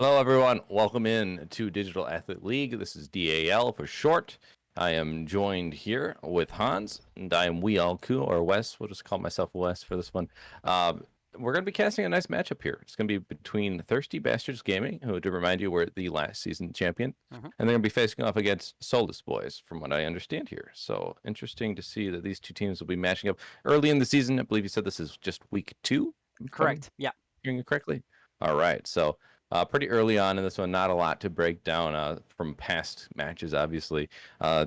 Hello, everyone. Welcome in to Digital Athlete League. This is DAL for short. I am joined here with Hans, and I am Wealku, or Wes. We'll just call myself Wes for this one. We're going to be casting a nice matchup here. It's going to be between Thirsty Bastards Gaming, who, to remind you, were the last season champion, and they're going to be facing off against Solace Boys, from what I understand here. So interesting to see that these two teams will be matching up early in the season. I believe you said this is just week 2. Correct. Yeah. Hearing it correctly. All right. So pretty early on in this one, not a lot to break down from past matches, obviously.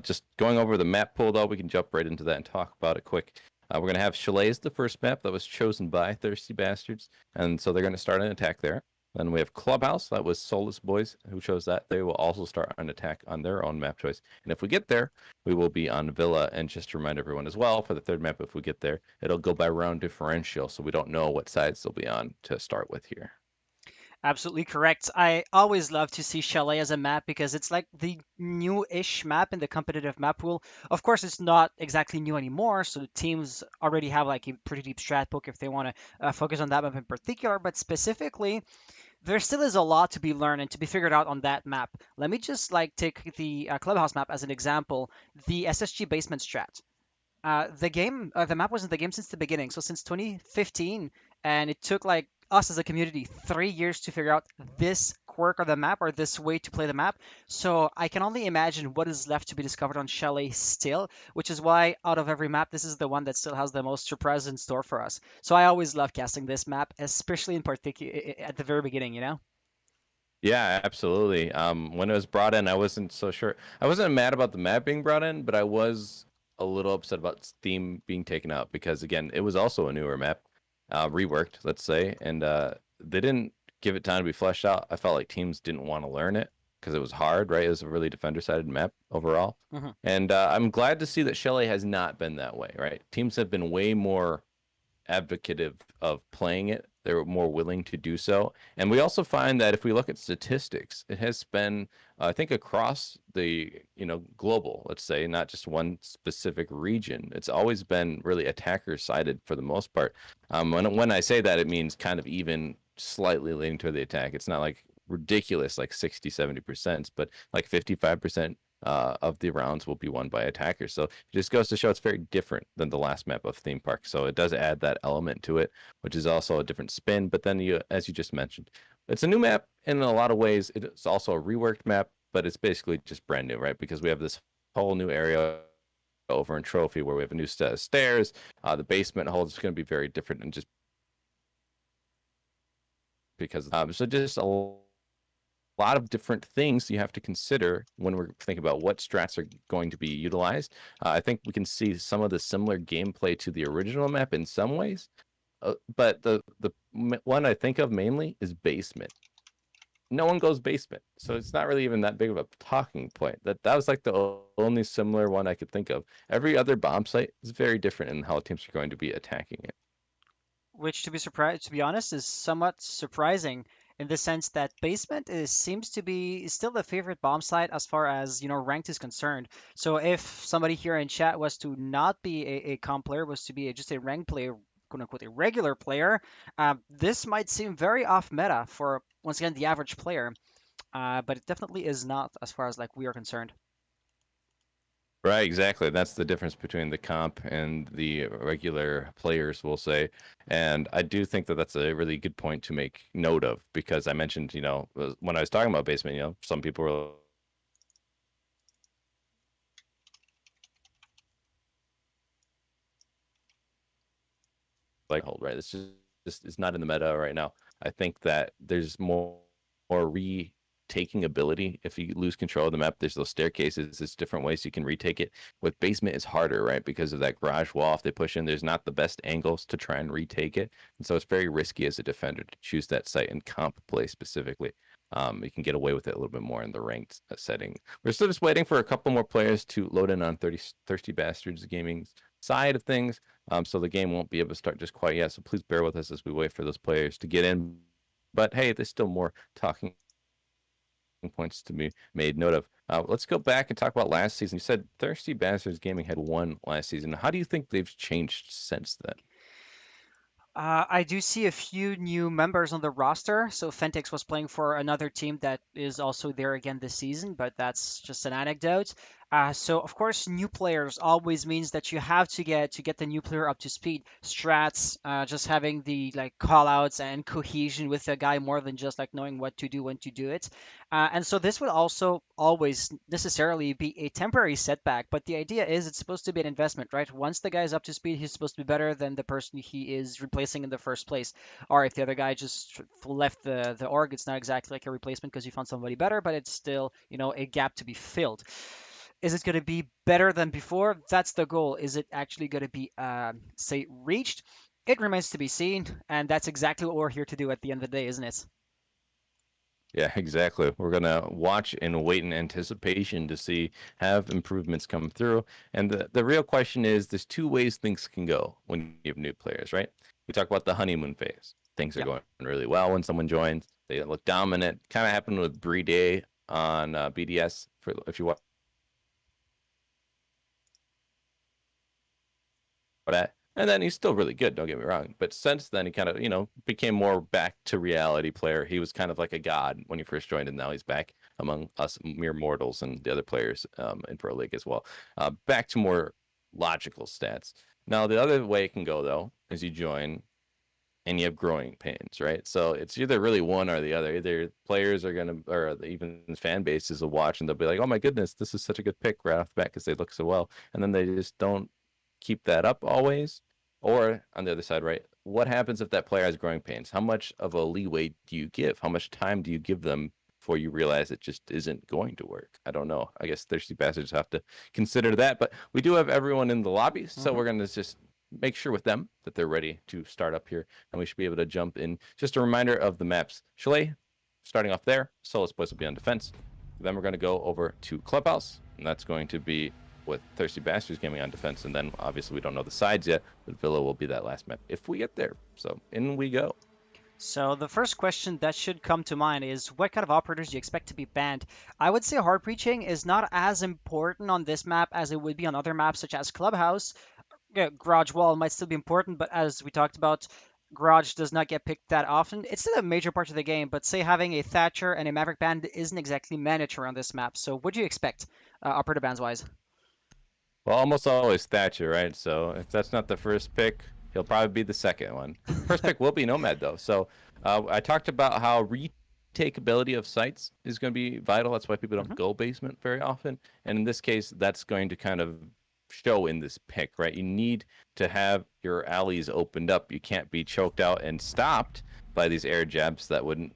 Just going over the map pool, though, we can jump right into that and talk about it quick. We're going to have Solace, the first map that was chosen by Thirsty Bastards, and so they're going to start an attack there. Then we have Clubhouse, that was Solace Boys who chose that. They will also start an attack on their own map choice. And if we get there, we will be on Villa. And just to remind everyone as well, for the third map, if we get there, it'll go by round differential, so we don't know what sides they'll be on to start with here. Absolutely correct. I always love to see Chalet as a map because it's like the new-ish map in the competitive map pool. Of course, it's not exactly new anymore, so the teams already have like a pretty deep strat book if they want to focus on that map in particular. But specifically, there still is a lot to be learned and to be figured out on that map. Let me just like take the Clubhouse map as an example. The SSG basement strat. The map was in the game since the beginning, so since 2015, and it took like us as a community 3 years to figure out this quirk of the map or this way to play the map. So I can only imagine what is left to be discovered on Chalet still, which is why out of every map, this is the one that still has the most surprise in store for us. So I always love casting this map, especially in particular at the very beginning, you know? Yeah, absolutely. When it was brought in, I wasn't so sure. I wasn't mad about the map being brought in, but I was a little upset about theme being taken out because, again, it was also a newer map, reworked, let's say, and they didn't give it time to be fleshed out. I felt like teams didn't want to learn it because it was hard, right? It was a really defender-sided map overall, Hmm. and I'm glad to see that Chalet has not been that way, right? Teams have been way more advocative of playing it. They're more willing to do so. And we also find that if we look at statistics, it has been, I think, across the, global, let's say, not just one specific region. It's always been really attacker sided for the most part. When I say that, it means kind of even slightly leaning to the attack. It's not like ridiculous, like 60, 70%, but like 55% of the rounds will be won by attackers. So it just goes to show it's very different than the last map of Theme Park. So it does add that element to it, which is also a different spin. But then, as you just mentioned, it's a new map in a lot of ways. It's also a reworked map, but it's basically just brand new, right? Because we have this whole new area over in Trophy where we have a new set of stairs. The basement holds is going to be very different, and just because so just a lot of different things you have to consider when we're thinking about what strats are going to be utilized. I think we can see some of the similar gameplay to the original map in some ways, but the one I think of mainly is basement. No one goes basement, so it's not really even that big of a talking point. That was like the only similar one I could think of. Every other bomb site is very different in how teams are going to be attacking it. Which, to be honest, is somewhat surprising in the sense that basement seems to be still the favorite bomb site as far as ranked is concerned. So if somebody here in chat was to not be a comp player, was to be just a ranked player, quote unquote, a regular player, this might seem very off meta for once again the average player, but it definitely is not as far as like we are concerned. Right, exactly. That's the difference between the comp and the regular players, we'll say. And I do think that that's a really good point to make note of because I mentioned, when I was talking about basement, some people were like, hold, right? This is not in the meta right now. I think that there's more retaking ability if you lose control of the map. There's those staircases. There's different ways you can retake it. With basement, it's harder, right? Because of that garage wall. If they push in, there's not the best angles to try and retake it, and so it's very risky as a defender to choose that site in comp play specifically. You can get away with it a little bit more in the ranked setting. We're still just waiting for a couple more players to load in on Thirsty Bastards Gaming's side of things. So the game won't be able to start just quite yet. So please bear with us as we wait for those players to get in. But hey, there's still more talking points to be made note of. Let's go back and talk about last season. You said Thirsty Bastards Gaming had won last season. How do you think they've changed since then? I do see a few new members on the roster. So Fentix was playing for another team that is also there again this season, but that's just an anecdote. So of course, new players always means that you have to get the new player up to speed. Strats, just having the like callouts and cohesion with the guy more than just like knowing what to do when to do it. And so this would also always necessarily be a temporary setback, but the idea is it's supposed to be an investment, right? Once the guy's up to speed, he's supposed to be better than the person he is replacing in the first place. Or if the other guy just left the org, it's not exactly like a replacement because you found somebody better, but it's still, a gap to be filled. Is it going to be better than before? That's the goal. Is it actually going to be, say, reached? It remains to be seen, and that's exactly what we're here to do at the end of the day, isn't it? Yeah, exactly. We're gonna watch and wait in anticipation to see have improvements come through. And the real question is, there's two ways things can go when you have new players, right? We talk about the honeymoon phase. Things are Yeah. going really well when someone joins. They look dominant. Kind of happened with Brie Day on BDS. For if you watch that. And then he's still really good, don't get me wrong. But since then, he kind of, became more back to reality player. He was kind of like a god when he first joined, and now he's back among us mere mortals and the other players in Pro League as well. Back to more logical stats. Now, the other way it can go, though, is you join and you have growing pains, right? So it's either really one or the other. Either players are going to, or even fan bases will watch and they'll be like, oh my goodness, this is such a good pick right off the bat because they look so well. And then they just don't keep that up always. Or on the other side, right? What happens if that player has growing pains? How much of a leeway do you give? How much time do you give them before you realize it just isn't going to work? I don't know. I guess thirsty bastards have to consider that. But we do have everyone in the lobby, so Hmm. we're going to just make sure with them that they're ready to start up here, and we should be able to jump in. Just a reminder of the maps. Chalet, starting off there. Solace Boys will be on defense. Then we're going to go over to Clubhouse, and that's going to be with Thirsty Bastards Gaming on defense, and then obviously we don't know the sides yet, but Villa will be that last map if we get there. So in we go. So the first question that should come to mind is what kind of operators do you expect to be banned? I would say hard breaching is not as important on this map as it would be on other maps such as Clubhouse. Yeah, Garage Wall might still be important, but as we talked about, Garage does not get picked that often. It's still a major part of the game, but say having a Thatcher and a Maverick band isn't exactly mandatory on this map. So what do you expect, operator bands wise? Well, almost always Thatcher, right? So if that's not the first pick, he'll probably be the second one. First pick will be Nomad, though. So I talked about how retakeability of sites is going to be vital. That's why people don't Hmm. go basement very often. And in this case, that's going to kind of show in this pick, right? You need to have your alleys opened up. You can't be choked out and stopped by these air jabs that wouldn't,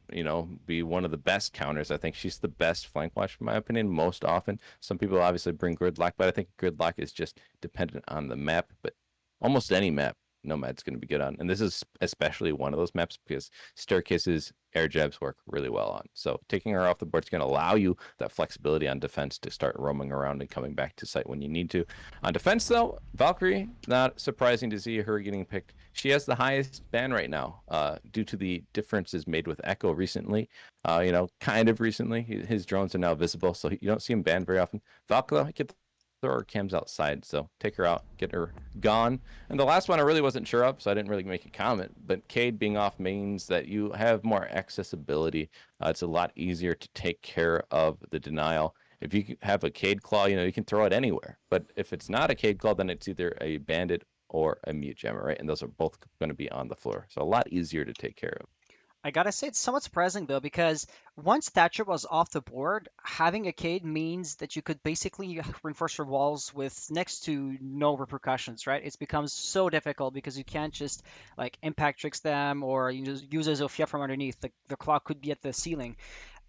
be one of the best counters. I think she's the best flank watch, in my opinion, most often. Some people obviously bring gridlock, but I think gridlock is just dependent on the map. But almost any map, Nomad's going to be good on. And this is especially one of those maps because staircases, air jabs work really well on. So taking her off the board is going to allow you that flexibility on defense to start roaming around and coming back to site when you need to. On defense, though, Valkyrie, not surprising to see her getting picked. She has the highest ban right now due to the differences made with Echo recently. Kind of recently. His drones are now visible, so you don't see him banned very often. Valkyrie, get throw her cams outside, so take her out, get her gone. And the last one I really wasn't sure of, so I didn't really make a comment. But Cade being off means that you have more accessibility. It's a lot easier to take care of the denial. If you have a Cade Claw, you can throw it anywhere. But if it's not a Cade Claw, then it's either a Bandit or a Mute Jammer, right? And those are both going to be on the floor. So a lot easier to take care of. I gotta say it's somewhat surprising though, because once Thatcher was off the board, having a Cade means that you could basically reinforce your walls with next to no repercussions, right? It's becomes so difficult because you can't just like impact tricks them or you just use a Zofia from underneath. The clock could be at the ceiling.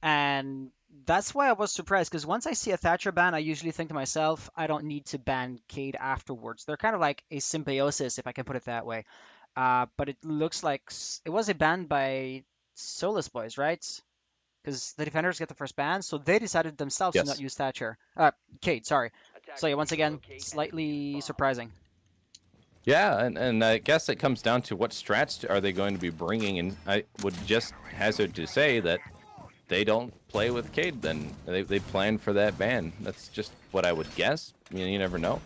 And that's why I was surprised because once I see a Thatcher ban, I usually think to myself, I don't need to ban Cade afterwards. They're kind of like a symbiosis, if I can put it that way. But it looks like it was a ban by Solace Boys, right? Because the defenders get the first ban, so they decided themselves to not Yes. use Thatcher. Cade, sorry. So yeah, once again, slightly surprising. Yeah, and I guess it comes down to what strats are they going to be bringing, and I would just hazard to say that they don't play with Cade then. They plan for that ban. That's just what I would guess. I mean, you never know.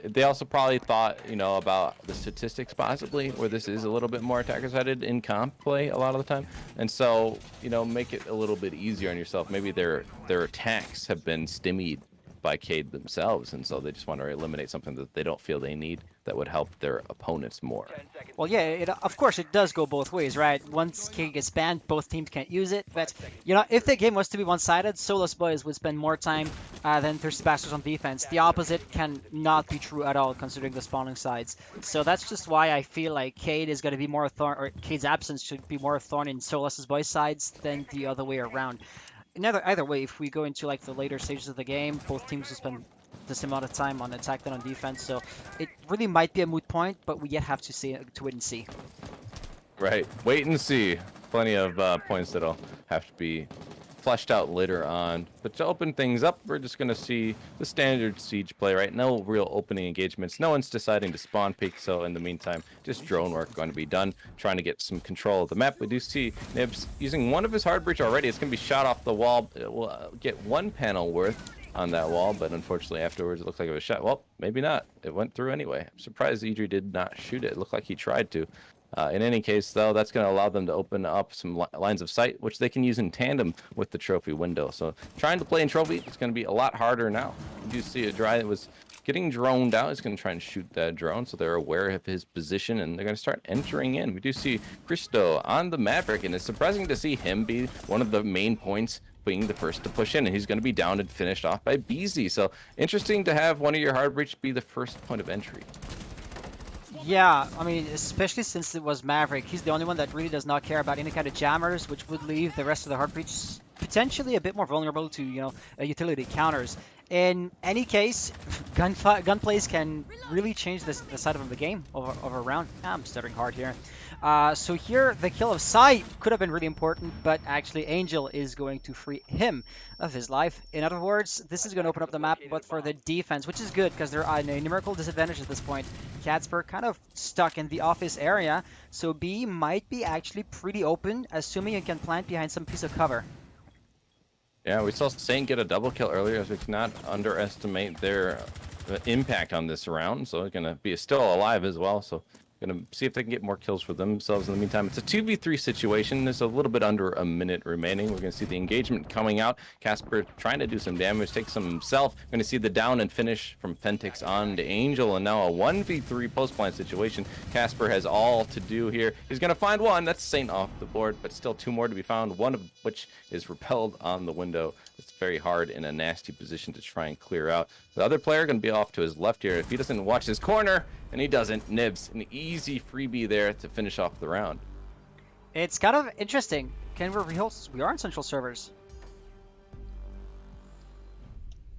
They also probably thought, about the statistics possibly, where this is a little bit more attacker-sided in comp play a lot of the time. And so, make it a little bit easier on yourself. Maybe their attacks have been stymied by Cade themselves, and so they just want to eliminate something that they don't feel they need that would help their opponents more. Well, yeah, of course it does go both ways, right? Once Cade gets banned, both teams can't use it. But if the game was to be one-sided, Solace boys would spend more time than Thirsty Bastards on defense. The opposite can not be true at all, considering the spawning sides. So that's just why I feel like Cade is going to be more a thorn, or Cade's absence should be more a thorn in Solace's boys' sides than the other way around. Either way, if we go into like the later stages of the game, both teams will spend the same amount of time on attack than on defense. So it really might be a moot point, but we yet have to wait and see. Right. Wait and see. Plenty of points that'll have to be fleshed out later on. But to open things up, we're just going to see the standard Siege play, right? No real opening engagements. No one's deciding to spawn peek, so in the meantime, just drone work going to be done, trying to get some control of the map. We do see Nibs using one of his hard breach already. It's going to be shot off the wall. It will get one panel worth on that wall, but unfortunately afterwards it looks like it was shot. Well, maybe not. It went through anyway. I'm surprised Idri did not shoot it. It looked like he tried to. In any case, though, that's going to allow them to open up some lines of sight, which they can use in tandem with the trophy window. So trying to play in trophy is going to be a lot harder now. You do see a dry that was getting droned out. He's going to try and shoot that drone, so they're aware of his position, and they're going to start entering in. We do see Christo on the Maverick, and it's surprising to see him be one of the main points, being the first to push in, and he's going to be downed and finished off by BZ. So interesting to have one of your hard breach be the first point of entry. Yeah, I mean, especially since it was Maverick. He's the only one that really does not care about any kind of jammers, which would leave the rest of the hard breach potentially a bit more vulnerable to, utility counters. In any case, gunplays can really change the side of the game over a round. I'm stuttering hard here. So here, the kill of Sai could have been really important, but actually Angel is going to free him of his life. In other words, this is going to open up the map, but for the defense, which is good because they're on a numerical disadvantage at this point. Catsper kind of stuck in the office area, so B might be actually pretty open, assuming you can plant behind some piece of cover. Yeah, we saw Saint get a double kill earlier, so we cannot underestimate their impact on this round. So they're going to be still alive as well. So going to see if they can get more kills for themselves in the meantime. It's a 2v3 situation. There's a little bit under a minute remaining. We're going to see the engagement coming out. Casper trying to do some damage, take some himself. We're going to see the down and finish from Fentix on to Angel, and now a 1v3 post-plant situation. Casper has all to do here. He's going to find one. That's Saint off the board, but still two more to be found, one of which is repelled on the window. It's very hard in a nasty position to try and clear out. The other player going to be off to his left here. If he doesn't watch his corner, and he doesn't, Nibs, an easy freebie there to finish off the round. It's kind of interesting. Can we rehost? We are on Central servers.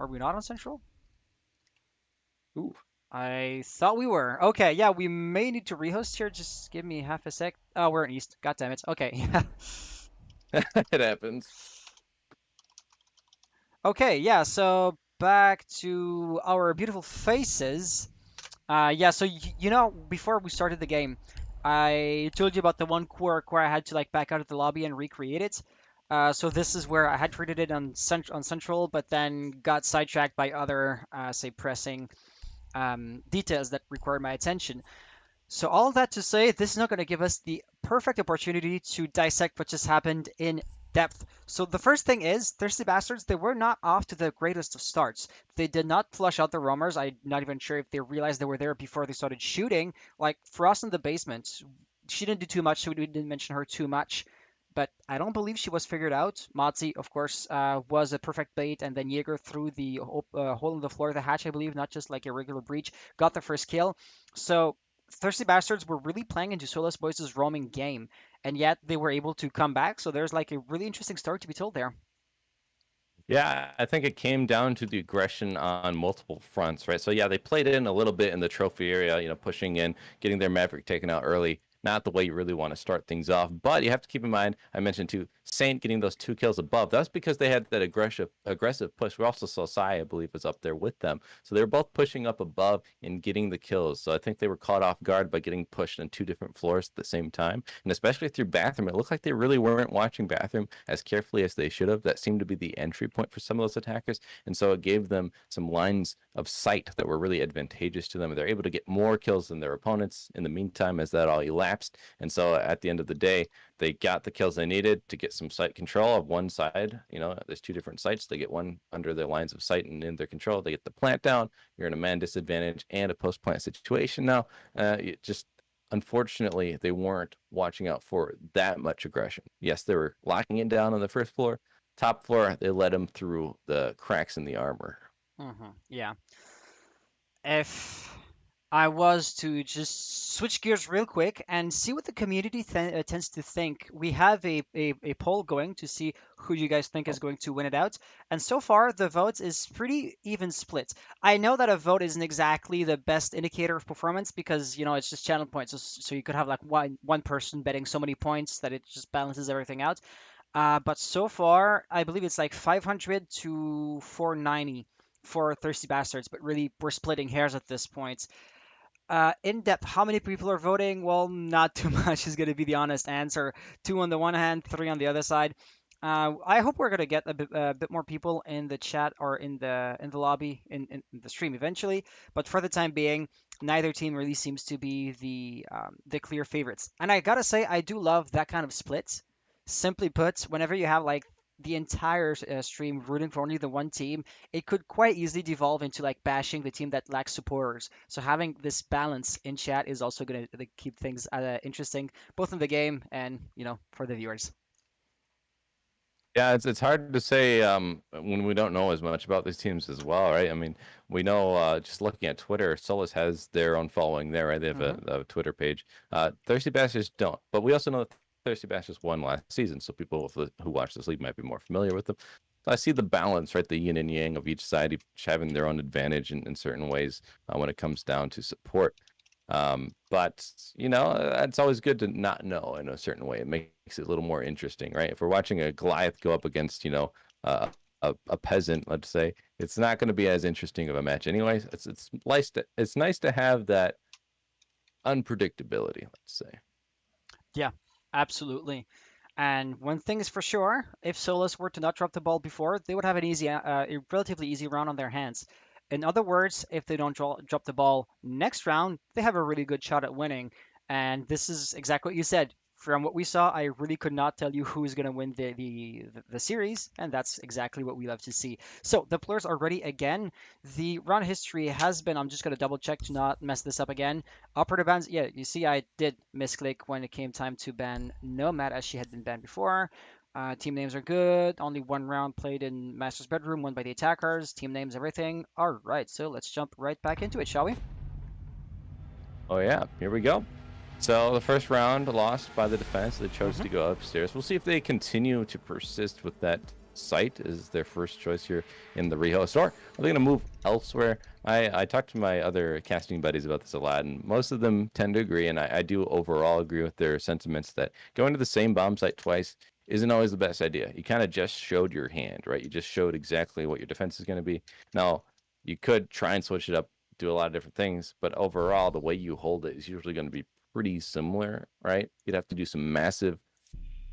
Are we not on Central? Ooh. I thought we were. Okay, yeah, we may need to rehost here. Just give me half a sec. Oh, we're in East. God damn it. Okay. It happens. Okay, yeah, so back to our beautiful faces. Yeah, so before we started the game, I told you about the one quirk where I had to like back out of the lobby and recreate it. So this is where I had created it on Central, but then got sidetracked by other, say, pressing details that required my attention. So all that to say, this is not going to give us the perfect opportunity to dissect what just happened in depth. So the first thing is, Thirsty Bastards, they were not off to the greatest of starts. They did not flush out the roamers. I'm not even sure if they realized they were there before they started shooting. Like Frost in the basement, she didn't do too much, so we didn't mention her too much. But I don't believe she was figured out. Mozzie, of course, was a perfect bait, and then Jaeger through the hole in the floor of the hatch, I believe, not just like a regular breach, got the first kill. So Thirsty Bastards were really playing into Solace Boys' roaming game, and yet they were able to come back. So there's like a really interesting story to be told there. Yeah, I think it came down to the aggression on multiple fronts, right? So yeah, they played in a little bit in the trophy area, pushing in, getting their Maverick taken out early. not the way you really want to start things off. But you have to keep in mind, I mentioned too, Saint getting those 2 kills above. That's because they had that aggressive push. We also saw Sai, I believe, was up there with them. So they were both pushing up above and getting the kills. So I think they were caught off guard by getting pushed on 2 different floors at the same time. And especially through Bathroom, it looked like they really weren't watching Bathroom as carefully as they should have. That seemed to be the entry point for some of those attackers. And so it gave them some lines of sight that were really advantageous to them. They're able to get more kills than their opponents in the meantime as that all elapsed. And so at the end of the day, they got the kills they needed to get some site control of one side. You know, there's 2 different sites. They get one under their lines of sight and in their control. They get the plant down. You're in a man disadvantage and a post-plant situation now. Unfortunately, they weren't watching out for that much aggression. Yes, they were locking it down on the first floor. Top floor, they let them through the cracks in the armor. Yeah. If I was to just switch gears real quick and see what the community tends to think, we have a poll going to see who you guys think is going to win it out. And so far, the votes is pretty even split. I know that a vote isn't exactly the best indicator of performance because, it's just channel points. So you could have like one person betting so many points that it just balances everything out. But so far, I believe it's like 500 to 490 for Thirsty Bastards. But really, we're splitting hairs at this point. In depth, how many people are voting? Well, not too much is going to be the honest answer. 2 on the one hand, 3 on the other side. I hope we're going to get a bit more people in the chat or in the lobby in the stream eventually. But for the time being, neither team really seems to be the clear favorites. And I gotta say, I do love that kind of split. Simply put, whenever you have like the entire stream rooting for only the one team, it could quite easily devolve into like bashing the team that lacks supporters. So having this balance in chat is also going to keep things interesting, both in the game and for the viewers. Yeah, it's hard to say when we don't know as much about these teams as well, right? I mean, we know just looking at Twitter, Solace has their own following there, right? They have a Twitter page. Thirsty Bastards don't, but we also know that Thirsty Bastards won last season, so people who watch this league might be more familiar with them. So I see the balance, right? The yin and yang of each side, each having their own advantage in certain ways when it comes down to support. But it's always good to not know in a certain way. It makes it a little more interesting, right? If we're watching a Goliath go up against, a peasant, let's say, it's not going to be as interesting of a match anyway. It's nice to have that unpredictability, let's say. Yeah, absolutely. And one thing is for sure, if Solace were to not drop the ball before, they would have a relatively easy round on their hands. In other words, if they don't drop the ball next round, they have a really good shot at winning. And this is exactly what you said. From what we saw, I really could not tell you who is going to win the series, and that's exactly what we love to see. So the players are ready again. The round history has been, I'm just going to double check to not mess this up again. Operator bans, yeah, you see I did misclick when it came time to ban Nomad as she had been banned before. Team names are good. Only 1 round played in Master's Bedroom, won by the attackers. Team names, everything. All right, so let's jump right back into it, shall we? Oh, yeah. Here we go. So the first round lost by the defense. They chose to go upstairs. We'll see if they continue to persist with that site as their first choice here in the rehost, or are they going to move elsewhere? I talked to my other casting buddies about this a lot, and most of them tend to agree, and I do overall agree with their sentiments that going to the same bomb site twice isn't always the best idea. You kind of just showed your hand, right? You just showed exactly what your defense is going to be. Now, you could try and switch it up, do a lot of different things, but overall, the way you hold it is usually going to be pretty similar, right? You'd have to do some massive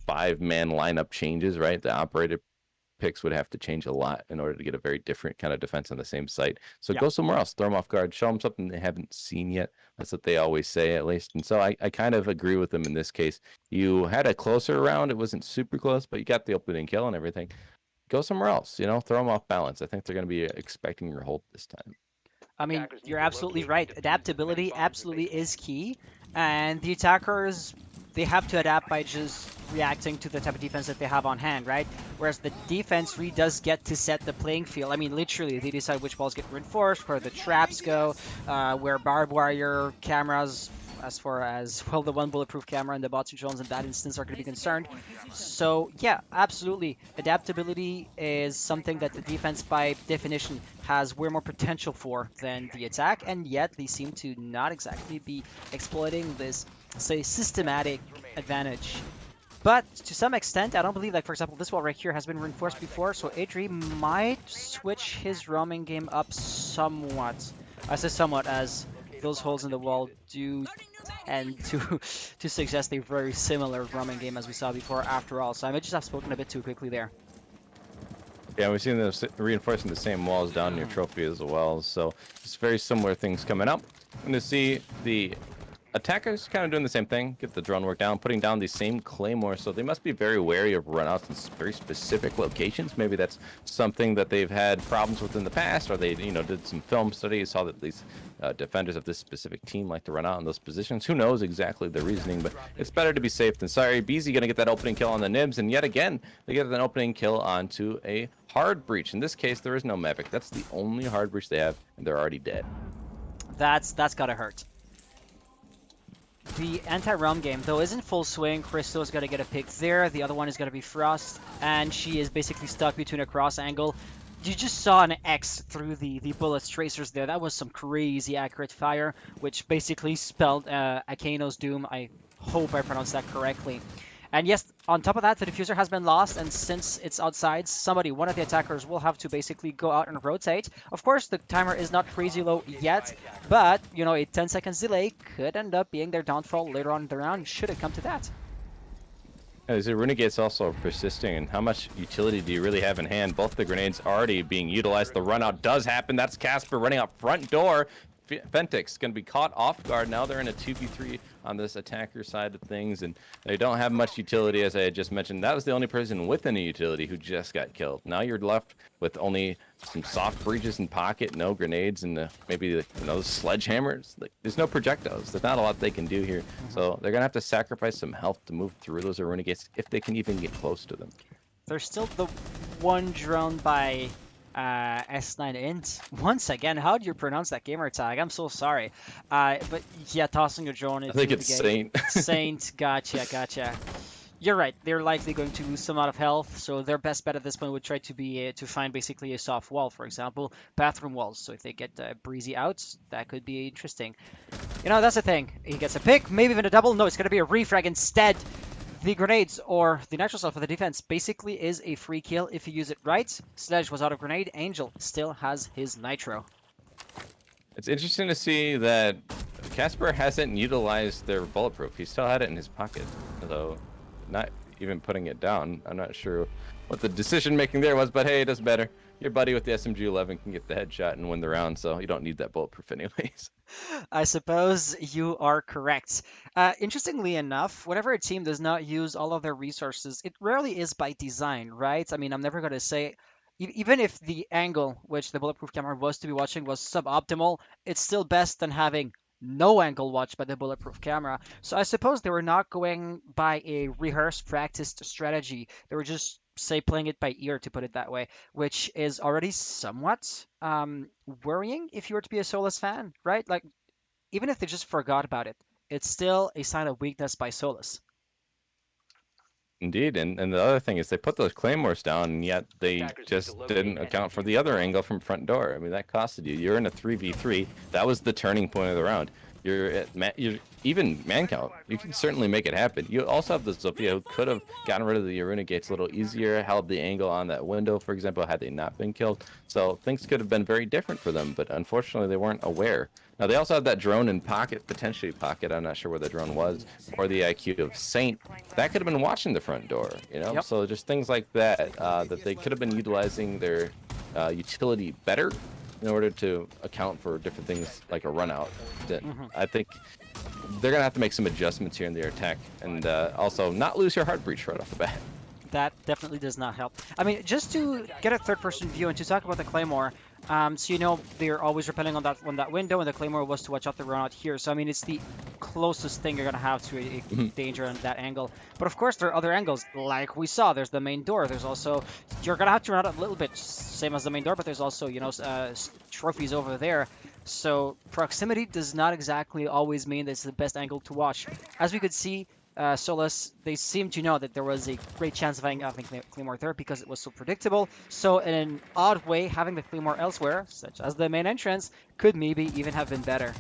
5-man lineup changes, right? The operator picks would have to change a lot in order to get a very different kind of defense on the same site. So go somewhere else, throw them off guard, show them something they haven't seen yet. That's what they always say, at least. And so I kind of agree with them in this case. You had a closer round. It wasn't super close, but you got the opening kill and everything. Go somewhere else, throw them off balance. I think they're going to be expecting your hold this time. I mean, you're absolutely right. Adaptability absolutely is key. And the attackers, they have to adapt by just reacting to the type of defense that they have on hand, right? Whereas the defense really does get to set the playing field. I mean, literally, they decide which walls get reinforced, where the traps go, where barbed wire cameras, as far as, well, the one bulletproof camera and the bots and drones in that instance are going to be concerned. So, yeah, absolutely. Adaptability is something that the defense, by definition, has way more potential for than the attack, and yet they seem to not exactly be exploiting this say, systematic advantage. But to some extent, I don't believe, like, for example, this wall right here has been reinforced before, so Adri might switch his roaming game up somewhat. I say somewhat as those holes in the wall do tend to to suggest a very similar roaming game as we saw before after all, so I may just have spoken a bit too quickly there. Yeah, we've seen them reinforcing the same walls down near Trophy as well, so it's very similar things coming up. And to see the attackers kind of doing the same thing, get the drone work down, putting down these same claymores, so they must be very wary of runouts in very specific locations. Maybe that's something that they've had problems with in the past, or they, did some film studies, saw that these defenders of this specific team like to run out in those positions. Who knows exactly the reasoning, but it's better to be safe than sorry. BZ gonna get that opening kill on the Nibs, and yet again, they get an opening kill onto a hard breach. In this case, there is no Mavic. That's the only hard breach they have, and they're already dead. That's gotta hurt. The anti-realm game, though, is in full swing. Crystal's got to get a pick there. The other one is going to be Frost, and she is basically stuck between a cross angle. You just saw an X through the bullet's tracers there. That was some crazy accurate fire, which basically spelled Akaino's doom. I hope I pronounced that correctly. And yes, on top of that, the diffuser has been lost, and since it's outside, one of the attackers will have to basically go out and rotate. Of course, the timer is not crazy low yet, but, a 10 seconds delay could end up being their downfall later on in the round, should it come to that. The Renegade's also persisting, and how much utility do you really have in hand? Both the grenades already being utilized. The run out does happen. That's Casper running out front door. Fentix going to be caught off guard. Now they're in a 2v3 on this attacker side of things, and they don't have much utility, as I had just mentioned. That was the only person with any utility who just got killed. Now you're left with only some soft breaches in pocket, no grenades, and maybe sledgehammers. There's no projectiles. There's not a lot they can do here. So they're going to have to sacrifice some health to move through those Renegades if they can even get close to them. There's still the one drone by S9 int. Once again, how do you pronounce that gamer tag? I'm so sorry. But yeah, tossing a drone into I think it's Saint. Saint, gotcha. You're right. They're likely going to lose some amount of health, so their best bet at this point would try to be to find basically a soft wall, for example, bathroom walls. So if they get Breezy out, that could be interesting. That's the thing. He gets a pick, maybe even a double. No, it's going to be a refrag instead. The grenades, or the nitro cell for the defense, basically is a free kill if you use it right. Sledge was out of grenade. Angel still has his nitro. It's interesting to see that Casper hasn't utilized their bulletproof. He still had it in his pocket, although not even putting it down. I'm not sure what the decision making there was, but hey, it doesn't matter. Your buddy with the SMG-11 can get the headshot and win the round, so you don't need that bulletproof anyways. I suppose you are correct. Interestingly enough, whenever a team does not use all of their resources, it rarely is by design, right? I mean, I'm never going to say, even if the angle which the bulletproof camera was to be watching was suboptimal, it's still best than having no angle watched by the bulletproof camera. So I suppose they were not going by a rehearsed, practiced strategy. They were just, say, playing it by ear, to put it that way, which is already somewhat worrying if you were to be a Solace fan, right? Like, even if they just forgot about it, it's still a sign of weakness by Solace. Indeed, and the other thing is they put those claymores down, and yet they just didn't account for the other angle from front door. I mean, that costed you. You're in a 3v3. That was the turning point of the round. You're even man count. You can certainly make it happen. You also have the Zofia, who could have gotten rid of the Aruna gates a little easier, held the angle on that window, for example, had they not been killed. So things could have been very different for them, but unfortunately they weren't aware. Now they also have that drone in pocket, potentially pocket. I'm not sure where the drone was, or the IQ of Saint. That could have been watching the front door, Yep. So just things like that, that they could have been utilizing their utility better in order to account for different things like a run out. I think they're going to have to make some adjustments here in their attack, and also not lose your hard breach right off the bat. That definitely does not help. I mean, just to get a third-person view and to talk about the Claymore, so they're always repelling on that window, and the Claymore was to watch out the run out here. So I mean, it's the closest thing you're gonna have to a danger on that angle. But of course, there are other angles, like we saw. There's the main door. There's also, you're gonna have to run out a little bit, same as the main door, but there's also trophies over there. So proximity does not exactly always mean that it's the best angle to watch. As we could see, Solace, they seem to know that there was a great chance of having Claymore there because it was so predictable. So in an odd way, having the Claymore elsewhere, such as the main entrance, could maybe even have been better.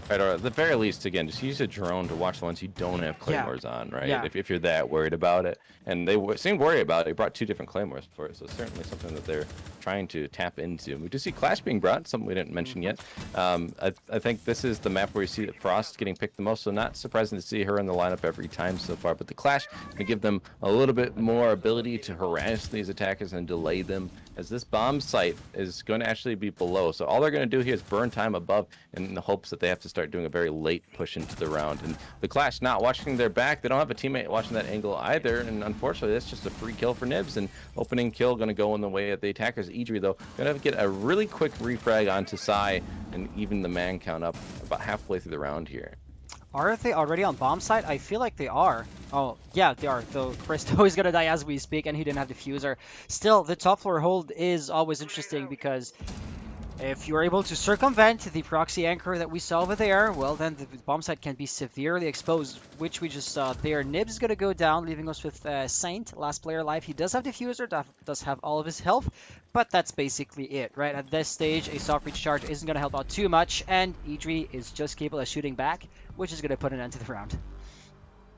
Right, or at the very least, again, just use a drone to watch the ones you don't have Yeah, claymores on, right? yeah. If you're that worried about it, and they seem worried about it, they brought 2 different claymores for it, so it's certainly something that they're trying to tap into. We do see Clash being brought, something we didn't mention yet. I think this is the map where you see that Frost getting picked the most, so not surprising to see her in the lineup every time so far. But the Clash can give them a little bit more ability to harass these attackers and delay them, as this bomb site is going to actually be below. So all they're going to do here is burn time above in the hopes that they have to start doing a very late push into the round. And the Clash not watching their back, they don't have a teammate watching that angle either, and unfortunately that's just a free kill for Nibs, and opening kill going to go in the way of the attackers. Idri though going to get a really quick refrag onto Sai and even the man count up about halfway through the round here. Are they already on bomb site? I feel like they are. Oh, yeah, they are. Though Christo is gonna die as we speak, and he didn't have diffuser. Still, the top floor hold is always interesting because if you're able to circumvent the proxy anchor that we saw over there, well, then the bomb site can be severely exposed, which we just saw there. Nibs is going to go down, leaving us with Saint, last player alive. He does have diffuser, does have all of his health, but that's basically it, right? At this stage, a soft reach charge isn't going to help out too much, and Idri is just capable of shooting back, which is going to put an end to the round.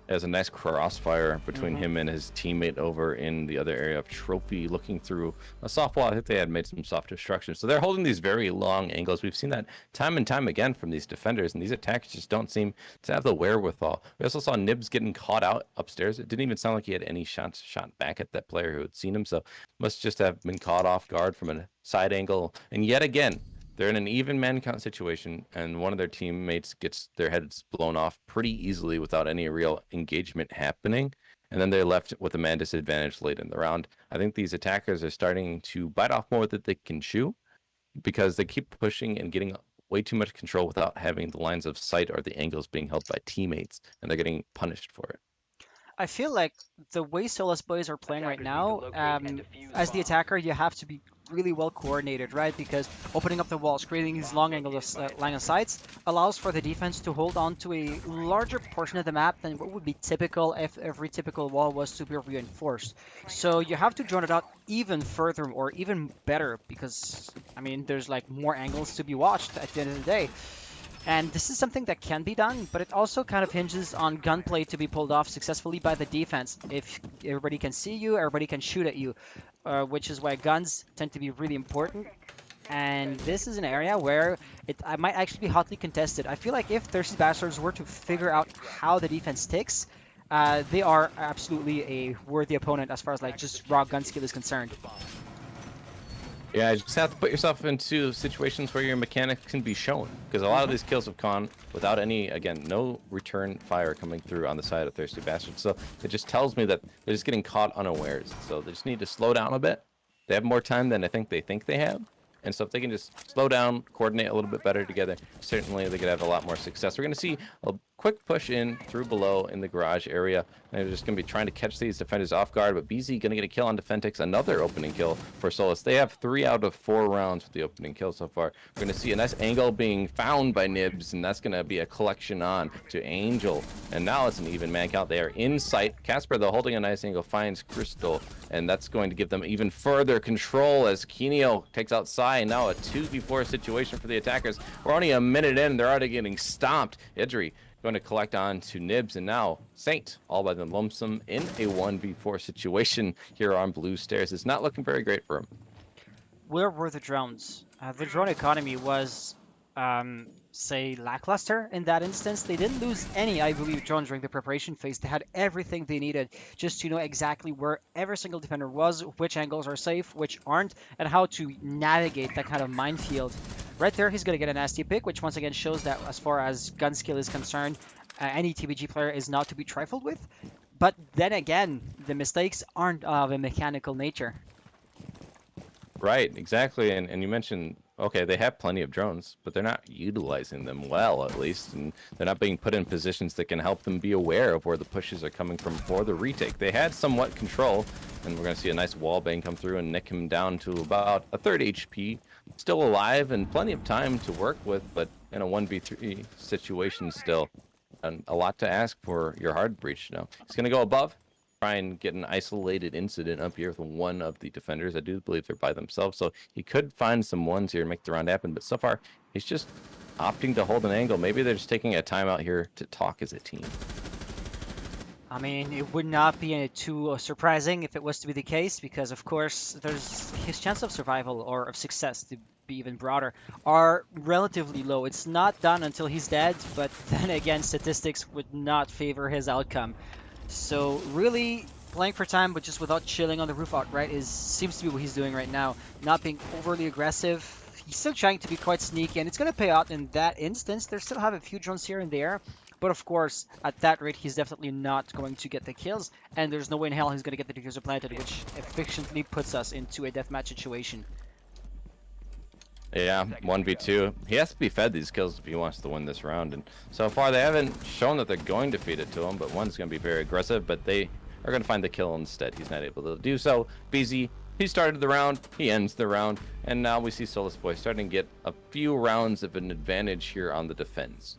There's a nice crossfire between him and his teammate over in the other area of Trophy, looking through a soft wall. I think they had made some soft destruction. So they're holding these very long angles. We've seen that time and time again from these defenders, and these attackers just don't seem to have the wherewithal. We also saw Nibs getting caught out upstairs. It didn't even sound like he had any shots shot back at that player who had seen him, so must just have been caught off guard from a side angle. And yet again, they're in an even man count situation, and one of their teammates gets their heads blown off pretty easily without any real engagement happening. And then they're left with a man disadvantage late in the round. I think these attackers are starting to bite off more than they can chew because they keep pushing and getting way too much control without having the lines of sight or the angles being held by teammates, and they're getting punished for it. I feel like the way Solace boys are playing right now, as the attacker, you have to be really well coordinated, right? Because opening up the walls, creating these long angles, line of sights, allows for the defense to hold on to a larger portion of the map than what would be typical if every typical wall was to be reinforced. So you have to drone it out even further or even better because, I mean, there's like more angles to be watched at the end of the day. And this is something that can be done, but it also kind of hinges on gunplay to be pulled off successfully by the defense. If everybody can see you, everybody can shoot at you, which is why guns tend to be really important. And this is an area where it might actually be hotly contested. I feel like if Thirsty Bastards were to figure out how the defense ticks, they are absolutely a worthy opponent as far as like just raw gun skill is concerned. Yeah, you just have to put yourself into situations where your mechanics can be shown, because a lot of these kills have gone without any, again, no return fire coming through on the side of Thirsty Bastards. So it just tells me that they're just getting caught unawares. So they just need to slow down a bit. They have more time than I think they have. And so if they can just slow down, coordinate a little bit better together, certainly they could have a lot more success. We're going to see a quick push in through below in the garage area. They're just going to be trying to catch these defenders off guard, but BZ going to get a kill on Defentix, another opening kill for Solace. They have 3 out of 4 rounds with the opening kill so far. We're going to see a nice angle being found by Nibs, and that's going to be a collection on to Angel. And now it's an even man count. They are in sight. Casper, though, holding a nice angle, finds Crystal, and that's going to give them even further control as Kenio takes out Sai. And now a 2v4 situation for the attackers. We're only a minute in. They're already getting stomped. Idri going to collect on to Nibs, and now Saint all by the lonesome in a 1v4 situation here on Blue Stairs. It's not looking very great for him. Where were the drones? The drone economy was, say, lackluster in that instance. They didn't lose any, I believe, drones during the preparation phase. They had everything they needed just to know exactly where every single defender was, which angles are safe, which aren't, and how to navigate that kind of minefield. Right there, he's going to get a nasty pick, which once again shows that as far as gun skill is concerned, any TBG player is not to be trifled with. But then again, the mistakes aren't of a mechanical nature. Right, exactly. And you mentioned, okay, they have plenty of drones, but they're not utilizing them well, at least, and they're not being put in positions that can help them be aware of where the pushes are coming from for the retake. They had somewhat control, and we're going to see a nice wall bang come through and nick him down to about a 3rd HP. Still alive and plenty of time to work with, but in a 1v3 situation still. And a lot to ask for your hard breach now. He's going to go above, try and get an isolated incident up here with one of the defenders. I do believe they're by themselves, so he could find some ones here and make the round happen, but so far he's just opting to hold an angle. Maybe they're just taking a timeout here to talk as a team. I mean, it would not be too surprising if it was to be the case, because of course, there's his chance of survival or of success, to be even broader, are relatively low. It's not done until he's dead, but then again, statistics would not favor his outcome. So really, playing for time, but just without chilling on the roof outright, seems to be what he's doing right now. Not being overly aggressive. He's still trying to be quite sneaky, and it's going to pay out in that instance. They still have a few drones here and there, but of course, at that rate, he's definitely not going to get the kills, and there's no way in hell he's going to get the diffuser planted, which efficiently puts us into a deathmatch situation. Yeah, 1v2. He has to be fed these kills if he wants to win this round, and so far they haven't shown that they're going to feed it to him, but one's going to be very aggressive, but they are going to find the kill instead. He's not able to do so. BZ, he started the round, he ends the round, and now we see Solace Boy starting to get a few rounds of an advantage here on the defense.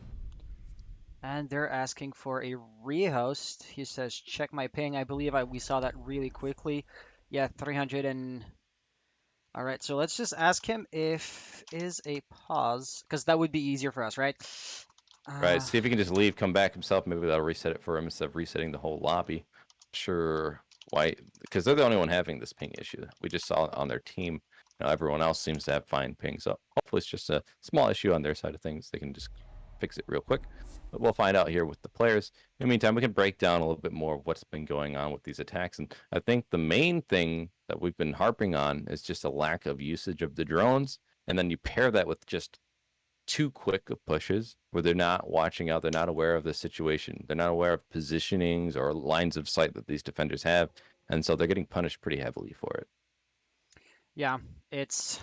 And they're asking for a rehost. He says, check my ping. I believe we saw that really quickly. Yeah, 300 and... All right, so let's just ask him if is a pause, because that would be easier for us, right? Right, see if he can just leave, come back himself. Maybe that'll reset it for him instead of resetting the whole lobby. Sure, why? Because they're the only one having this ping issue. We just saw it on their team. Now everyone else seems to have fine ping, so hopefully it's just a small issue on their side of things. They can just fix it real quick. But we'll find out here with the players. In the meantime, we can break down a little bit more of what's been going on with these attacks. And I think the main thing that we've been harping on is just a lack of usage of the drones. And then you pair that with just too quick of pushes where they're not watching out. They're not aware of the situation. They're not aware of positionings or lines of sight that these defenders have. And so they're getting punished pretty heavily for it. Yeah, it's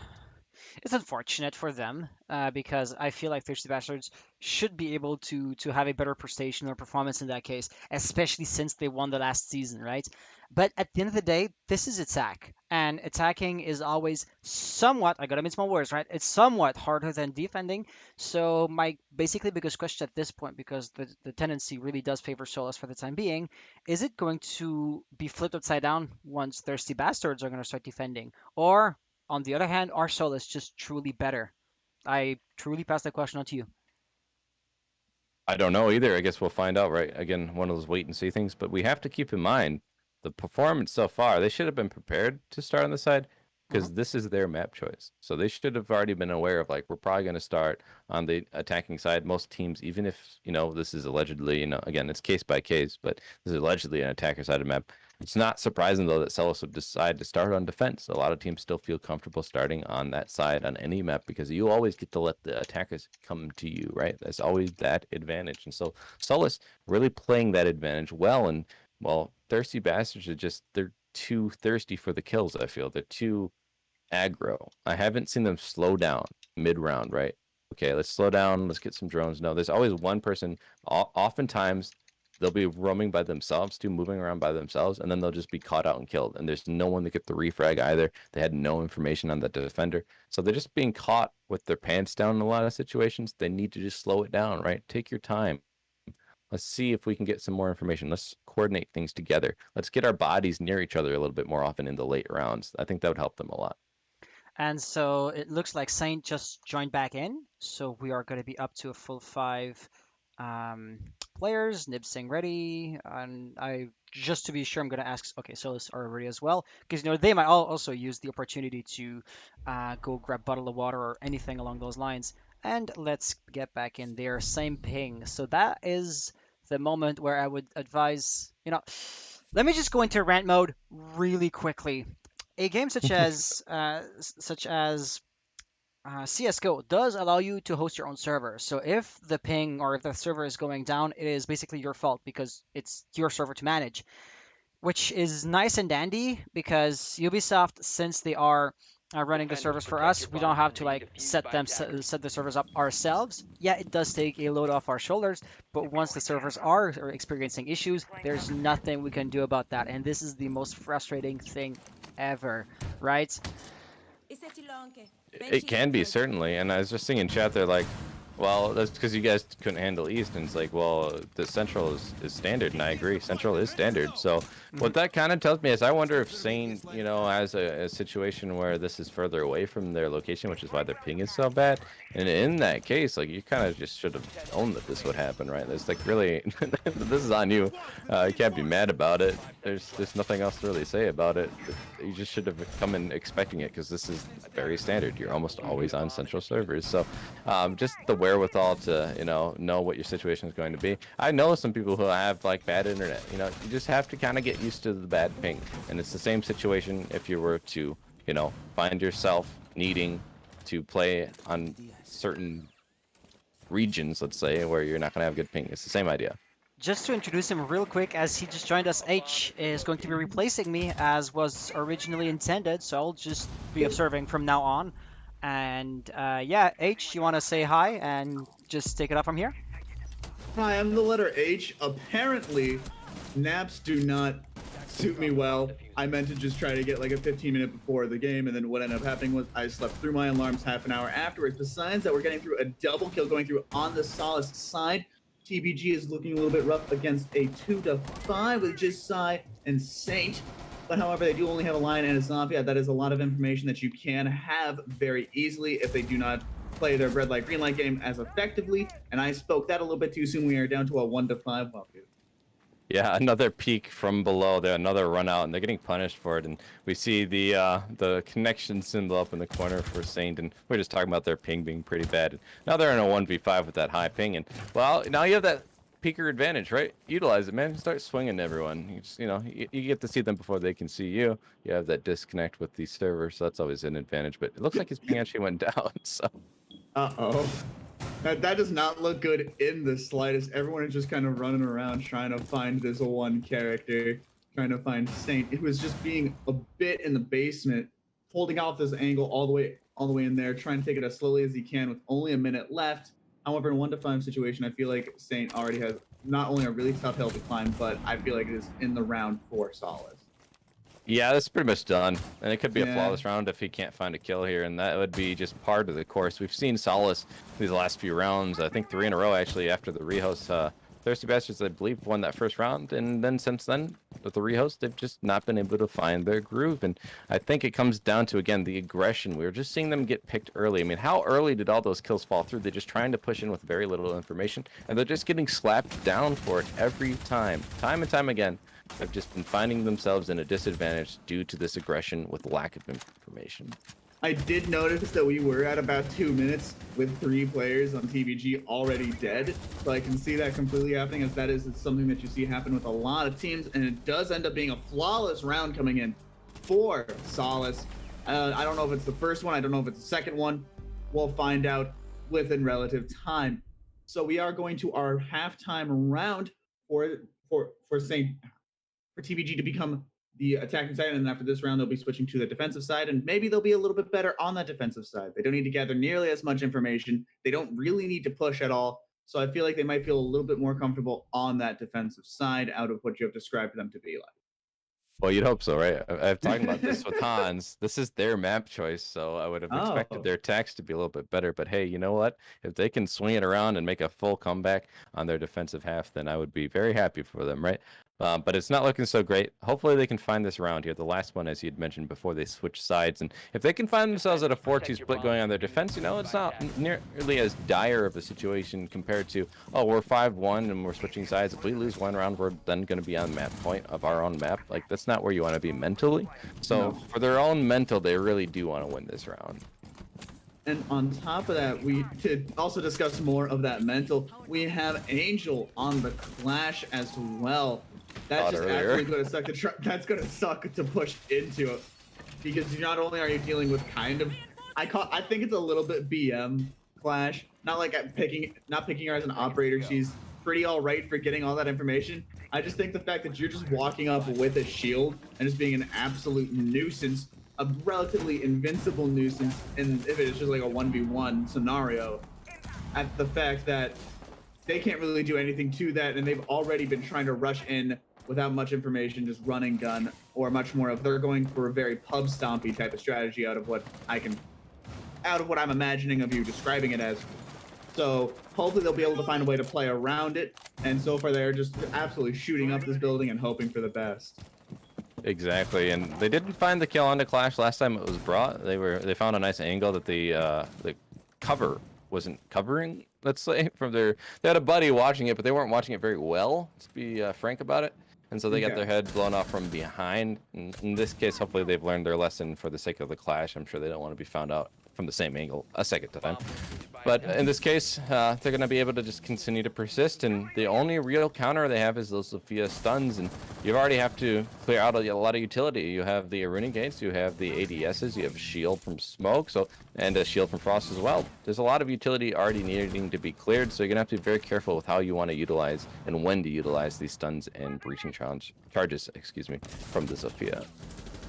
unfortunate for them because I feel like Thirsty Bastards should be able to have a better prestation or performance in that case, especially since they won the last season, right? But at the end of the day, this is attack, and attacking is always somewhat, I gotta mince my words, right? It's somewhat harder than defending. So my basically biggest question at this point, because the tendency really does favor Solace for the time being, is it going to be flipped upside down once Thirsty Bastards are going to start defending? Or on the other hand, are Solace just truly better? I truly pass that question on to you. I don't know either. I guess we'll find out, right? Again, one of those wait and see things. But we have to keep in mind the performance so far. They should have been prepared to start on the side because this is their map choice. So they should have already been aware of, like, we're probably going to start on the attacking side. Most teams, even if, this is allegedly, again, it's case by case, but this is allegedly an attacker side of map. It's not surprising, though, that Solace would decide to start on defense. A lot of teams still feel comfortable starting on that side on any map because you always get to let the attackers come to you, right? There's always that advantage. And so Solace really playing that advantage well. And, well, Thirsty Bastards are they're too thirsty for the kills, I feel. They're too aggro. I haven't seen them slow down mid-round, right? Okay, let's slow down. Let's get some drones. No, there's always one person. Oftentimes, they'll be roaming by themselves, moving around by themselves, and then they'll just be caught out and killed. And there's no one to get the refrag either. They had no information on the defender. So they're just being caught with their pants down in a lot of situations. They need to just slow it down, right? Take your time. Let's see if we can get some more information. Let's coordinate things together. Let's get our bodies near each other a little bit more often in the late rounds. I think that would help them a lot. And so it looks like Saint just joined back in. So we are going to be up to a full 5 players. Nib Singh ready. And just to be sure, I'm going to ask, okay, Solace are ready as well. Because, they might also use the opportunity to go grab a bottle of water or anything along those lines. And let's get back in there. Same ping. So that is the moment where I would advise, let me just go into rant mode really quickly. A game such as CS:GO does allow you to host your own server. So if the ping or if the server is going down, it is basically your fault because it's your server to manage, which is nice and dandy because Ubisoft, since they are running the servers for us, we don't have to set the servers up ourselves. Yeah, it does take a load off our shoulders, but once the servers are experiencing issues, there's nothing we can do about that, and this is the most frustrating thing ever, right? It can be, certainly. And I was just seeing in chat there, like, Well, that's because you guys couldn't handle East, and it's like, well, the Central is standard, and I agree, Central is standard. So Mhm. what that kind of tells me is I wonder if Saint, you know, has a situation where this is further away from their location, which is why their ping is so bad. And in that case, like, you kind of just should have known that this would happen, right? It's like, really, this is on you. You can't be mad about it. There's nothing else to really say about it. You just should have come in expecting it, because this is very standard. You're almost always on Central servers. So just the wherewithal to, you know what your situation is going to be. I know some people who have like bad internet. You know, you just have to kind of get used to the bad ping, and it's the same situation if you were to, find yourself needing to play on certain regions, let's say, where you're not going to have good ping. It's the same idea. Just to introduce him real quick, as he just joined us, H is going to be replacing me as was originally intended, so I'll just be observing from now on. And yeah, H, you want to say hi and just take it up from here? Hi, I'm the letter H. Apparently, naps do not suit me well. I meant to just try to get like a 15-minute before the game, and then what ended up happening was I slept through my alarms half an hour afterwards. Besides that, we're getting through a double kill going through on the Solace side. TBG is looking a little bit rough against a 2-5 with just Sai and Saint. But however, they do only have a Lion and a Zafia. That is a lot of information that you can have very easily if they do not play their red light green light game as effectively. And I spoke that a little bit too soon. We are down to a 1-5. Well, dude. Yeah, another peek from below there, another run out, and they're getting punished for it. And we see the connection symbol up in the corner for Saint, and we're just talking about their ping being pretty bad. And now they're in a 1v5 with that high ping, and well, now you have that peeker advantage, right? Utilize it, man. Start swinging everyone. You just, you get to see them before they can see you. You have that disconnect with the server, so that's always an advantage. But it looks like his ping actually went down. So. Uh-oh. That does not look good in the slightest. Everyone is just kind of running around trying to find this one character, trying to find Saint. It was just being a bit in the basement, holding off this angle all the way in there, trying to take it as slowly as he can with only a minute left. However, in 1-5 situation, I feel like Saint already has not only a really tough hill to climb, but I feel like it is in the round for Solace. Yeah, that's pretty much done. And it could be a Yeah. flawless round if he can't find a kill here, and that would be just part of the course. We've seen Solace these last few rounds, I think 3 in a row actually, after the rehost. Thirsty Bastards, I believe, won that first round, and then since then, with the rehost, they've just not been able to find their groove. And I think it comes down to, again, the aggression. We were just seeing them get picked early. I mean, how early did all those kills fall through? They're just trying to push in with very little information, and they're just getting slapped down for it every time and time again. Have just been finding themselves in a disadvantage due to this aggression with lack of information. I did notice that we were at about 2 minutes with 3 players on TBG already dead. So I can see that completely happening, as that is something that you see happen with a lot of teams. And it does end up being a flawless round coming in for Solace. I don't know if it's the first one. I don't know if it's the second one. We'll find out within relative time. So we are going to our halftime round for TBG to become the attacking side, and after this round they'll be switching to the defensive side, and maybe they'll be a little bit better on that defensive side. They don't need to gather nearly as much information. They don't really need to push at all. So I feel like they might feel a little bit more comfortable on that defensive side out of what you have described them to be like. Well, you'd hope so, right? I've talked about this with Hans. This is their map choice, so I would have expected their attacks to be a little bit better. But hey, you know what? If they can swing it around and make a full comeback on their defensive half, then I would be very happy for them, right? But it's not looking so great. Hopefully they can find this round here. The last one, as you had mentioned before, they switch sides. And if they can find themselves at a 4-2 split going on their defense, it's not nearly as dire of a situation compared to, oh, we're 5-1 and we're switching sides. If we lose one round, we're then going to be on map point of our own map. Like, that's not where you want to be mentally. So for their own mental, they really do want to win this round. And on top of that, to also discuss more of that mental, we have Angel on the Clash as well. That's just absolutely going to suck that's going to suck to push into it, because not only are you dealing with kind of, I think it's a little bit BM Clash. Not like not picking her as an operator. She's pretty all right for getting all that information. I just think the fact that you're just walking up with a shield and just being an absolute nuisance, a relatively invincible nuisance, and if it is just like a 1v1 scenario, at the fact that they can't really do anything to that, and they've already been trying to rush in without much information, just running gun, or much more of, they're going for a very pub stompy type of strategy out of what I'm imagining of you describing it as. So hopefully they'll be able to find a way to play around it. And so far they're just absolutely shooting up this building and hoping for the best. Exactly, and they didn't find the kill on the Clash last time it was brought. They found a nice angle that the cover wasn't covering. Let's say from their, they had a buddy watching it, but they weren't watching it very well. Let's be frank about it. And so they got their head blown off from behind. And in this case, hopefully they've learned their lesson for the sake of the Clash. I'm sure they don't want to be found out from the same angle a second time. But in this case, they're going to be able to just continue to persist. And the only real counter they have is those Sophia stuns. And you already have to clear out a lot of utility. You have the Aruna Gates, you have the ADSs, you have a shield from smoke, and a shield from frost as well. There's a lot of utility already needing to be cleared. So you're going to have to be very careful with how you want to utilize and when to utilize these stuns and breaching charges, from the Sophia.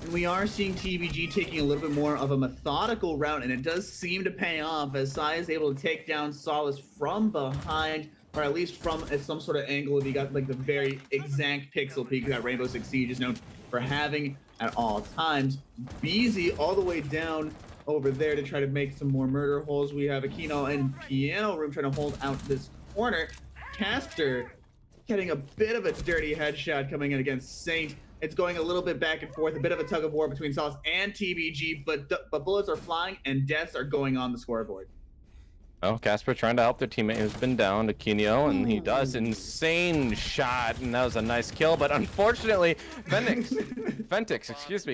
And we are seeing TBG taking a little bit more of a methodical route, and it does seem to pay off as Sai is able to take down Solace from behind, or at least from some sort of angle. If you got like the very exact pixel peek that Rainbow Six Siege is known for having at all times. Beezy all the way down over there to try to make some more murder holes. We have Aquino and Piano Room trying to hold out this corner. Caster getting a bit of a dirty headshot coming in against Saint. It's going a little bit back and forth, a bit of a tug of war between Solace and TBG, but bullets are flying and deaths are going on the scoreboard. Oh, Casper trying to help their teammate who's been down, Aquino, and he does insane shot, and that was a nice kill, but unfortunately, Fentix,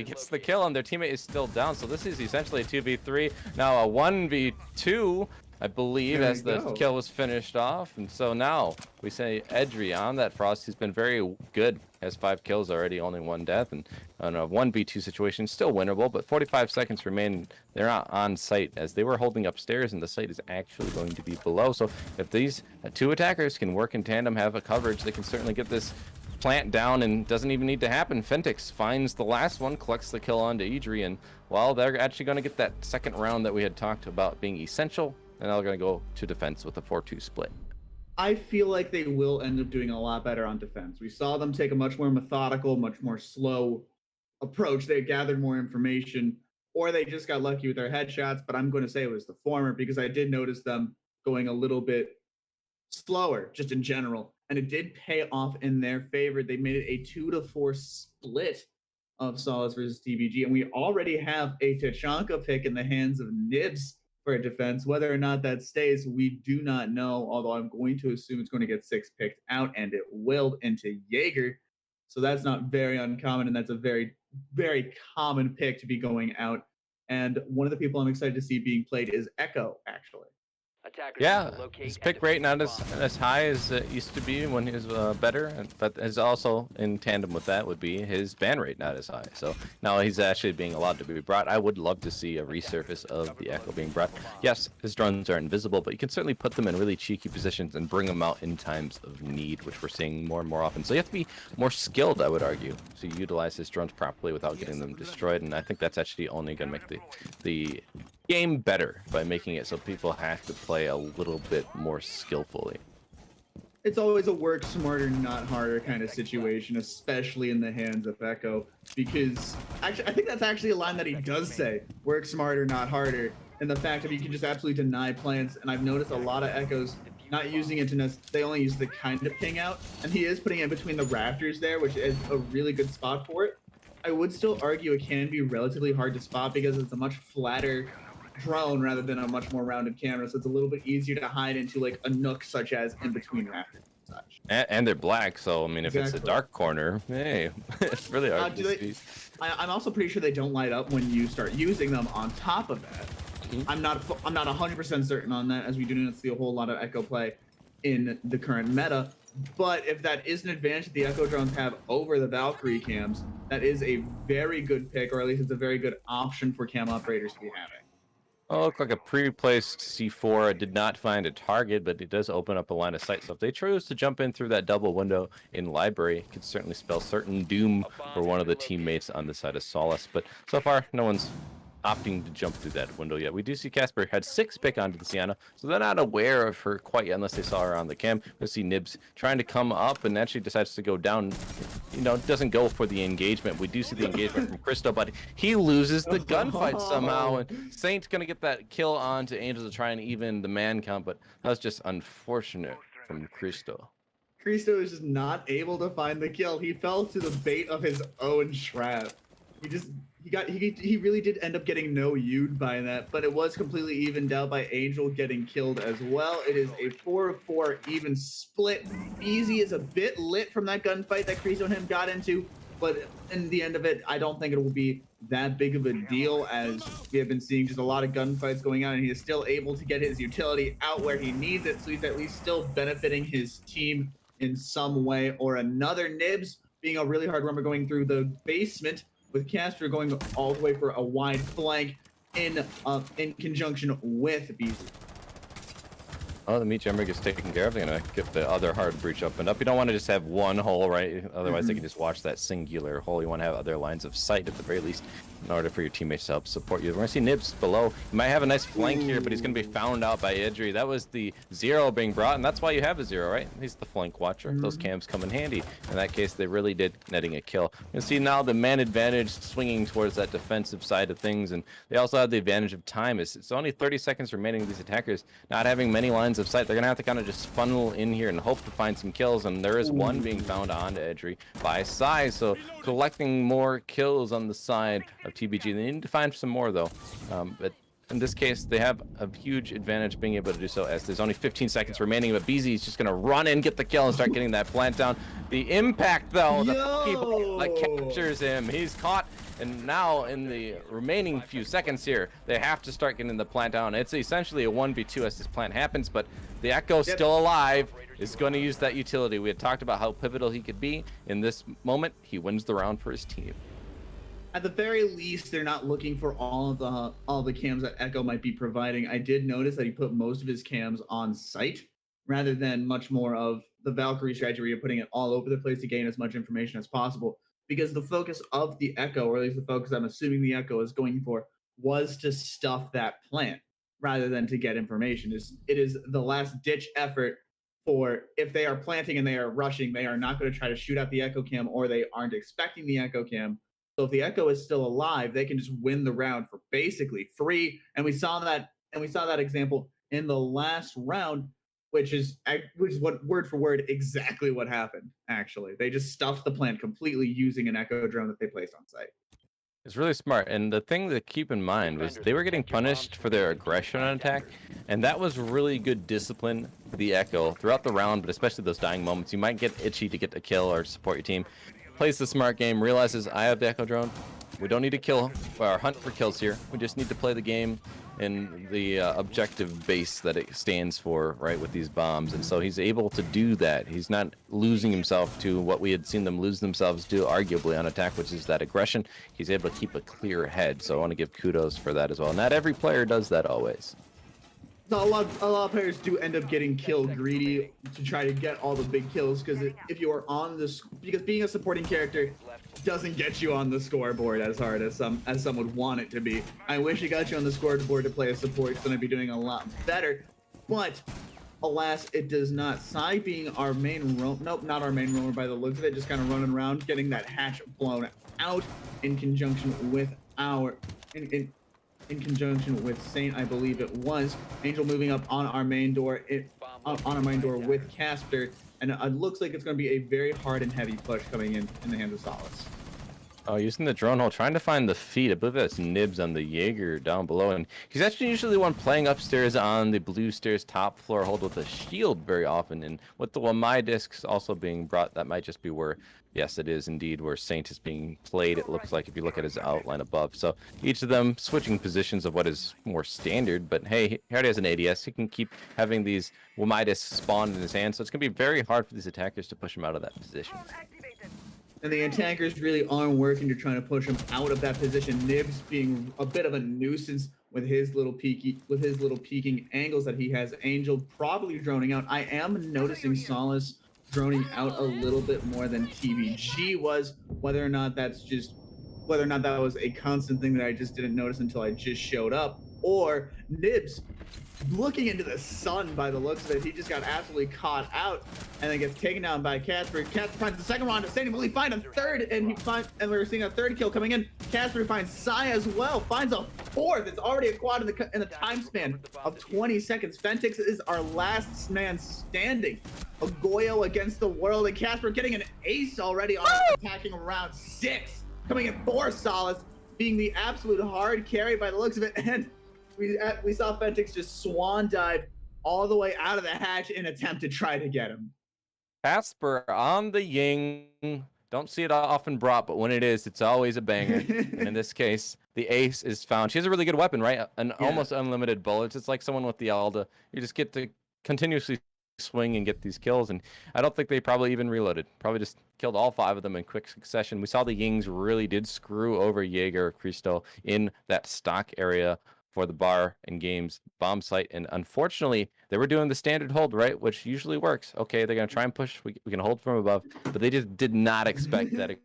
gets the kill, and their teammate is still down, so this is essentially a 2v3, now a 1v2, I believe, as the kill was finished off. And so now we say Edry on that Frost. He's been very good. Has 5 kills already, only 1 death. And on a 1v2 situation, still winnable, but 45 seconds remain. They're not on site as they were holding upstairs, and the site is actually going to be below. So if these 2 attackers can work in tandem, have a coverage, they can certainly get this plant down, and doesn't even need to happen. Fentix finds the last one, collects the kill onto Edry, and well, they're actually going to get that second round that we had talked about being essential. And now they're going to go to defense with a 4-2 split. I feel like they will end up doing a lot better on defense. We saw them take a much more methodical, much more slow approach. They gathered more information, or they just got lucky with their headshots. But I'm going to say it was the former, because I did notice them going a little bit slower just in general. And it did pay off in their favor. They made it a 2-4 split of Solace versus TBG. And we already have a Tachanka pick in the hands of Nibs for a defense. Whether or not that stays, we do not know, although I'm going to assume it's going to get 6 picked out, and it will into Jaeger. So that's not very uncommon, and that's a very, very common pick to be going out. And one of the people I'm excited to see being played is Echo, actually. Yeah, his pick rate not as high as it used to be when he was better, but is also in tandem with that would be his ban rate not as high. So now he's actually being allowed to be brought. I would love to see a resurface of the Echo being brought. Yes, his drones are invisible, but you can certainly put them in really cheeky positions and bring them out in times of need, which we're seeing more and more often. So you have to be more skilled, I would argue, to utilize his drones properly without getting them destroyed. And I think that's actually only going to make the game better by making it so people have to play a little bit more skillfully. It's always a work smarter, not harder kind of situation, especially in the hands of Echo, because actually, I think that's actually a line that he does say, work smarter, not harder, and the fact that you can just absolutely deny plants. And I've noticed a lot of Echoes not using it to they only use the kind of ping out, and he is putting it between the rafters there, which is a really good spot for it. I would still argue it can be relatively hard to spot because it's a much flatter drone rather than a much more rounded camera, so it's a little bit easier to hide into like a nook such as in between rafters and such. And they're black, so I mean, if it's a dark corner, hey, it's really hard to see. I'm also pretty sure they don't light up when you start using them on top of that. I'm not 100% certain on that, as we do not see a whole lot of Echo play in the current meta. But if that is an advantage that the Echo drones have over the Valkyrie cams, that is a very good pick, or at least it's a very good option for cam operators to be having. Oh, look like a pre-placed C4. I did not find a target, but it does open up a line of sight. So if they chose to jump in through that double window in library, it could certainly spell certain doom for one of the teammates on the side of Solace. But so far, no one's opting to jump through that window yet. We do see Casper had 6 pick onto the Sienna, so they're not aware of her quite yet unless they saw her on the cam. We see Nibs trying to come up and actually decides to go down. You know, doesn't go for the engagement. We do see the engagement from Cristo, but he loses the gunfight somehow. And Saint's going to get that kill onto Angel to try and even the man count, but that was just unfortunate from Cristo. Cristo is just not able to find the kill. He fell to the bait of his own trap. He really did end up getting no U'd by that, but it was completely evened out by Angel getting killed as well. It is a 4-4 even split. Easy is a bit lit from that gunfight that Cristo and him got into, but in the end of it, I don't think it will be that big of a deal, as we have been seeing just a lot of gunfights going on, and he is still able to get his utility out where he needs it, so he's at least still benefiting his team in some way or another. Nibs being a really hard rummer going through the basement, with Casper going all the way for a wide flank in conjunction with BZ. Oh, the meat jammer gets taken care of. They're going to get the other hard breach opened up. You don't want to just have one hole, right? Otherwise, they can just watch that singular hole. You want to have other lines of sight at the very least in order for your teammates to help support you. We're going to see Nibs below. You might have a nice flank here, but he's going to be found out by Idri. That was the 0 being brought, and that's why you have a 0, right? He's the flank watcher. Those cams come in handy. In that case, they really did netting a kill. You see now the man advantage swinging towards that defensive side of things, and they also have the advantage of time. It's only 30 seconds remaining. These attackers not having many lines of sight. They're going to have to kind of just funnel in here and hope to find some kills, and there is one being found onto Idri by Sai, so collecting more kills on the side of TBG. They need to find some more though, but in this case they have a huge advantage being able to do so, as there's only 15 seconds remaining, but BZ is just going to run in, get the kill, and start getting that plant down. The impact though, the people that captures him, he's caught, and now in the remaining few seconds here, they have to start getting the plant down. It's essentially a 1v2 as this plant happens, but the Echo still alive is going to use that utility. We had talked about how pivotal he could be. In this moment, he wins the round for his team. At the very least, they're not looking for all the cams that Echo might be providing. I did notice that he put most of his cams on site rather than much more of the Valkyrie strategy where you're putting it all over the place to gain as much information as possible. Because the focus of the Echo, or at least the focus I'm assuming the Echo is going for, was to stuff that plant rather than to get information. It is the last ditch effort for, if they are planting and they are rushing, they are not going to try to shoot out the Echo cam, or they aren't expecting the Echo cam. So if the Echo is still alive, they can just win the round for basically free. And we saw that example in the last round, which is what word for word exactly what happened. Actually, they just stuffed the plant completely using an Echo drone that they placed on site. It's really smart, and the thing to keep in mind was they were getting punished for their aggression on attack, and that was really good discipline for the Echo throughout the round, but especially those dying moments. You might get itchy to get a kill or support your team. Plays the smart game, realizes I have the Echo drone. We don't need to kill or hunt for kills here. We just need to play the game in the objective base that it stands for, right, with these bombs. And so he's able to do that. He's not losing himself to what we had seen them lose themselves to, arguably, on attack, which is that aggression. He's able to keep a clear head. So I want to give kudos for that as well. Not every player does that always. A lot of players do end up getting kill greedy to try to get all the big kills, because if you are on this, because being a supporting character doesn't get you on the scoreboard as hard as some would want it to be. I wish it got you on the scoreboard to play a support, then I'd be doing a lot better. But alas, it does not. Sai being our main nope, not our main roamer by the looks of it, just kind of running around, getting that hatch blown out in conjunction with our in conjunction with Saint, I believe it was. Angel moving up on our main door, with Casper, and it looks like it's going to be a very hard and heavy push coming in the hands of Solace. Oh, using the drone hole, trying to find the feed. I believe that's Nibs on the Jaeger down below, and he's actually usually the one playing upstairs on the blue stairs top floor hold with a shield very often, and with the Wamai discs also being brought, that might just be where, yes, it is indeed where Saint is being played, it looks like, if you look at his outline above. So each of them switching positions of what is more standard, but hey, he already has an ADS. He can keep having these Wamai discs spawned in his hand, so it's going to be very hard for these attackers to push him out of that position. And the attackers really are working to try to push him out of that position. Nibs being a bit of a nuisance with his little peeking angles that he has. Angel probably droning out. I am noticing Solace droning out a little bit more than TBG was. Whether or not that's just whether or not that was a constant thing that I just didn't notice until I just showed up, or Nibs looking into the sun by the looks of it. He just got absolutely caught out and then gets taken down by Casper. Casper finds the second round of Stadium. Will he find a third? And we're seeing a third kill coming in. Casper finds Sai as well. Finds a fourth. It's already a quad in the time span of 20 seconds. Fentix is our last man standing. A Goyo against the world, and Casper getting an ace already on attacking round 6. Coming in for Solace, being the absolute hard carry by the looks of it. And we saw Fentix just swan dive all the way out of the hatch in attempt to try to get him. Casper on the Ying. Don't see it often brought, but when it is, it's always a banger. And in this case, the ace is found. She has a really good weapon, right? Almost unlimited bullets. It's like someone with the Alda. You just get to continuously swing and get these kills, and I don't think they probably even reloaded. Probably just killed all 5 of them in quick succession. We saw the Yings really did screw over Jaeger or Cristo in that stock area for the bar and games bomb site, and unfortunately they were doing the standard hold, right, which usually works. Okay, they're gonna try and push, we can hold from above, but they just did not expect that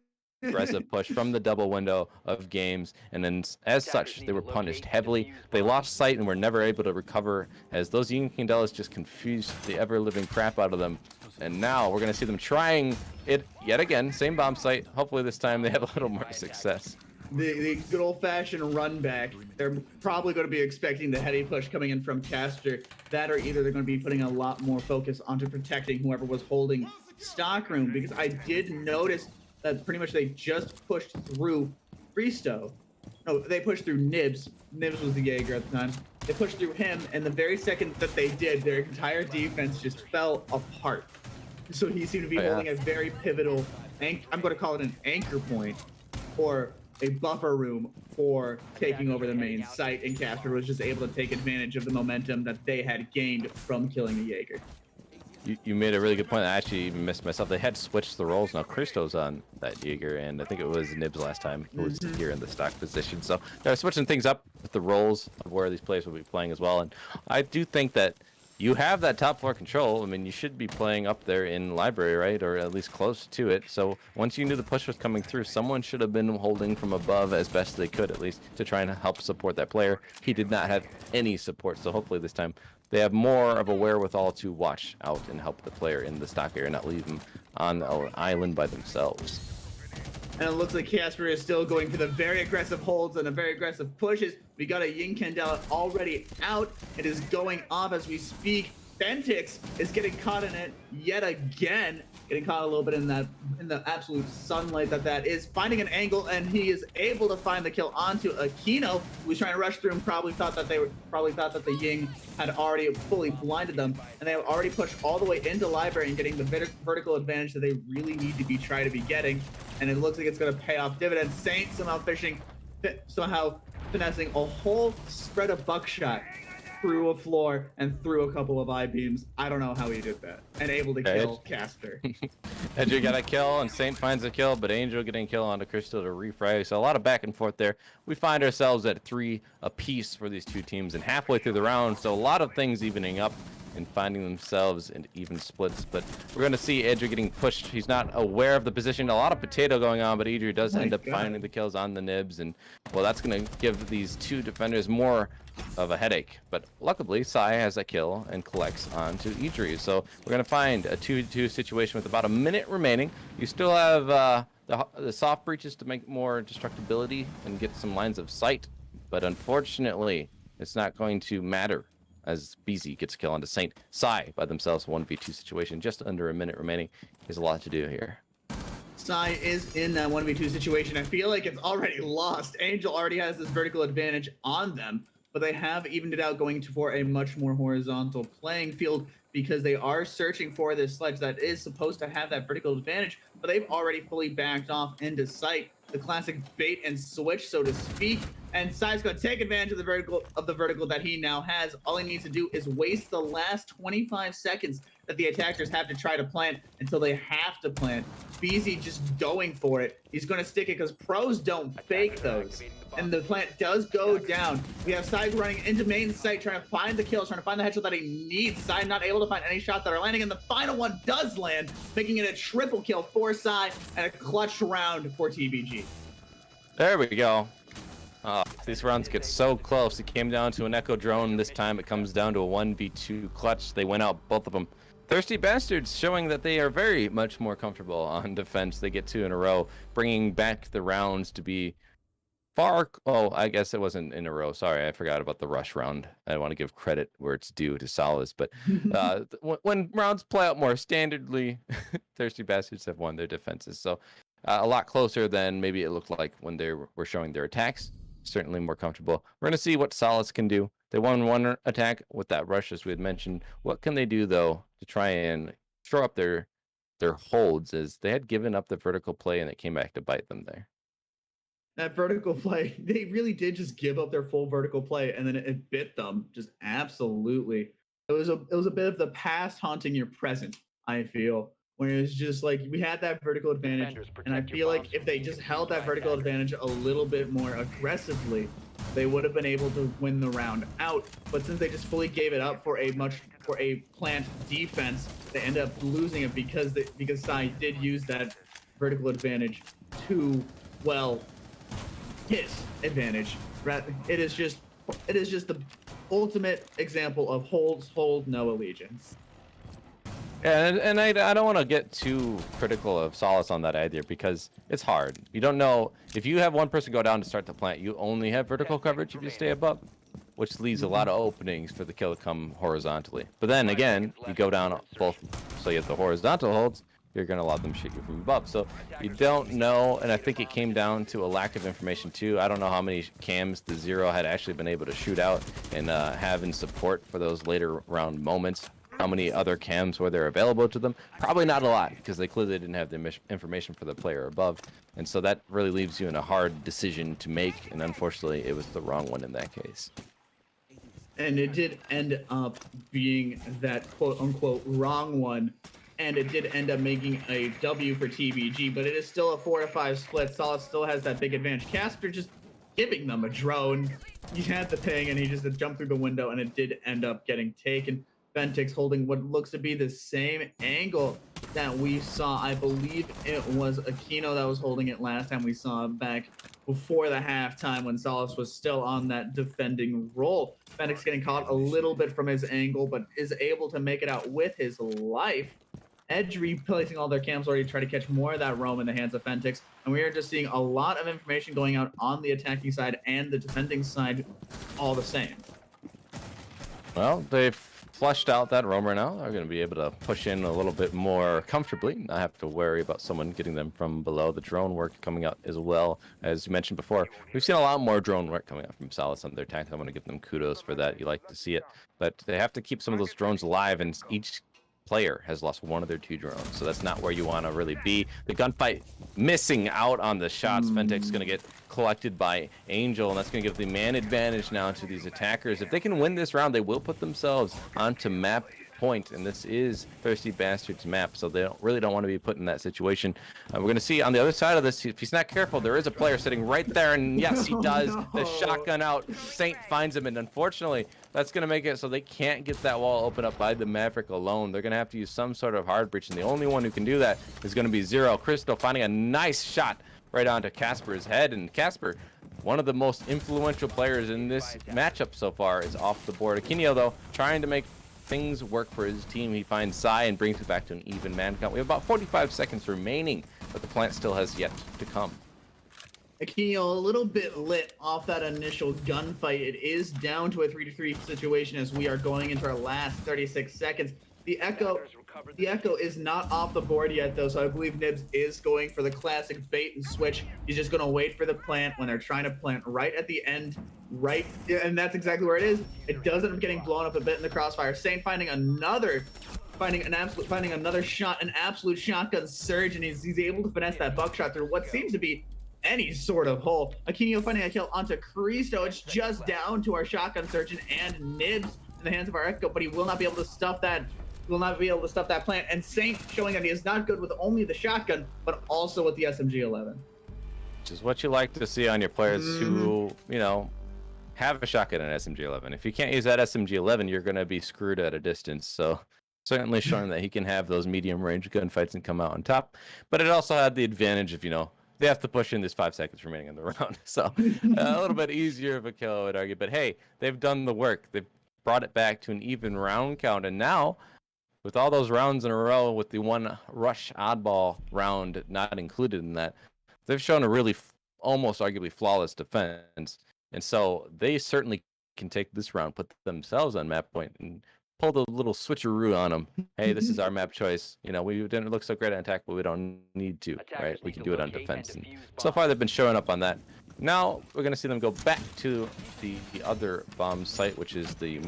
aggressive push from the double window of games, and then as such they were punished heavily. They lost sight and were never able to recover, as those Ying Candelas just confused the ever-living crap out of them. And now we're gonna see them trying it yet again, same bomb site. Hopefully this time they have a little more success. The good old-fashioned run back. They're probably going to be expecting the heady push coming in from Castor. That, or either they're going to be putting a lot more focus onto protecting whoever was holding stockroom, because I did notice that pretty much they just pushed through Fristo. No, they pushed through Nibs. Nibs was the Jaeger at the time. They pushed through him, and the very second that they did, their entire defense just fell apart. So he seemed to be holding a very pivotal, I'm going to call it an anchor point, or a buffer room for taking over the main site, and Casper was just able to take advantage of the momentum that they had gained from killing the Jaeger. You made a really good point. I actually even missed myself. They had switched the roles. Now Cristo's on that Jaeger, and I think it was Nibs last time who was here in the stock position. So they're switching things up with the roles of where these players will be playing as well. And I do think that you have that top floor control. I mean, you should be playing up there in library, right? Or at least close to it. So once you knew the push was coming through, someone should have been holding from above as best they could, at least to try and help support that player. He did not have any support. So hopefully this time they have more of a wherewithal to watch out and help the player in the stock area, not leave them on the island by themselves. And it looks like Casper is still going for the very aggressive holds and the very aggressive pushes. We got a Ying Candela already out. It is going off as we speak. Fentix is getting caught in it yet again. Getting caught a little bit in the absolute sunlight that is. Finding an angle, and he is able to find the kill onto Aquino, who was trying to rush through and probably thought that the Ying had already fully blinded them, and they have already pushed all the way into library and getting the vertical advantage that they really need to be getting. And it looks like it's going to pay off dividends. Saint somehow finessing a whole spread of buckshot through a floor and through a couple of I-beams. I don't know how he did that. And able to kill Casper. Edger got a kill, and Saint finds a kill, but Angel getting a kill onto Crystal to refrag. So a lot of back and forth there. We find ourselves at 3 apiece for these two teams, and halfway through the round, so a lot of things evening up and finding themselves in even splits. But we're going to see Edger getting pushed. He's not aware of the position. A lot of potato going on, but Edger does end up finding the kills on the Nibs, and well, that's going to give these two defenders more of a headache. But luckily, Sai has a kill and collects onto Idri. So we're going to find a 2-2 situation with about a minute remaining. You still have the soft breaches to make more destructibility and get some lines of sight, but unfortunately, it's not going to matter as BZ gets a kill onto Saint. Sai by themselves, 1v2 situation, just under a minute remaining. There's a lot to do here. Sai is in that 1v2 situation. I feel like it's already lost. Angel already has this vertical advantage on them, but they have evened it out going for a much more horizontal playing field because they are searching for this sledge that is supposed to have that vertical advantage, but they've already fully backed off into sight. The classic bait and switch, so to speak. And Sai's going to take advantage of the vertical that he now has. All he needs to do is waste the last 25 seconds that the attackers have to try to plant until they have to plant. BZ just going for it. He's going to stick it because pros don't fake those. And the plant does go down. We have Sai running into main site, trying to find the kills, trying to find the headshot that he needs. Sai not able to find any shots that are landing, and the final one does land, making it a triple kill for Sai and a clutch round for TVG. There we go. These rounds get so close. It came down to an Echo drone. This time it comes down to a 1v2 clutch. They went out, both of them. Thirsty Bastards showing that they are very much more comfortable on defense. They get 2 in a row, bringing back the rounds to be far. Oh, I guess it wasn't in a row. Sorry, I forgot about the rush round. I want to give credit where it's due to Solace. But when rounds play out more standardly, Thirsty Bastards have won their defenses. So a lot closer than maybe it looked like when they were showing their attacks. Certainly more comfortable. We're going to see what Solace can do. They won one attack with that rush, as we had mentioned. What can they do, though, to try and throw up their holds, as they had given up the vertical play and it came back to bite them there? That vertical play, they really did just give up their full vertical play, and then it bit them just absolutely. It was a bit of the past haunting your present, I feel, where it's just like we had that vertical advantage, and I feel like if they just held that vertical advantage a little bit more aggressively, they would have been able to win the round out. But since they just fully gave it up for a plant defense, they end up losing it because Sai did use that vertical advantage to, well, his advantage. It is just the ultimate example of hold no allegiance. Yeah, and I don't want to get too critical of Solace on that either, because it's hard. You don't know if you have one person go down to start the plant, you only have vertical coverage if you stay above, which leaves a lot of openings for the kill to come horizontally. But then again, you go down both, so you have the horizontal holds, you're going to let them shoot you from above. So you don't know, and I think it came down to a lack of information too. I don't know how many cams the Zero had actually been able to shoot out and have in support for those later round moments. How many other cams were there available to them? Probably not a lot, because they clearly didn't have the information for the player above. And so that really leaves you in a hard decision to make, and unfortunately it was the wrong one in that case. And it did end up being that quote-unquote wrong one, and it did end up making a W for TBG, but it is still a 4-5 split. Solace still has that big advantage. Casper just giving them a drone. He had the ping, and he just jumped through the window, and it did end up getting taken. Fentix holding what looks to be the same angle that we saw. I believe it was Aquino that was holding it last time we saw him back before the halftime when Solace was still on that defending role. Fentix getting caught a little bit from his angle, but is able to make it out with his life. Edge replacing all their cams already, try to catch more of that roam in the hands of Fentix. And we are just seeing a lot of information going out on the attacking side and the defending side all the same. Well, they've flushed out that roamer now. They're going to be able to push in a little bit more comfortably, not have to worry about someone getting them from below. The drone work coming out as well. As you mentioned before, we've seen a lot more drone work coming out from Solace on their tank. I want to give them kudos for that. You like to see it. But they have to keep some of those drones alive, and each player has lost one of their 2 drones, so that's not where you want to really be. The gunfight missing out on the shots. Fentix is going to get collected by Angel, and that's going to give the man advantage now to these attackers. If they can win this round, they will put themselves onto map point, and this is Thirsty Bastards map, so they really don't want to be put in that situation. We're going to see on the other side of this, if he's not careful, there is a player sitting right there, and yes, he does. The shotgun out. Saint finds him, and unfortunately, that's going to make it so they can't get that wall open up by the Maverick alone. They're going to have to use some sort of hard breach, and the only one who can do that is going to be Zero. Crystal finding a nice shot right onto Casper's head, and Casper, one of the most influential players in this matchup so far, is off the board. Aquino, though, trying to make things work for his team. He finds Sai and brings it back to an even man count. We have about 45 seconds remaining, but the plant still has yet to come. Aquino a little bit lit off that initial gunfight. It is down to a 3-3 situation as we are going into our last 36 seconds. The Echo is not off the board yet, though, so I believe Nibs is going for the classic bait and switch. He's just going to wait for the plant when they're trying to plant right at the end, and that's exactly where it is. It does end up getting blown up a bit in the crossfire. Saint finding another shot, an absolute shotgun surge, and he's able to finesse that buckshot through what seems to be any sort of hole. Aquino finding a kill onto Cristo. It's just down to our shotgun surgeon and Nibs in the hands of our Echo, but he will not be able to stuff that. Will not be able to stuff that plant. And Saint showing that he is not good with only the shotgun, but also with the SMG-11. Which is what you like to see on your players who, you know, have a shotgun and SMG-11. If you can't use that SMG-11, you're going to be screwed at a distance. So certainly showing that he can have those medium range gunfights and come out on top. But it also had the advantage of, you know, they have to push in. There's 5 seconds remaining in the round, so a little bit easier of a kill, I would argue. But hey, they've done the work. They've brought it back to an even round count, and now with all those rounds in a row, with the one rush oddball round not included in that, they've shown a really almost arguably flawless defense, and so they certainly can take this round, put themselves on map point, and pull the little switcheroo on them. Hey, this is our map choice. You know, we didn't look so great on attack, but we don't need to, right? We can do it on defense. And so far, they've been showing up on that. Now we're going to see them go back to the other bomb site, which is the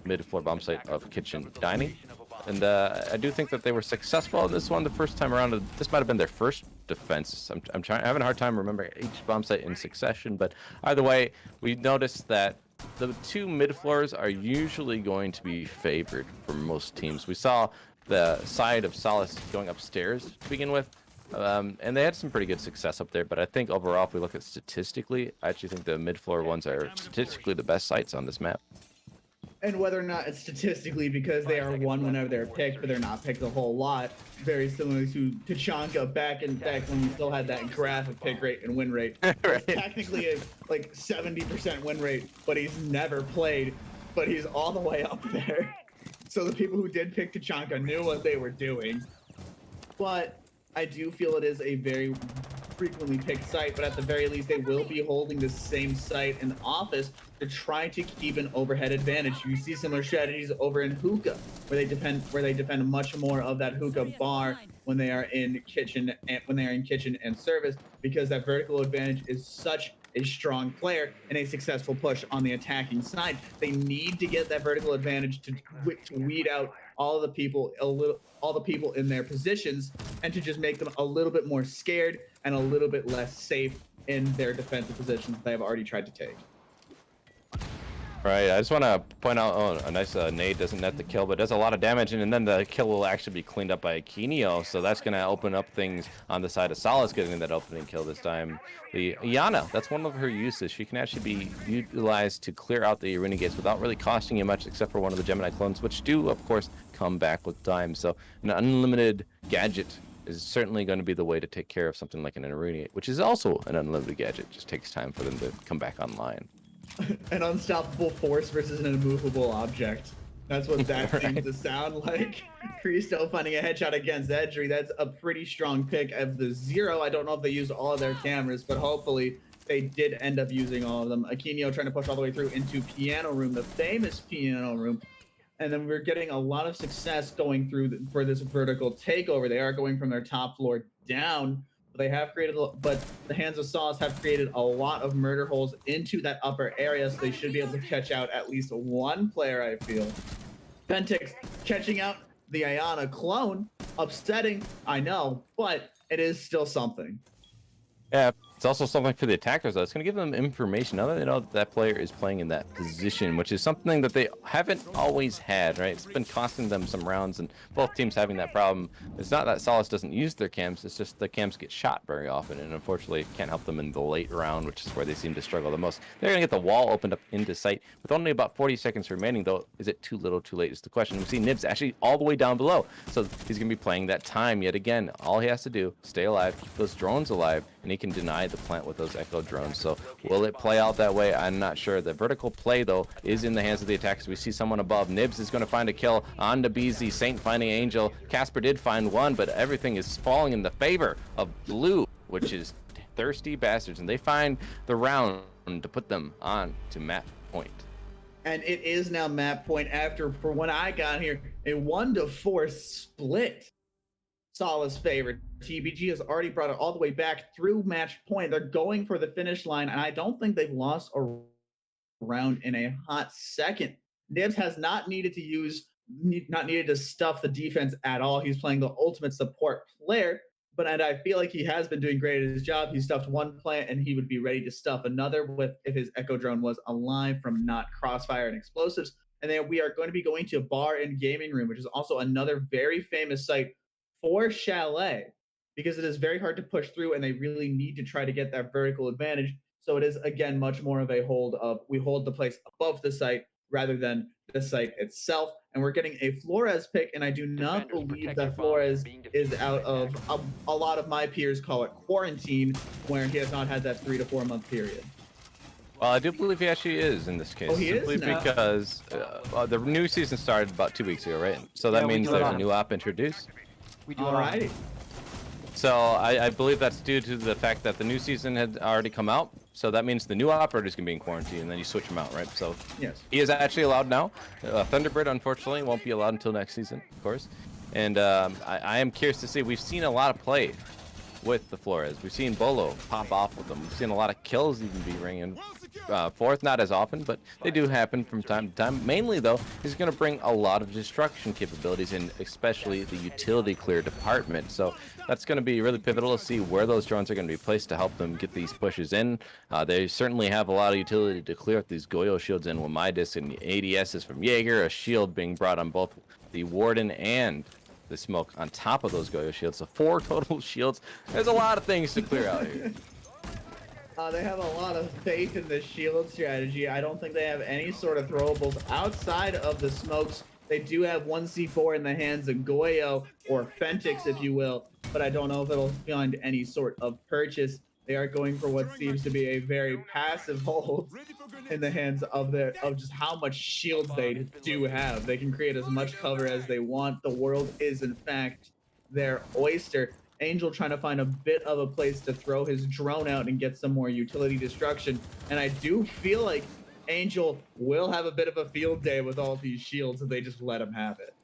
mid-floor bomb site of Kitchen Dining. And I do think that they were successful in this one the first time around. This might have been their first defense. I'm having a hard time remembering each bomb site in succession, but either way, we noticed that the two mid floors are usually going to be favored for most teams. We saw the side of Solace going upstairs to begin with, and they had some pretty good success up there. But I think overall, if we look at statistically, I actually think the mid floor ones are statistically the best sites on this map. And whether or not it's statistically because they are won whenever they're picked, but they're not picked a whole lot, very similar to Tachanka back when you still had that graph of pick rate and win rate. Right. Technically a like 70% win rate, but he's never played, but he's all the way up there. So the people who did pick Tachanka knew what they were doing. But I do feel it is a very frequently picked site, but at the very least they will be holding the same site in the office to try to keep an overhead advantage. You see similar strategies over in hookah, where they depend much more of that hookah bar when they are in kitchen and service, because that vertical advantage is such a strong player and a successful push on the attacking side. They need to get that vertical advantage to weed out all the people in their positions, and to just make them a little bit more scared and a little bit less safe in their defensive positions they have already tried to take. Right, I just want to point out, a nice nade doesn't net the kill, but does a lot of damage, and then the kill will actually be cleaned up by Akinio, so that's going to open up things on the side of Solace getting that opening kill this time. The Iana, that's one of her uses. She can actually be utilized to clear out the arena gates without really costing you much, except for one of the Gemini clones, which do, of course, come back with time. So an unlimited gadget is certainly going to be the way to take care of something like an arena, which is also an unlimited gadget. It just takes time for them to come back online. An unstoppable force versus an immovable object. That's what that Right. seems to sound like. Cristo finding a headshot against Edry. That's a pretty strong pick of the 0. I don't know if they used all of their cameras, but hopefully they did end up using all of them. Akinio trying to push all the way through into Piano Room, the famous Piano Room. And then we're getting a lot of success going through for this vertical takeover. They are going from their top floor down. They have created, but the Hands of Solace have created a lot of murder holes into that upper area, so they should be able to catch out at least one player, I feel. Pentix catching out the Iana clone. Upsetting, I know, but it is still something. Yeah, it's also something for the attackers, though. It's going to give them information. Now that they know that player is playing in that position, which is something that they haven't always had, right? It's been costing them some rounds, and both teams having that problem. It's not that Solace doesn't use their cams, it's just the cams get shot very often, and unfortunately, it can't help them in the late round, which is where they seem to struggle the most. They're going to get the wall opened up into sight with only about 40 seconds remaining, though. Is it too little, too late is the question. We see Nibs actually all the way down below, so he's going to be playing that time yet again. All he has to do, stay alive, keep those drones alive, and he can deny the plant with those echo drones. So will it play out that way? I'm not sure. The vertical play, though, is in the hands of the attackers. We see someone above. Nibs is going to find a kill on DeBeezy. Saint finding Angel. Casper did find one, but everything is falling in the favor of Blue, which is thirsty bastards, and they find the round to put them on to map point. And it is now map point after, for when I got here, a 1-4 split. Solace favorite. TBG has already brought it all the way back through match point. They're going for the finish line, and I don't think they've lost a round in a hot second. Nibs has not needed to stuff the defense at all. He's playing the ultimate support player, and I feel like he has been doing great at his job. He stuffed one plant, and he would be ready to stuff another if his Echo Drone was alive from not crossfire and explosives. And then we are going to be going to Bar and Gaming Room, which is also another very famous site for Chalet, because it is very hard to push through, and they really need to try to get that vertical advantage. So it is, again, much more of a hold of, we hold the place above the site rather than the site itself. and we're getting a Flores pick, and I do not believe that Flores is out of a lot of my peers call it quarantine, where he has not had that 3 to 4 month period. Well, I do believe he actually is in this case. Oh, he simply is now? because the new season started about 2 weeks ago, right? So that means there's a new op introduced. We do Alrighty. So I believe that's due to the fact that the new season had already come out. So that means the new operators can be in quarantine, and then you switch them out, right? So Yes. he is actually allowed now. Thunderbird, unfortunately, won't be allowed until next season, of course. And I am curious to see. We've seen a lot of play with the Flores. We've seen Bolo pop off with them. We've seen a lot of kills even be ringing forth, not as often, but they do happen from time to time. Mainly, though, he's going to bring a lot of destruction capabilities, and especially the utility clear department. So that's going to be really pivotal to see where those drones are going to be placed to help them get these pushes in. They certainly have a lot of utility to clear up these Goyo shields in with Midas and ADSs from Jaeger, a shield being brought on both the Warden and the smoke on top of those Goyo shields. So 4 total shields. There's a lot of things to clear out here. They have a lot of faith in the shield strategy. I don't think they have any sort of throwables outside of the smokes. They do have 1 C4 in the hands of Goyo, or Fentix, if you will, but I don't know if it'll find any sort of purchase. They are going for what seems to be a very passive hold in the hands of just how much shields they do have. They can create as much cover as they want. The world is, in fact, their oyster. Angel trying to find a bit of a place to throw his drone out and get some more utility destruction. And I do feel like Angel will have a bit of a field day with all these shields if they just let him have it.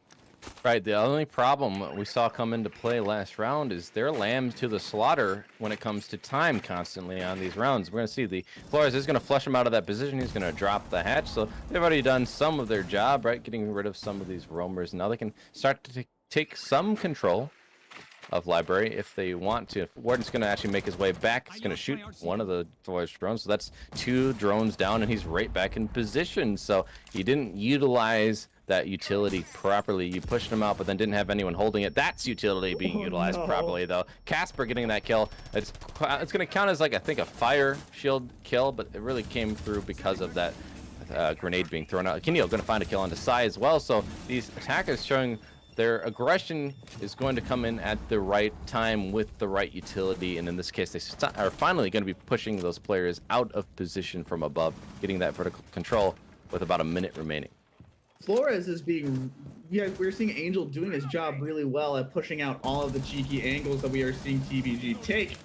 Right, the only problem we saw come into play last round is they're lambs to the slaughter when it comes to time constantly on these rounds. We're going to see the Flores is going to flush him out of that position. He's going to drop the hatch. So they've already done some of their job, right, getting rid of some of these roamers. Now they can start to take some control of library if they want to. Warden's going to actually make his way back. He's going to shoot one of the Flores drones. So that's 2 drones down, and he's right back in position. So he didn't utilize that utility properly. You pushed him out, but then didn't have anyone holding it. That's utility being utilized properly, though. Casper getting that kill. It's going to count as, like, I think a fire shield kill, but it really came through because of that grenade being thrown out. KennyJ going to find a kill on the side as well. So these attackers showing their aggression is going to come in at the right time with the right utility, and in this case, they are finally going to be pushing those players out of position from above, getting that vertical control with about a minute remaining. Flores is being, we're seeing Angel doing his job really well at pushing out all of the cheeky angles that we are seeing TBG take.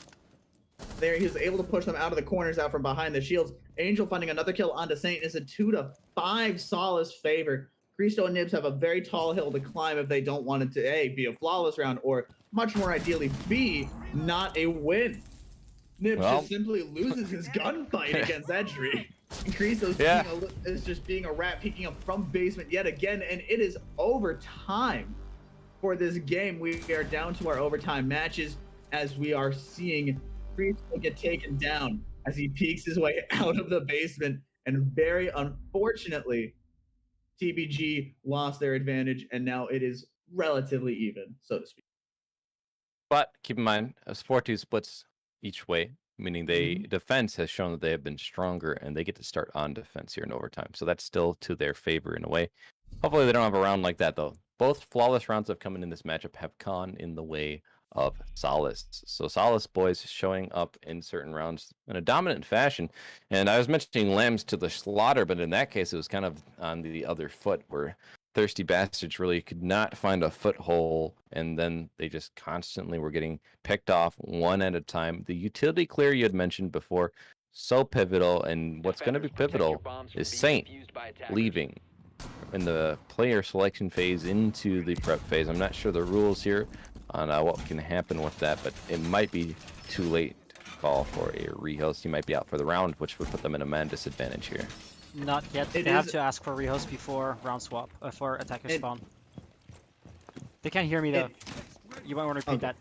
There, he was able to push them out of the corners, out from behind the shields. Angel finding another kill onto Saint is a 2 to 5 Solace favor. Cristo and Nibs have a very tall hill to climb if they don't want it to A, be a flawless round, or much more ideally B, not a win. Nibs just simply loses his gunfight against Edgery. And Cristo's is just being a rat peeking up from basement yet again, and it is overtime for this game. We are down to our overtime matches as we are seeing Cristo get taken down as he peeks his way out of the basement, and very unfortunately, TBG lost their advantage, and now it is relatively even, so to speak. But keep in mind, a 4-2 splits each way, meaning defense has shown that they have been stronger, and they get to start on defense here in overtime. So that's still to their favor in a way. Hopefully they don't have a round like that, though. Both flawless rounds that have come in this matchup have gone in the way of Solace. So Solace boys showing up in certain rounds in a dominant fashion. And I was mentioning lambs to the slaughter, but in that case, it was kind of on the other foot where thirsty bastards really could not find a foothold. And then they just constantly were getting picked off one at a time. The utility clear you had mentioned before, so pivotal. And what's going to be pivotal is Saint leaving in the player selection phase into the prep phase. I'm not sure the rules here on what can happen with that, but it might be too late to call for a rehost. He might be out for the round, which would put them in a man disadvantage here. Not yet. They have to ask for rehost before round swap, for attacker spawn. They can't hear me though. You might want to repeat that.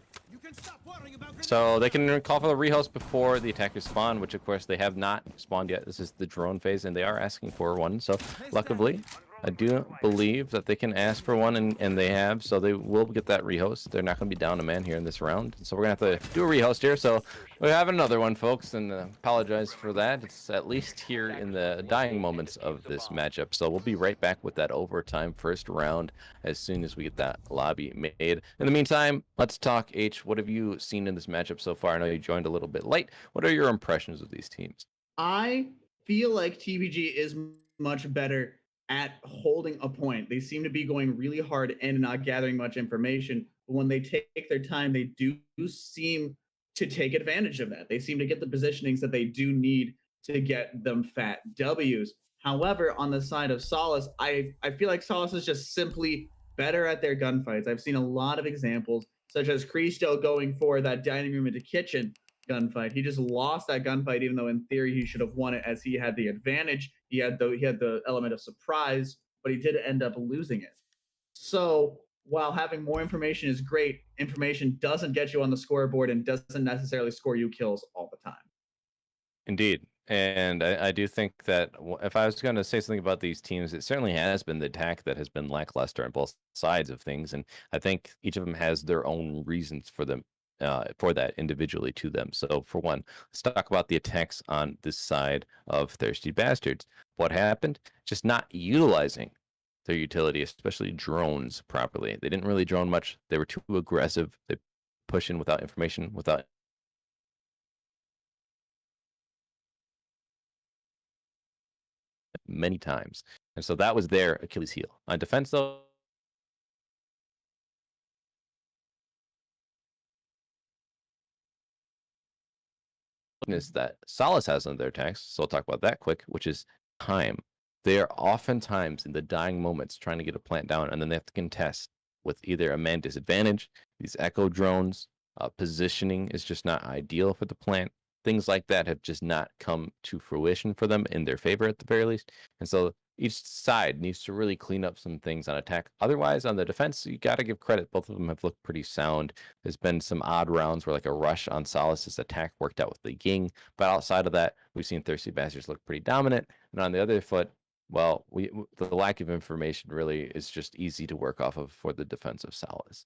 So they can call for the rehost before the attackers spawn, which of course they have not spawned yet. This is the drone phase, and they are asking for one. So luckily, I do believe that they can ask for one, and they have, so they will get that rehost. They're not going to be down a man here in this round, so we're going to have to do a rehost here. So we have another one, folks, and apologize for that. It's at least here in the dying moments of this matchup. So we'll be right back with that overtime first round as soon as we get that lobby made. In the meantime, let's talk, H. What have you seen in this matchup so far? I know you joined a little bit late. What are your impressions of these teams? I feel like TVG is much better at holding a point. They seem to be going really hard in and not gathering much information. But when they take their time, they do seem to take advantage of that. They seem to get the positionings that they do need to get them fat W's. However, on the side of Solace, I feel like Solace is just simply better at their gunfights. I've seen a lot of examples, such as Cristo going for that dining room into kitchen gunfight. He just lost that gunfight, even though in theory he should have won it, as he had the advantage. He had the element of surprise, but he did end up losing it. So while having more information is great, information doesn't get you on the scoreboard and doesn't necessarily score you kills all the time. Indeed. And I do think that if I was going to say something about these teams, it certainly has been the attack that has been lackluster on both sides of things. And I think each of them has their own reasons for them. For that individually to them. So for one, let's talk about the attacks on this side of Thirsty Bastards. What happened? Just not utilizing their utility, especially drones, properly. They didn't really drone much. They were too aggressive. They push in without information, without many times. And so that was their Achilles heel. On defense, though, that Solace has on their attacks, so I'll talk about that quick, which is time. They are oftentimes in the dying moments trying to get a plant down, and then they have to contest with either a man disadvantage, these echo drones, positioning is just not ideal for the plant. Things like that have just not come to fruition for them in their favor at the very least. And so each side needs to really clean up some things on attack. Otherwise, on the defense, you got to give credit. Both of them have looked pretty sound. There's been some odd rounds where like a rush on Solace's attack worked out with the Ying. But outside of that, we've seen Thirsty Bastards look pretty dominant. And on the other foot, well, the lack of information really is just easy to work off of for the defense of Solace.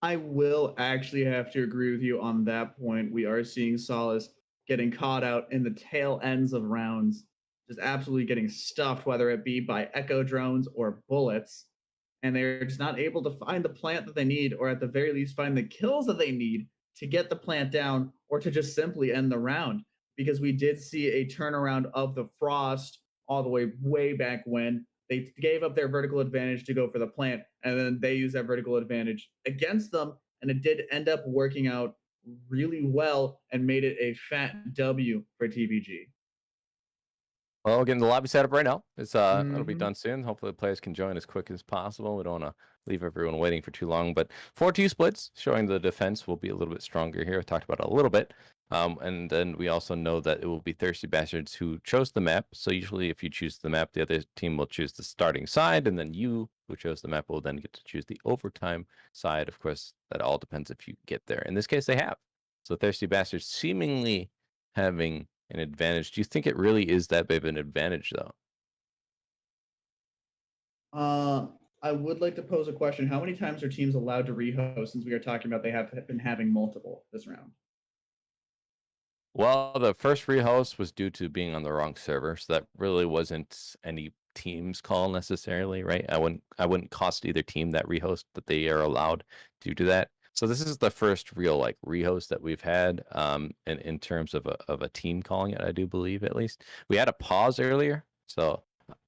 I will actually have to agree with you on that point. We are seeing Solace getting caught out in the tail ends of rounds, just absolutely getting stuffed, whether it be by echo drones or bullets. And they're just not able to find the plant that they need, or at the very least find the kills that they need to get the plant down, or to just simply end the round. Because we did see a turnaround of the Frost all the way back when they gave up their vertical advantage to go for the plant, and then they used that vertical advantage against them, and it did end up working out really well and made it a fat W for TVG. Well, getting the lobby set up right now. It'll be done soon. Hopefully, the players can join as quick as possible. We don't want to leave everyone waiting for too long. But 4-2 splits, showing the defense will be a little bit stronger here. I talked about it a little bit. And then we also know that it will be Thirsty Bastards who chose the map. So usually if you choose the map, the other team will choose the starting side. And then you, who chose the map, will then get to choose the overtime side. Of course, that all depends if you get there. In this case, they have. So Thirsty Bastards seemingly having an advantage. Do you think it really is that big of an advantage, though? I would like to pose a question. How many times are teams allowed to rehost, since we are talking about they have been having multiple this round? Well, the first rehost was due to being on the wrong server, so that really wasn't any team's call necessarily, right? I wouldn't cost either team that rehost that they are allowed due to that. So this is the first real like rehost that we've had in terms of a team calling it, I do believe, at least. We had a pause earlier. So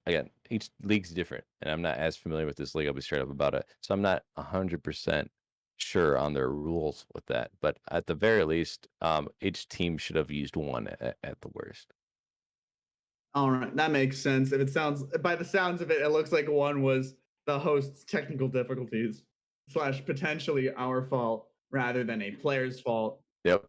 again, each league's different, and I'm not as familiar with this league. I'll be straight up about it. So I'm not 100% sure on their rules with that. But at the very least, each team should have used one at the worst. All right, that makes sense. If it sounds, by the sounds of it, it looks like one was the host's technical difficulties / potentially our fault rather than a player's fault. Yep.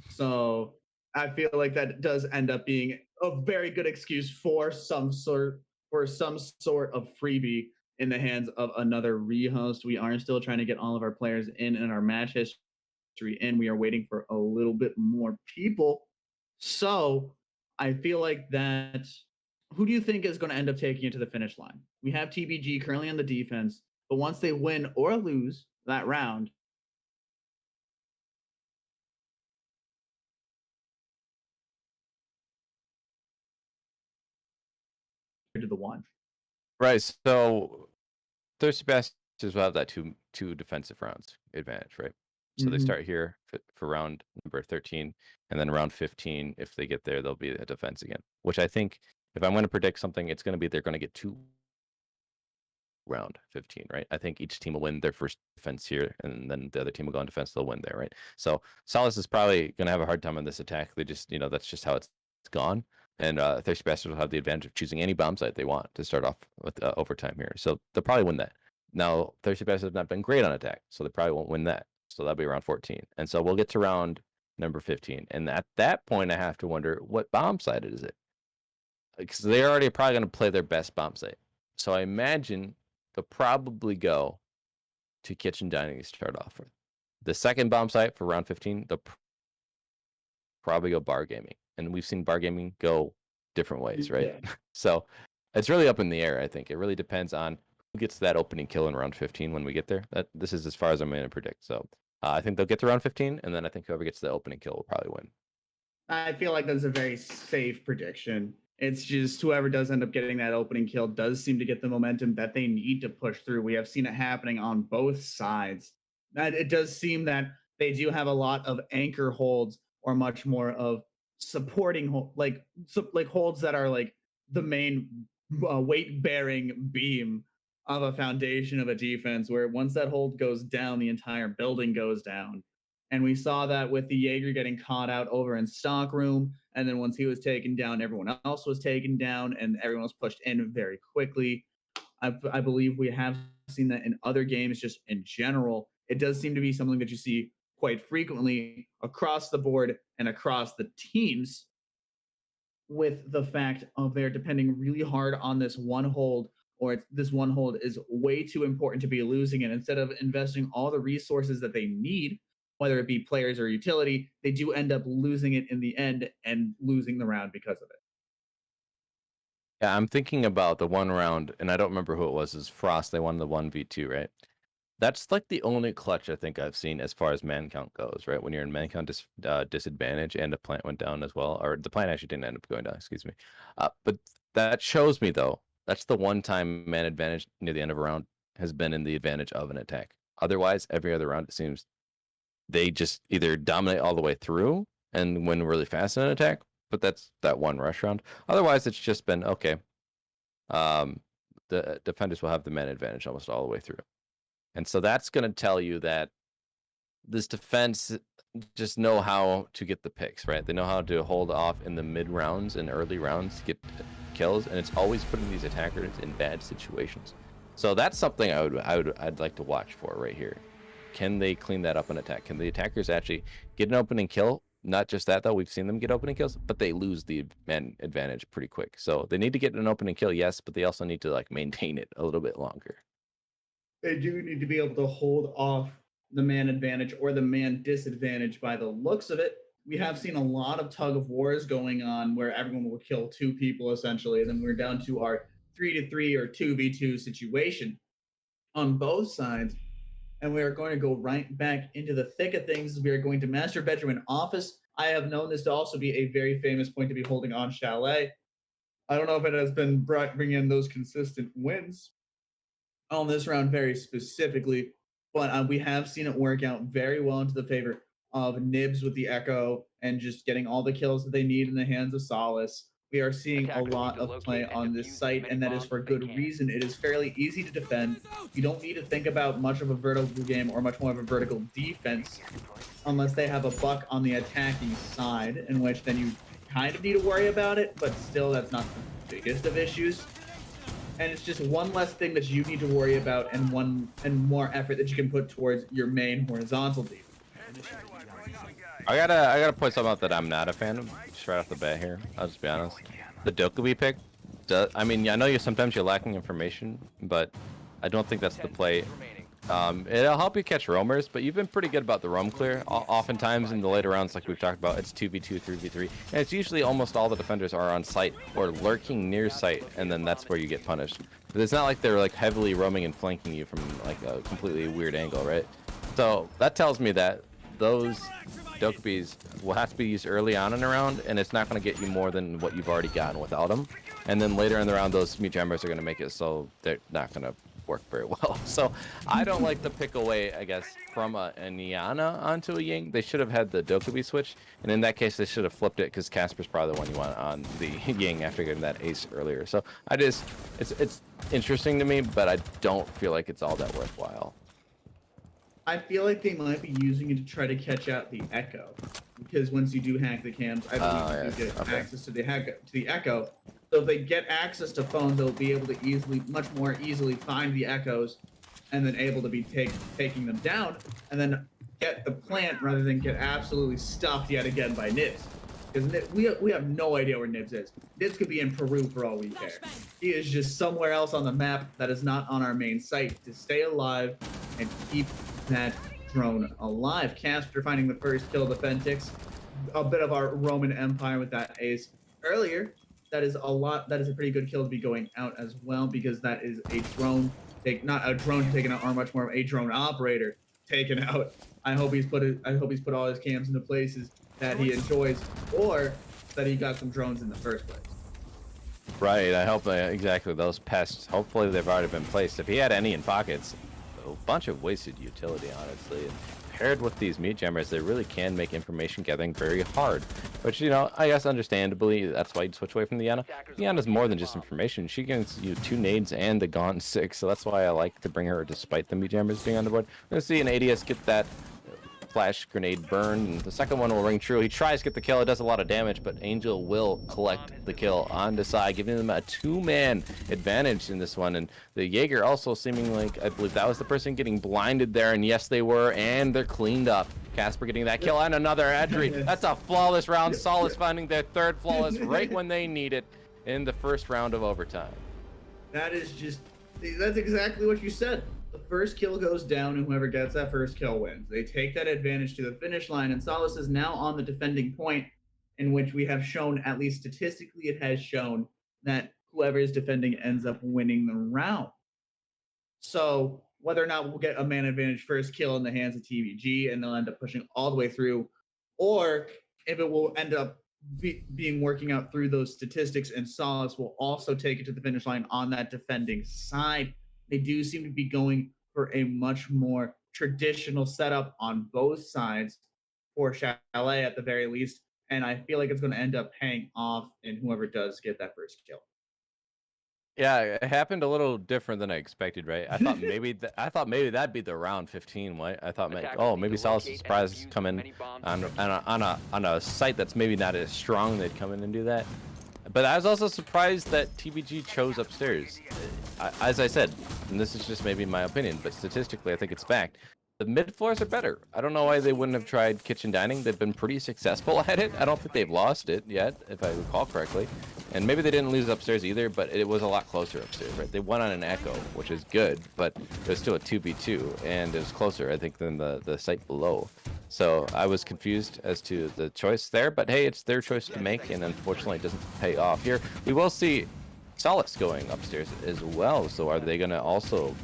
So I feel like that does end up being a very good excuse for some sort of freebie in the hands of another rehost. We are still trying to get all of our players in and our match history in. We are waiting for a little bit more people. So I feel like that who do you think is going to end up taking it to the finish line? We have TBG currently on the defense, but once they win or lose that round, to the one. Right. So Thirsty Bastards will have that two defensive rounds advantage, right? So they start here for round number 13, and then round 15, if they get there, they'll be a defense again. Which I think, if I'm going to predict something, it's going to be they're going to get 2 round 15, right? I think each team will win their first defense here, and then the other team will go on defense. They'll win there, right? So Solace is probably going to have a hard time on this attack. They just, that's just how it's gone. And Thirsty Bastards will have the advantage of choosing any bomb site they want to start off with overtime here. So they'll probably win that. Now, Thirsty Bastards have not been great on attack, so they probably won't win that. So that'll be around 14. And so we'll get to round number 15. And at that point, I have to wonder, what bomb site is it? Because they're already probably going to play their best bomb site. So I imagine they'll probably go to Kitchen Dining to start off with. The second bomb site for round 15, they'll probably go bar gaming. And we've seen bar gaming go different ways, right? Yeah. So it's really up in the air, I think. It really depends on who gets that opening kill in round 15 when we get there. This is as far as I'm going to predict. So I think they'll get to round 15, and then I think whoever gets the opening kill will probably win. I feel like that's a very safe prediction. It's just whoever does end up getting that opening kill does seem to get the momentum that they need to push through. We have seen it happening on both sides. It does seem that they do have a lot of anchor holds, or much more of supporting like holds that are like the main weight-bearing beam of a foundation of a defense, where once that hold goes down, the entire building goes down. And we saw that with the Jaeger getting caught out over in stockroom, and then once he was taken down, everyone else was taken down, and everyone was pushed in very quickly. I believe we have seen that in other games, just in general. It does seem to be something that you see quite frequently across the board and across the teams, with the fact of they're depending really hard on this one hold, or this one hold is way too important to be losing it. Instead of investing all the resources that they need, whether it be players or utility, they do end up losing it in the end and losing the round because of it. Yeah, I'm thinking about the one round, and I don't remember who it was. Is Frost? They won the 1v2, right? That's like the only clutch I think I've seen as far as man count goes, right? When you're in man count disadvantage, and the plant went down as well, or the plant actually didn't end up going down, excuse me. But that shows me, though, that's the one time man advantage near the end of a round has been in the advantage of an attack. Otherwise, every other round, it seems they just either dominate all the way through and win really fast in an attack, but that's that one rush round. Otherwise, it's just been, okay, the defenders will have the man advantage almost all the way through. And so that's going to tell you that this defense just know how to get the picks, right? They know how to hold off in the mid rounds and early rounds to get kills, and it's always putting these attackers in bad situations. So that's something I'd like to watch for right here. Can they clean that up in attack? Can the attackers actually get an opening kill? Not just that, though. We've seen them get opening kills, but they lose the man advantage pretty quick. So they need to get an opening kill, yes, but they also need to maintain it a little bit longer. They do need to be able to hold off the man advantage or the man disadvantage by the looks of it. We have seen a lot of tug of wars going on where everyone will kill 2 people essentially, and then we're down to our 3-3 or 2v2 situation on both sides. And we are going to go right back into the thick of things. We are going to Master Bedroom and Office. I have known this to also be a very famous point to be holding on Chalet. I don't know if it has been bringing in those consistent wins on this round very specifically, but we have seen it work out very well into the favor of Nibs with the Echo and just getting all the kills that they need in the hands of Solace. We are seeing a lot of play on this site, and that is for good reason. It is fairly easy to defend. You don't need to think about much of a vertical game or much more of a vertical defense unless they have a buck on the attacking side, in which then you kind of need to worry about it, but still that's not the biggest of issues. And it's just one less thing that you need to worry about, and more effort that you can put towards your main horizontal defense. I gotta point something out that I'm not a fan of, just right off the bat here. I'll just be honest. The Dokubi pick, I mean, I know sometimes you're lacking information, but I don't think that's the play. It'll help you catch roamers, but you've been pretty good about the roam clear. Oftentimes in the later rounds, like we've talked about, it's 2v2, 3v3, and it's usually almost all the defenders are on site or lurking near site, and then that's where you get punished. But it's not like they're like heavily roaming and flanking you from like a completely weird angle, right? So that tells me that those Dokkaebis will have to be used early on in a round, and it's not going to get you more than what you've already gotten without them. And then later in the round, those mute jammers are going to make it so they're not going to work very well. So I don't like the pick away, I guess, from a Niana onto a Ying. They should have had the Dokkaebi switch, and in that case they should have flipped it because Casper's probably the one you want on the Ying after getting that ace earlier. So it's interesting to me, but I don't feel like it's all that worthwhile. I feel like they might be using it to try to catch out the echo, because once you do hack the cams, I believe you get access to the echo. So if they get access to phones, they'll be able to much more easily find the echoes, and then able to be taking them down, and then get the plant rather than get absolutely stuffed yet again by Nibs. Because we have no idea where Nibs is. Nibs could be in Peru for all we care. He is just somewhere else on the map that is not on our main site to stay alive and keep that drone alive. Casper finding the first kill of the Fentix. A bit of our Roman Empire with that ace earlier. That is a pretty good kill to be going out as well, because that is a drone not a drone taken out, or much more of a drone operator taken out. I hope he's put all his cams into places that he enjoys, or that he got some drones in the first place. Right, I hope exactly those pests, hopefully they've already been placed. If he had any in pockets, a bunch of wasted utility, honestly. And paired with these mute jammers, they really can make information gathering very hard. Which, you know, I guess understandably, that's why you'd switch away from the Yana. Yana's more than just information. She gives you 2 nades and the Gaunt 6, so that's why I like to bring her despite the mute jammers being on the board. We're going to see an ADS get that flash grenade burn, and the second one will ring true. He tries to get the kill, it does a lot of damage, but Angel will collect the kill on Desai, giving them a 2-man advantage in this one. And the Jaeger also seeming like, I believe that was the person getting blinded there, and yes they were, and they're cleaned up. Casper getting that kill and another Edry. That's a flawless round. Solace finding their 3rd flawless right when they need it in the first round of overtime. That's exactly what you said. The first kill goes down, and whoever gets that first kill wins. They take that advantage to the finish line, and Solace is now on the defending point, in which we have shown, at least statistically, it has shown that whoever is defending ends up winning the round. So whether or not we'll get a man advantage first kill in the hands of TVG, and they'll end up pushing all the way through, or if it will end up being working out through those statistics, and Solace will also take it to the finish line on that defending side. They do seem to be going for a much more traditional setup on both sides for Chalet at the very least, and I feel like it's going to end up paying off in whoever does get that first kill. Yeah, it happened a little different than I expected, right? I thought maybe that'd be the round 15, right? I thought maybe Solace's surprise come in on a site that's maybe not as strong. They'd come in and do that. But I was also surprised that TBG chose upstairs. As I said, and this is just maybe my opinion, but statistically I think it's fact. The mid floors are better. I don't know why they wouldn't have tried kitchen dining. They've been pretty successful at it. I don't think they've lost it yet, if I recall correctly. And maybe they didn't lose upstairs either, but it was a lot closer upstairs, right? They won on an echo, which is good, but it was still a 2v2, and it was closer, I think, than the site below. So I was confused as to the choice there, but hey, it's their choice to make, and unfortunately it doesn't pay off here. We will see Solace going upstairs as well, so are they going to also,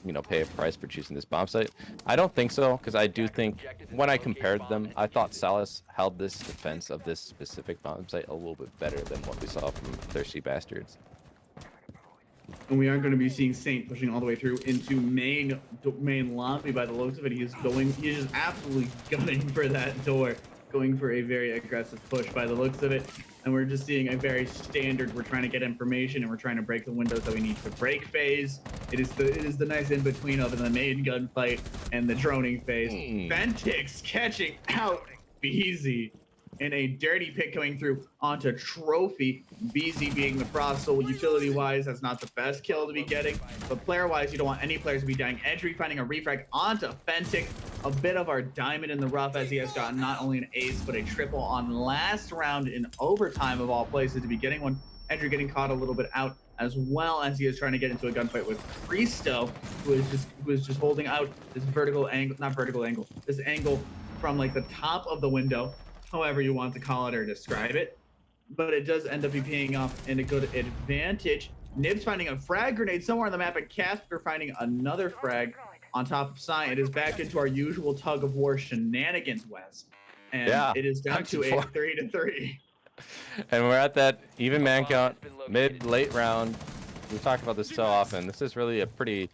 you know, pay a price for choosing this bomb site? I don't think so, because I do think when I compared them, I thought Solace held this defense of this specific bomb site a little bit better than what we saw from Thirsty Bastards. And we are going to be seeing Saint pushing all the way through into main lobby by the looks of it. He is just absolutely gunning for that door, going for a very aggressive push by the looks of it. And we're just seeing a very standard, we're trying to get information and we're trying to break the windows that we need to break phase. It is the nice in-between of the main gunfight and the droning phase. Fentix catching out BZ in a dirty pick coming through onto Trophy. BZ being the Frost Soul, utility-wise, that's not the best kill to be getting, but player-wise, you don't want any players to be dying. Edry finding a refrag onto Fentix. A bit of our diamond in the rough, as he has gotten not only an ace, but a triple on last round in overtime of all places to be getting one. Andrew getting caught a little bit out, as well as he is trying to get into a gunfight with Cristo, who is just holding out this vertical angle, not vertical angle, this angle from like the top of the window, however you want to call it or describe it. But it does end up paying off in a good advantage. Nibs finding a frag grenade somewhere on the map, and Casper finding another frag on top of Sai. It is back into our usual tug of war shenanigans, Wes. And it is down to a 3-3. And we're at that even man count, late round. We talk about this so often. This is really a pretty,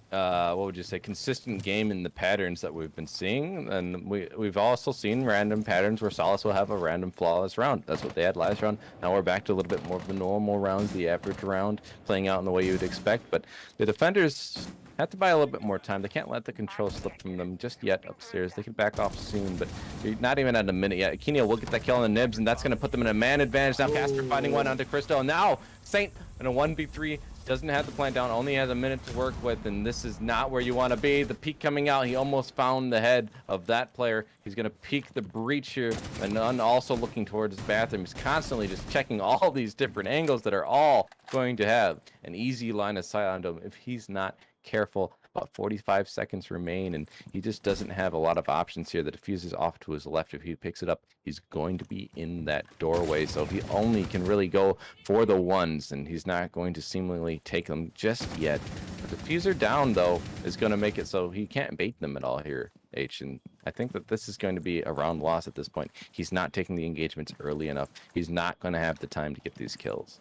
what would you say, consistent game in the patterns that we've been seeing. And we've also seen random patterns where Solace will have a random flawless round. That's what they had last round. Now we're back to a little bit more of the normal rounds, the average round, playing out in the way you would expect. But the defenders have to buy a little bit more time. They can't let the control slip from them just yet upstairs. They can back off soon, but you're not even at a minute yet. Kenny will get that kill on the Nibs, and that's going to put them in a man advantage. Now Casper finding one onto Cristo, and now Saint in a 1v3 doesn't have the plant down, only has a minute to work with, and this is not where you want to be. The peek coming out, he almost found the head of that player. He's going to peek the breach here, and also looking towards his bathroom. He's constantly just checking all these different angles that are all going to have an easy line of sight on him if he's not careful. About 45 seconds remain, and he just doesn't have a lot of options here. The diffuse is off to his left. If he picks it up, he's going to be in that doorway, so he only can really go for the ones, and he's not going to seemingly take them just yet. The diffuser down, though, is going to make it so he can't bait them at all here, H, and I think that this is going to be a round loss at this point. He's not taking the engagements early enough. He's not going to have the time to get these kills.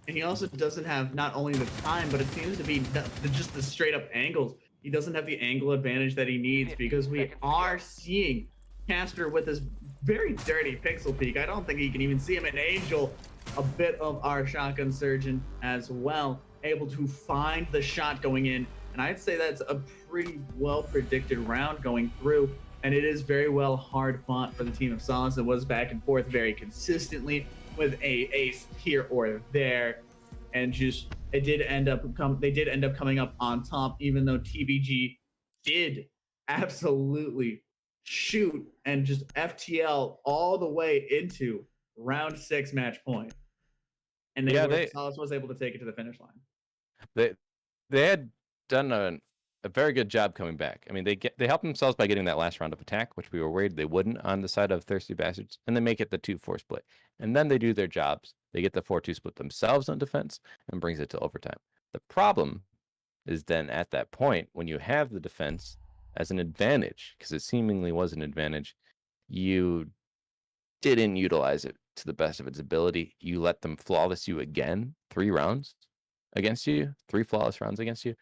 And he also doesn't have not only the time, but it seems to be just the straight up angles. He doesn't have the angle advantage that he needs, because we are seeing Casper with this very dirty pixel peek. I don't think he can even see him. And Angel, a bit of our shotgun surgeon as well, able to find the shot going in. And I'd say that's a pretty well predicted round going through. And it is very well hard fought for the team of Solace. It was back and forth very consistently, with a ace here or there, and just they did end up coming up on top, even though TBG did absolutely shoot and just FTL all the way into round 6 match point. And Solace was able to take it to the finish line. They had done a very good job coming back. I mean, they helped themselves by getting that last round of attack, which we were worried they wouldn't on the side of Thirsty Bastards, and they make it the 2-4 split. And then they do their jobs. They get the 4-2 split themselves on defense and brings it to overtime. The problem is then at that point, when you have the defense as an advantage, because it seemingly was an advantage, you didn't utilize it to the best of its ability. You let them flawless you again, 3 rounds against you, 3 flawless rounds against you.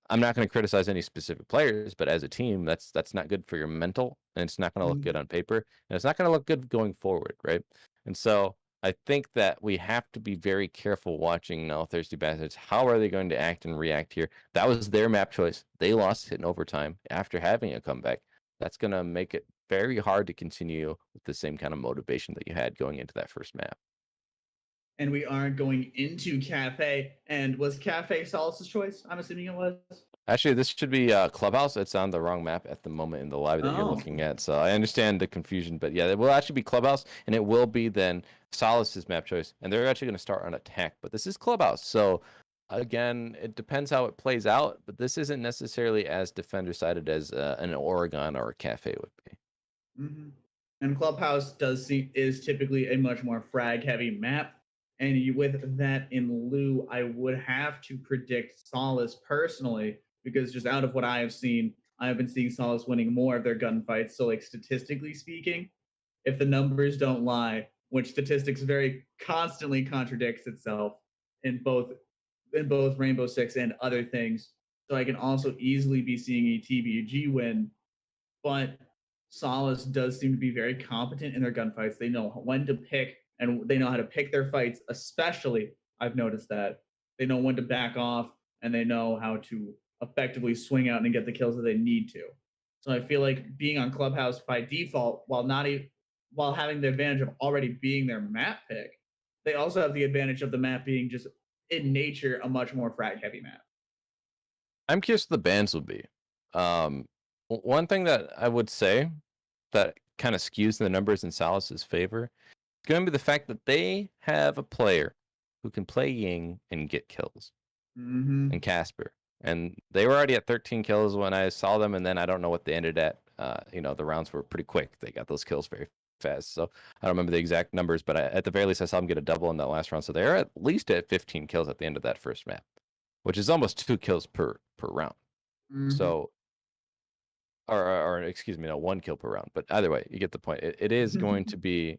I'm not going to criticize any specific players, but as a team, that's not good for your mental, and it's not going to look good on paper, and it's not going to look good going forward, right? And so I think that we have to be very careful watching now Thirsty Bastards. How are they going to act and react here? That was their map choice. They lost it in overtime after having a comeback. That's going to make it very hard to continue with the same kind of motivation that you had going into that first map. And we are going into Cafe. And was Cafe Solace's choice? I'm assuming it was. Actually, this should be Clubhouse. It's on the wrong map at the moment in the live that you're looking at. So I understand the confusion, but yeah, it will actually be Clubhouse, and it will be then Solace's map choice. And they're actually going to start on attack, but this is Clubhouse. So again, it depends how it plays out, but this isn't necessarily as defender-sided as an Oregon or a Cafe would be. Mm-hmm. And Clubhouse is typically a much more frag-heavy map. And with that in lieu, I would have to predict Solace personally, because just out of what I have seen, I have been seeing Solace winning more of their gunfights. So, like, statistically speaking, if the numbers don't lie, which statistics very constantly contradicts itself in both Rainbow Six and other things, so I can also easily be seeing a TBG win. But Solace does seem to be very competent in their gunfights. They know when to pick, and they know how to pick their fights, especially, I've noticed that. They know when to back off, and they know how to effectively swing out and get the kills that they need to. So I feel like being on Clubhouse by default, while having the advantage of already being their map pick, they also have the advantage of the map being just in nature a much more frag-heavy map. I'm curious what the bans would be. One thing that I would say that kind of skews the numbers in Solace's favor going to be the fact that they have a player who can play Ying and get kills, and Casper. And they were already at 13 kills when I saw them, and then I don't know what they ended at. The rounds were pretty quick. They got those kills very fast. So I don't remember the exact numbers, but at the very least, I saw them get a double in that last round. So they're at least at 15 kills at the end of that first map, which is almost 2 kills per round. So, or excuse me, no, 1 kill per round. But either way, you get the point. It is going to be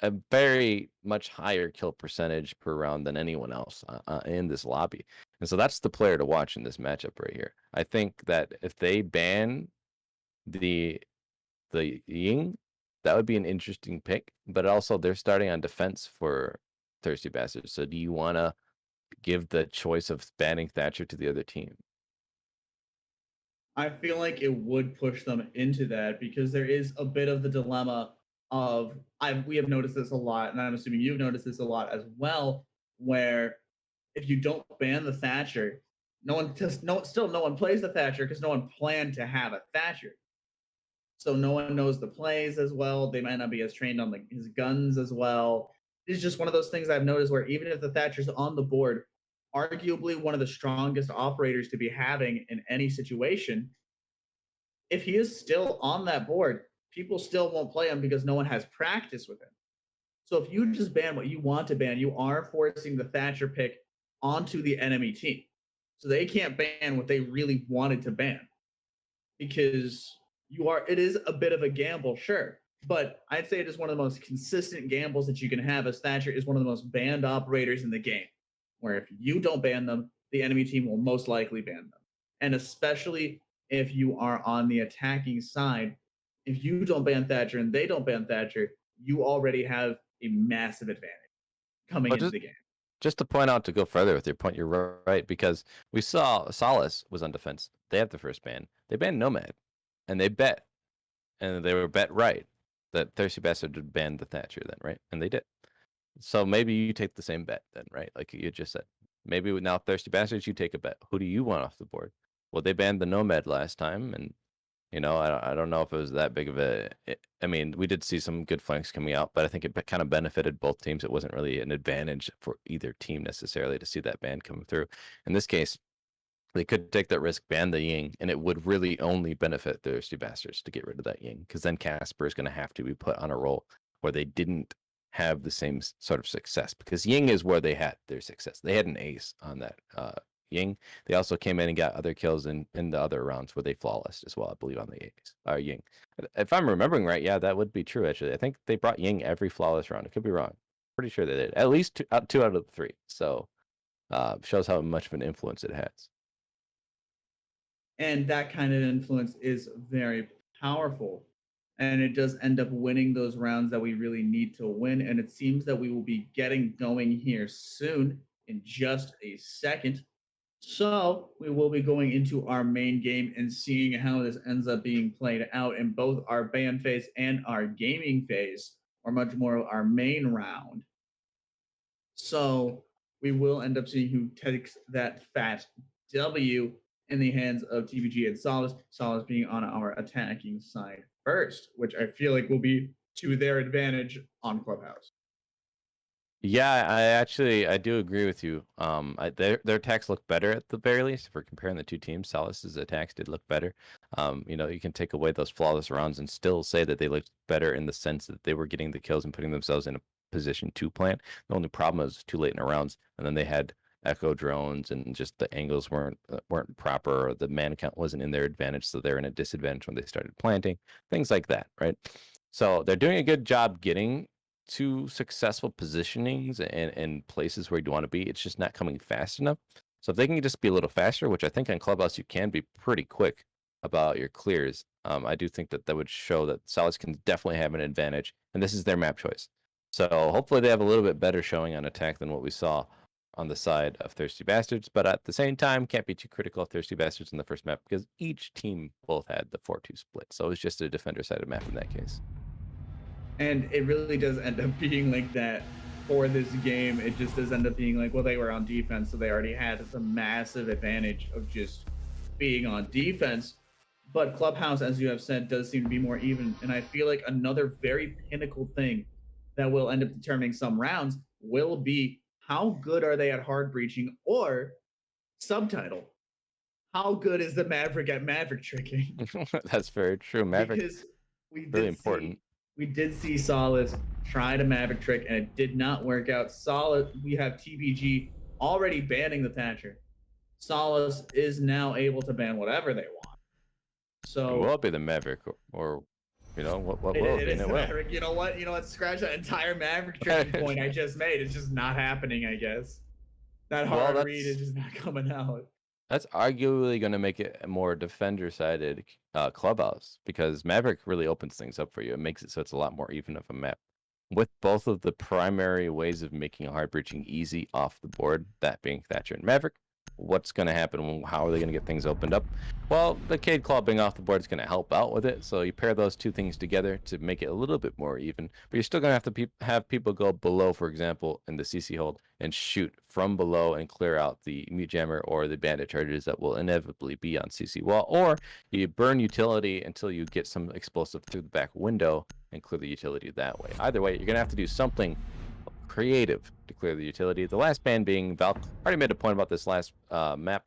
a very much higher kill percentage per round than anyone else in this lobby. And so that's the player to watch in this matchup right here. I think that if they ban the Ying, that would be an interesting pick. But also they're starting on defense for Thirsty Bastards. So do you want to give the choice of banning Thatcher to the other team? I feel like it would push them into that because there is a bit of the dilemma of we have noticed this a lot, and I'm assuming you've noticed this a lot as well, where if you don't ban the Thatcher, no one plays the Thatcher because no one planned to have a Thatcher. So no one knows the plays as well. They might not be as trained on his guns as well. It's just one of those things I've noticed where even if the Thatcher's on the board, arguably one of the strongest operators to be having in any situation, if he is still on that board, people still won't play him because no one has practice with him. So if you just ban what you want to ban, you are forcing the Thatcher pick onto the enemy team. So they can't ban what they really wanted to ban because it is a bit of a gamble, sure. But I'd say it is one of the most consistent gambles that you can have, as Thatcher is one of the most banned operators in the game, where if you don't ban them, the enemy team will most likely ban them. And especially if you are on the attacking side, if you don't ban Thatcher and they don't ban Thatcher, you already have a massive advantage coming into the game. Just to point out, to go further with your point, you're right, because we saw Solace was on defense. They have the first ban. They banned Nomad, and they bet, and they were bet right, that Thirsty Bastard would ban the Thatcher then, right? And they did. So maybe you take the same bet then, right? Like you just said. Maybe now Thirsty Bastards, you take a bet. Who do you want off the board? Well, they banned the Nomad last time, and I don't know if it was that big of I mean, we did see some good flanks coming out, but I think it kind of benefited both teams. It wasn't really an advantage for either team necessarily to see that ban come through. In this case, they could take that risk, ban the Ying, and it would really only benefit Thirsty Bastards to get rid of that Ying, because then Casper is going to have to be put on a roll where they didn't have the same sort of success, because Ying is where they had their success. They had an ace on that Ying. They also came in and got other kills in the other rounds where they flawless as well, I believe, on the ace. Ying. If I'm remembering right, yeah, that would be true, actually. I think they brought Ying every flawless round. It could be wrong. Pretty sure they did. At least two out of the 3. So shows how much of an influence it has. And that kind of influence is very powerful. And it does end up winning those rounds that we really need to win. And it seems that we will be getting going here soon in just a second. So we will be going into our main game and seeing how this ends up being played out in both our ban phase and our gaming phase, or much more our main round. So we will end up seeing who takes that fat W in the hands of TVG and Solace, Solace being on our attacking side first, which I feel like will be to their advantage on Clubhouse. Yeah, I do agree with you. Their attacks look better at the very least. If we're comparing the two teams, Solace's attacks did look better. You can take away those flawless rounds and still say that they looked better in the sense that they were getting the kills and putting themselves in a position to plant. The only problem was too late in the rounds, and then they had echo drones and just the angles weren't proper, or the man count wasn't in their advantage, so they're in a disadvantage when they started planting, things like that, right? So they're doing a good job getting to successful positionings and places where you want to be. It's just not coming fast enough. So if they can just be a little faster, which I think on Clubhouse you can be pretty quick about your clears, I do think that would show that Solace can definitely have an advantage, and this is their map choice. So hopefully they have a little bit better showing on attack than what we saw on the side of Thirsty Bastards, but at the same time, can't be too critical of Thirsty Bastards in the first map because each team both had the 4-2 split. So it was just a defender-sided map in that case. And it really does end up being like that for this game. It just does end up being like, well, they were on defense, so they already had the massive advantage of just being on defense. But Clubhouse, as you have said, does seem to be more even. And I feel like another very pinnacle thing that will end up determining some rounds will be how good are they at hard breaching, or subtitle, how good is the Maverick at Maverick tricking? That's very true. Maverick, Because we really did important. we did see Solace try to Maverick trick and it did not work out. Solace, we have TPG already banning the Thatcher. Solace is now able to ban whatever they want. So It will be the Maverick, or you know what will it be, is and it the will. Maverick. You know what? Scratch that entire Maverick tricking point I just made. It's just not happening, I guess. That hard read is just not coming out. That's arguably going to make it a more defender-sided clubhouse, because Maverick really opens things up for you. It makes it so it's a lot more even of a map. With both of the primary ways of making hard breaching easy off the board, that being Thatcher and Maverick, what's going to happen? How are they going to get things opened up? Well, the Cade Claw being off the board is going to help out with it. So you pair those two things together to make it a little bit more even. But you're still going to have to have people go below, for example, in the CC hold and shoot from below and clear out the mute jammer or the bandit charges that will inevitably be on CC wall. Or you burn utility until you get some explosive through the back window and clear the utility that way. Either way, you're going to have to do something creative to clear the utility. The last ban being Valk. I already made a point about this last map.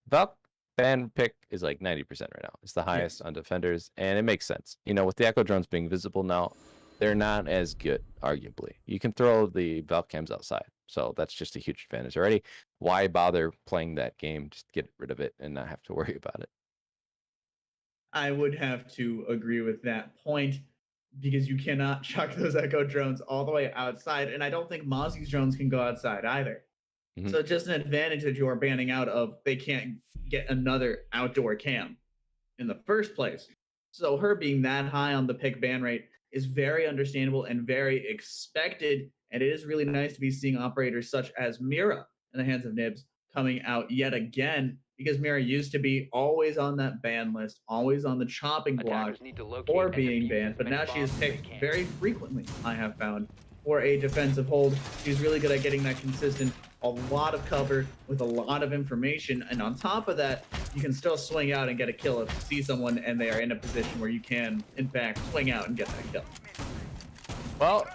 Valk ban pick is like 90% right now. It's the highest on defenders, and it makes sense. You know, with the echo drones being visible now, they're not as good, arguably. You can throw the Valk cams outside, so that's just a huge advantage already. Why bother playing that game? Just get rid of it and not have to worry about it. I would have to agree with that point, because you cannot chuck those echo drones all the way outside, and I don't think Mozzie's drones can go outside either. Mm-hmm. So just an advantage that you are banning out of, they can't get another outdoor cam in the first place. So her being that high on the pick ban rate is very understandable and very expected, and it is really nice to be seeing operators such as Mira in the hands of Nibs coming out yet again, because Mira used to be always on that ban list, always on the chopping block or being banned, but now she is picked very frequently, I have found, for a defensive hold. She's really good at getting that consistent, a lot of cover with a lot of information, and on top of that, you can still swing out and get a kill if you see someone and they are in a position where you can, in fact, swing out and get that kill. Well,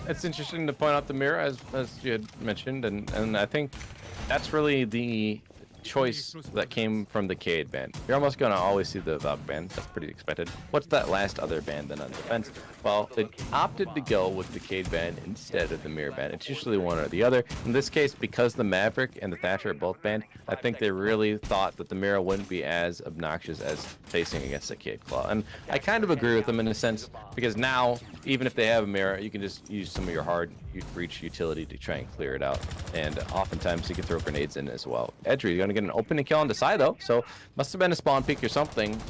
it's interesting to point out the Mira, as you had mentioned, and I think that's really the choice that came from the Cade ban. You're almost going to always see the Valk ban. That's pretty expected. What's that last other ban then on defense? Well, they opted to go with the Cade ban instead of the Mirror ban. It's usually one or the other. In this case, because the Maverick and the Thatcher are both banned, I think they really thought that the Mirror wouldn't be as obnoxious as facing against the Cade Claw. And I kind of agree with them in a sense, because now, even if they have a Mirror, you can just use some of your hard breach utility to try and clear it out. And oftentimes you can throw grenades in as well. Edry, you're going to get an opening kill on the side though, so must have been a spawn peek or something,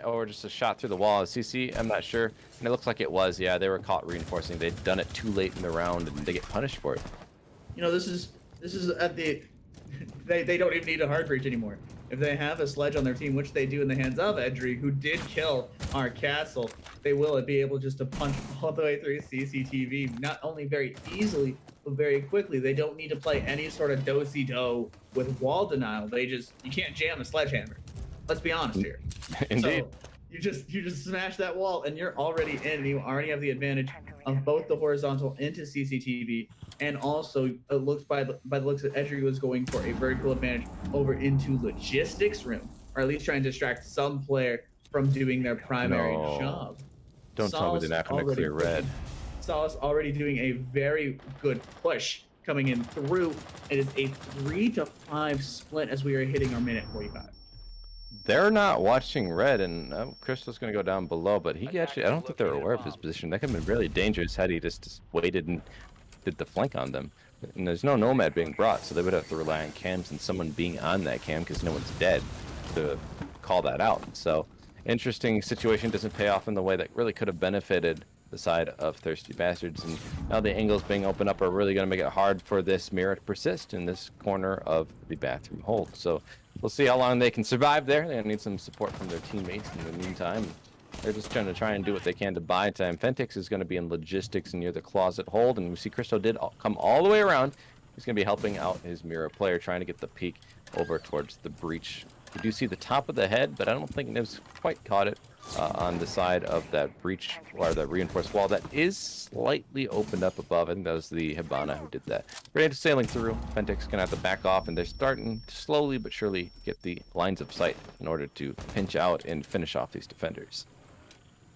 or just a shot through the wall. CC, I'm not sure, and it looks like it was. Yeah, they were caught reinforcing. They'd done it too late in the round, and they get punished for it. You know, this is at the they don't even need a hard breach anymore. If they have a sledge on their team, which they do in the hands of Edry, who did kill our castle, they will be able just to punch all the way through CCTV, not only very easily, but very quickly. They don't need to play any sort of do-si-do with wall denial. You can't jam a sledgehammer. Let's be honest here. Indeed. So you just smash that wall and you're already in, and you already have the advantage of both the horizontal into CCTV, and also it looks by the looks of Edry was going for a vertical advantage over into logistics room, or at least trying to distract some player from doing their primary job. Don't tell me they're not going to clear red. Solace already doing a very good push coming in through. It is a 3-5 split as we are hitting our minute 45. They're not watching red, and Crystal's going to go down below, but he actually, I don't think they're aware of his position. That could have been really dangerous had he just waited and did the flank on them. And there's no Nomad being brought, so they would have to rely on cams and someone being on that cam because no one's dead to call that out. So interesting situation, doesn't pay off in the way that really could have benefited the side of Thirsty Bastards, and now the angles being opened up are really going to make it hard for this Mirror to persist in this corner of the bathroom hold. So we'll see how long they can survive there. They need some support from their teammates in the meantime. They're just trying to do what they can to buy time. Fentix is going to be in logistics near the closet hold, and we see Crystal did come all the way around. He's going to be helping out his Mirror player, trying to get the peek over towards the breach. We do see the top of the head, but I don't think Nibs quite caught it. on the side of that breach or that reinforced wall that is slightly opened up above. I think that was the Hibana who did that. Grenade sailing through. Fentix gonna have to back off, and they're starting to slowly but surely get the lines of sight in order to pinch out and finish off these defenders.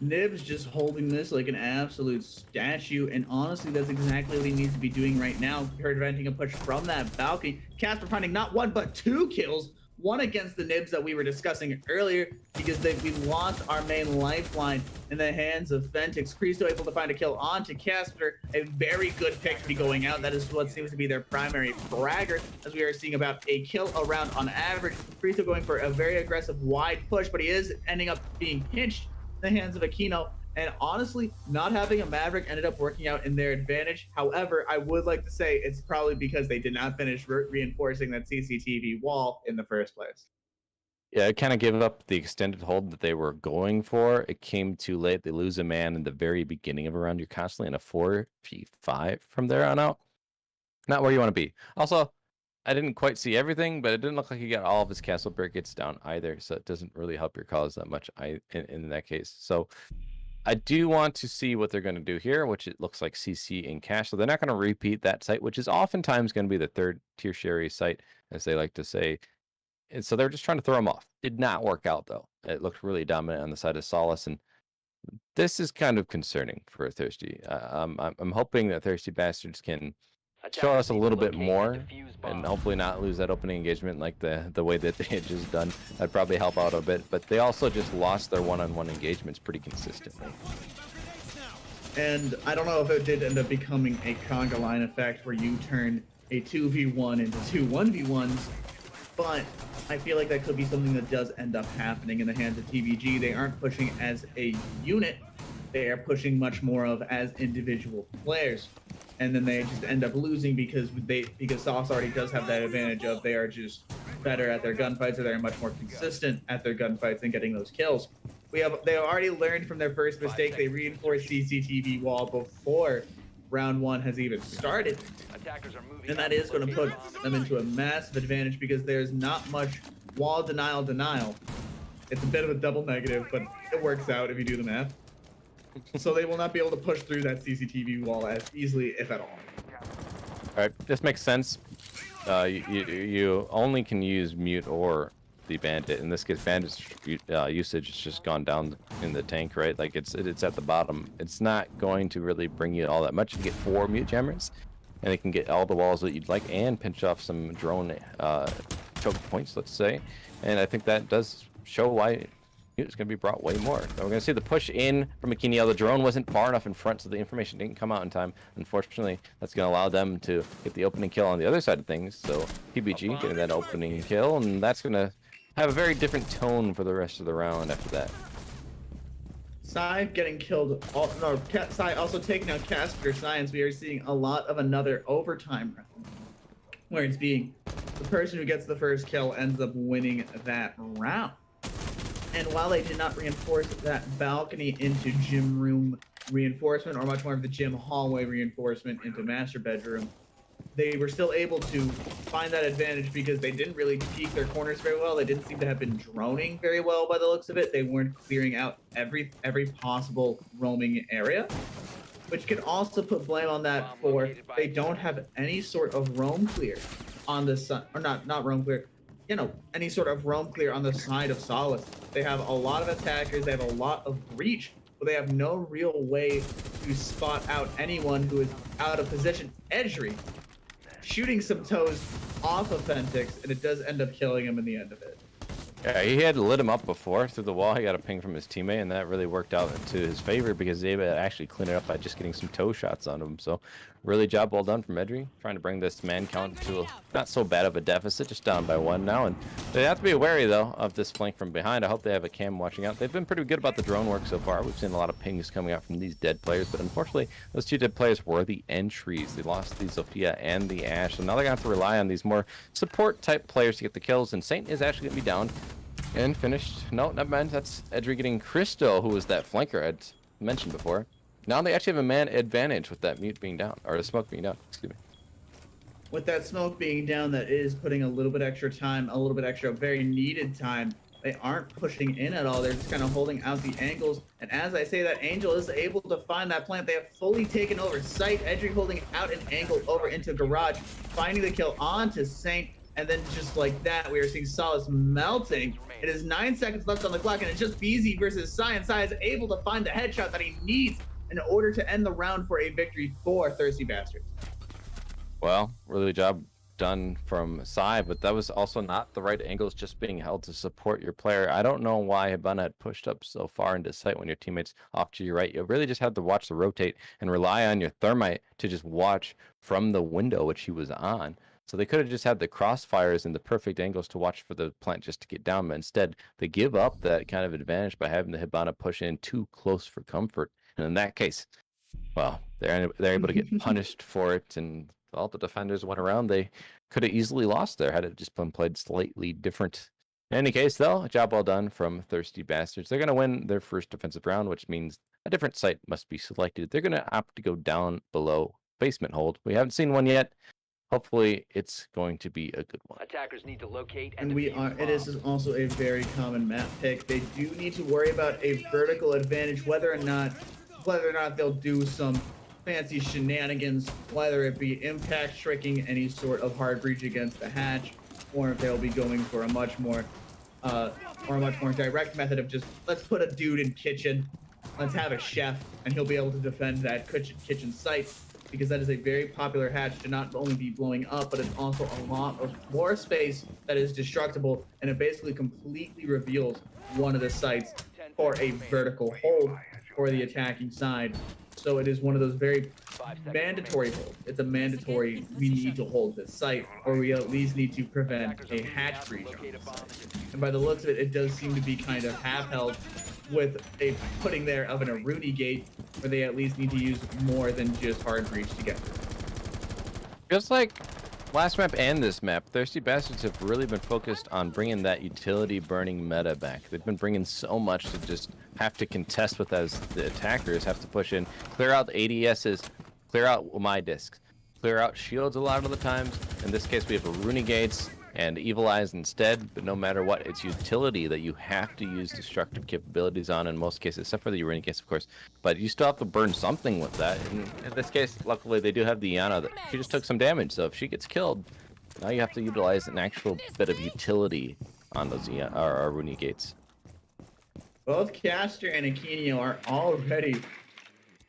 Nibs just holding this like an absolute statue, and honestly, that's exactly what he needs to be doing right now, preventing a push from that balcony. Casper finding not one, but 2 kills, one against the Nibs that we were discussing earlier, because we lost our main lifeline in the hands of Fentix. Cristo able to find a kill onto Casper, a very good pick to be going out. That is what seems to be their primary bragger, as we are seeing about a kill a round on average. Cristo going for a very aggressive wide push, but he is ending up being pinched the hands of Aquino, and honestly, not having a Maverick ended up working out in their advantage. However, I would like to say it's probably because they did not finish reinforcing that CCTV wall in the first place. Yeah, it kind of gave up the extended hold that they were going for. It came too late. They lose a man in the very beginning of a round. You're constantly in a 4v5 from there on out. Not where you want to be. Also, I didn't quite see everything, but it didn't look like he got all of his castle brickets down either, so it doesn't really help your cause that much in that case. So I do want to see what they're going to do here, which it looks like CC in cash. So they're not going to repeat that site, which is oftentimes going to be the third tertiary site, as they like to say. And so they're just trying to throw him off. Did not work out, though. It looked really dominant on the side of Solace, and this is kind of concerning for Thirsty. I'm hoping that Thirsty Bastards can show us a little bit more and hopefully not lose that opening engagement like the way that they had just done. That'd probably help out a bit, but they also just lost their one-on-one engagements pretty consistently. And I don't know if it did end up becoming a conga line effect where you turn a 2v1 into 2 1v1s, but I feel like that could be something that does end up happening in the hands of TVG. They aren't pushing as a unit, they are pushing much more of as individual players. And then they just end up losing because Sauce already does have that advantage of they are just better at their gunfights, or they're much more consistent at their gunfights and getting those kills. They have already learned from their first mistake. They reinforced CCTV wall before round 1 has even started, and that is going to put them into a massive advantage because there's not much wall denial. It's a bit of a double negative, but it works out if you do the math. So they will not be able to push through that CCTV wall as easily, if at all. All right, this makes sense. You only can use mute or the bandit. In this case, bandit's usage has just gone down in the tank, right? Like it's at the bottom. It's not going to really bring you all that much. You get 4 mute jammers, and they can get all the walls that you'd like and pinch off some drone choke points, let's say. And I think that does show why it's going to be brought way more. So we're going to see the push in from Aquino. The drone wasn't far enough in front, so the information didn't come out in time. Unfortunately, that's going to allow them to get the opening kill on the other side of things. So PBG getting that opening kill, and that's going to have a very different tone for the rest of the round after that. Sai getting killed. Sai also taking out Casper Science. We are seeing a lot of another overtime round, where it's being the person who gets the first kill ends up winning that round. And while they did not reinforce that balcony into gym room reinforcement, or much more of the gym hallway reinforcement into master bedroom, they were still able to find that advantage because they didn't really peek their corners very well. They didn't seem to have been droning very well by the looks of it. They weren't clearing out every possible roaming area, which can also put blame on that for they don't have any sort of roam clear on the side, or not roam clear, any sort of roam clear on the side of Solace. They have a lot of attackers, they have a lot of breach, but they have no real way to spot out anyone who is out of position. Edgery shooting some toes off of Fentix, and it does end up killing him in the end of it. Yeah, he had lit him up before through the wall. He got a ping from his teammate, and that really worked out to his favor because they actually cleaned it up by just getting some toe shots on him. So really job well done from Edry, trying to bring this man count to not so bad of a deficit, just down by 1 now. And they have to be wary, though, of this flank from behind. I hope they have a cam watching out. They've been pretty good about the drone work so far. We've seen a lot of pings coming out from these dead players, but unfortunately, those 2 dead players were the entries. They lost the Zofia and the Ash, so now they're going to have to rely on these more support-type players to get the kills, and Saint is actually going to be down. And finished. No, not bad. That's Edry getting Cristo, who was that flanker I'd mentioned before. Now they actually have a man advantage with that mute being down, or the smoke being down, excuse me. With that smoke being down, that is putting a little bit extra time, a little bit extra very needed time They aren't pushing in at all. They're just kind of holding out the angles. And as I say that, Angel is able to find that plant. They have fully taken over site. Entry holding out an angle over into Garage, finding the kill onto Saint. And then just like that, we are seeing Solace melting. It is 9 seconds left on the clock, and it's just BZ versus Sai, and Sai is able to find the headshot that he needs in order to end the round for a victory for Thirsty Bastards. Well, really job done from Sai, but that was also not the right angles just being held to support your player. I don't know why Hibana had pushed up so far into sight when your teammates off to your right. You really just had to watch the rotate and rely on your thermite to just watch from the window which he was on. So they could have just had the crossfires and the perfect angles to watch for the plant just to get down, but instead they give up that kind of advantage by having the Hibana push in too close for comfort. And in that case, well, they're able to get punished for it, and all the defenders went around. They could have easily lost there had it just been played slightly different. In any case, though, a job well done from Thirsty Bastards. They're going to win their first defensive round, which means a different site must be selected. They're going to opt to go down below basement hold. We haven't seen one yet. Hopefully, it's going to be a good one. Attackers need to locate and we are. It is also a very common map pick. They do need to worry about a vertical advantage, whether or not they'll do some fancy shenanigans, whether it be impact tricking any sort of hard breach against the hatch, or if they'll be going for a much more direct method of just, let's put a dude in kitchen, let's have a chef, and he'll be able to defend that kitchen site, because that is a very popular hatch to not only be blowing up, but it's also a lot of floor space that is destructible, and it basically completely reveals one of the sites for a vertical hold for the attacking side. So it is one of those very mandatory holds. It's a mandatory, we need to hold this site, or we at least need to prevent a hatch breach on the site. And by the looks of it, it does seem to be kind of half-held with a putting there of an Aruni gate, where they at least need to use more than just hard breach to get through. Just like last map and this map, Thirsty Bastards have really been focused on bringing that utility burning meta back. They've been bringing so much to just have to contest with as the attackers have to push in, clear out the ADSs, clear out my discs, clear out shields a lot of the times. In this case, we have Aruni gates and Evil Eyes instead, but no matter what, it's utility that you have to use destructive capabilities on in most cases, except for the Aruni gates, of course. But you still have to burn something with that. And in this case, luckily, they do have the Iana that she just took some damage, so if she gets killed, now you have to utilize an actual bit of utility on those Aruni gates. Both Caster and Aquino are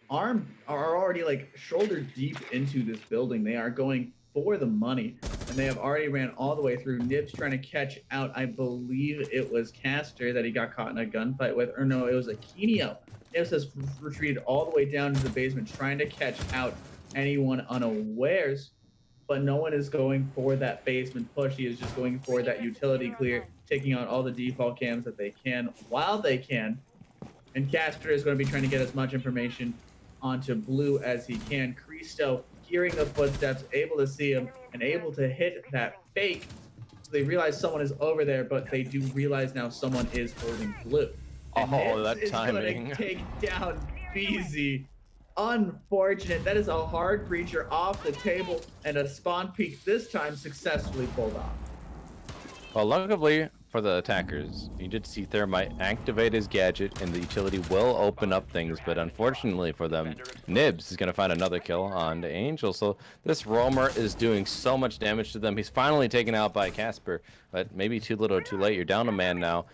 already like shoulder deep into this building. They are going for the money, and they have already ran all the way through. Nibs trying to catch out, I believe it was Caster that he got caught in a gunfight with, or no, it was Aquino. Nibs has retreated all the way down to the basement trying to catch out anyone unawares, but no one is going for that basement push. He is just going for that utility clear, taking out all the default cams that they can while they can. And Caster is going to be trying to get as much information onto Blue as he can. Cristo hearing the footsteps, able to see him, and able to hit that fake. So they realize someone is over there, but they do realize now someone is holding Blue. And that timing. Gonna take down BZ. Unfortunate. That is a hard breacher off the table, and a spawn peek this time successfully pulled off. Well, luckily for the attackers, you did see Thermite activate his gadget, and the utility will open up things, but unfortunately for them, Nibs is going to find another kill on the Angel. So this roamer is doing so much damage to them. He's finally taken out by Casper, but maybe too little too late. You're down a man now.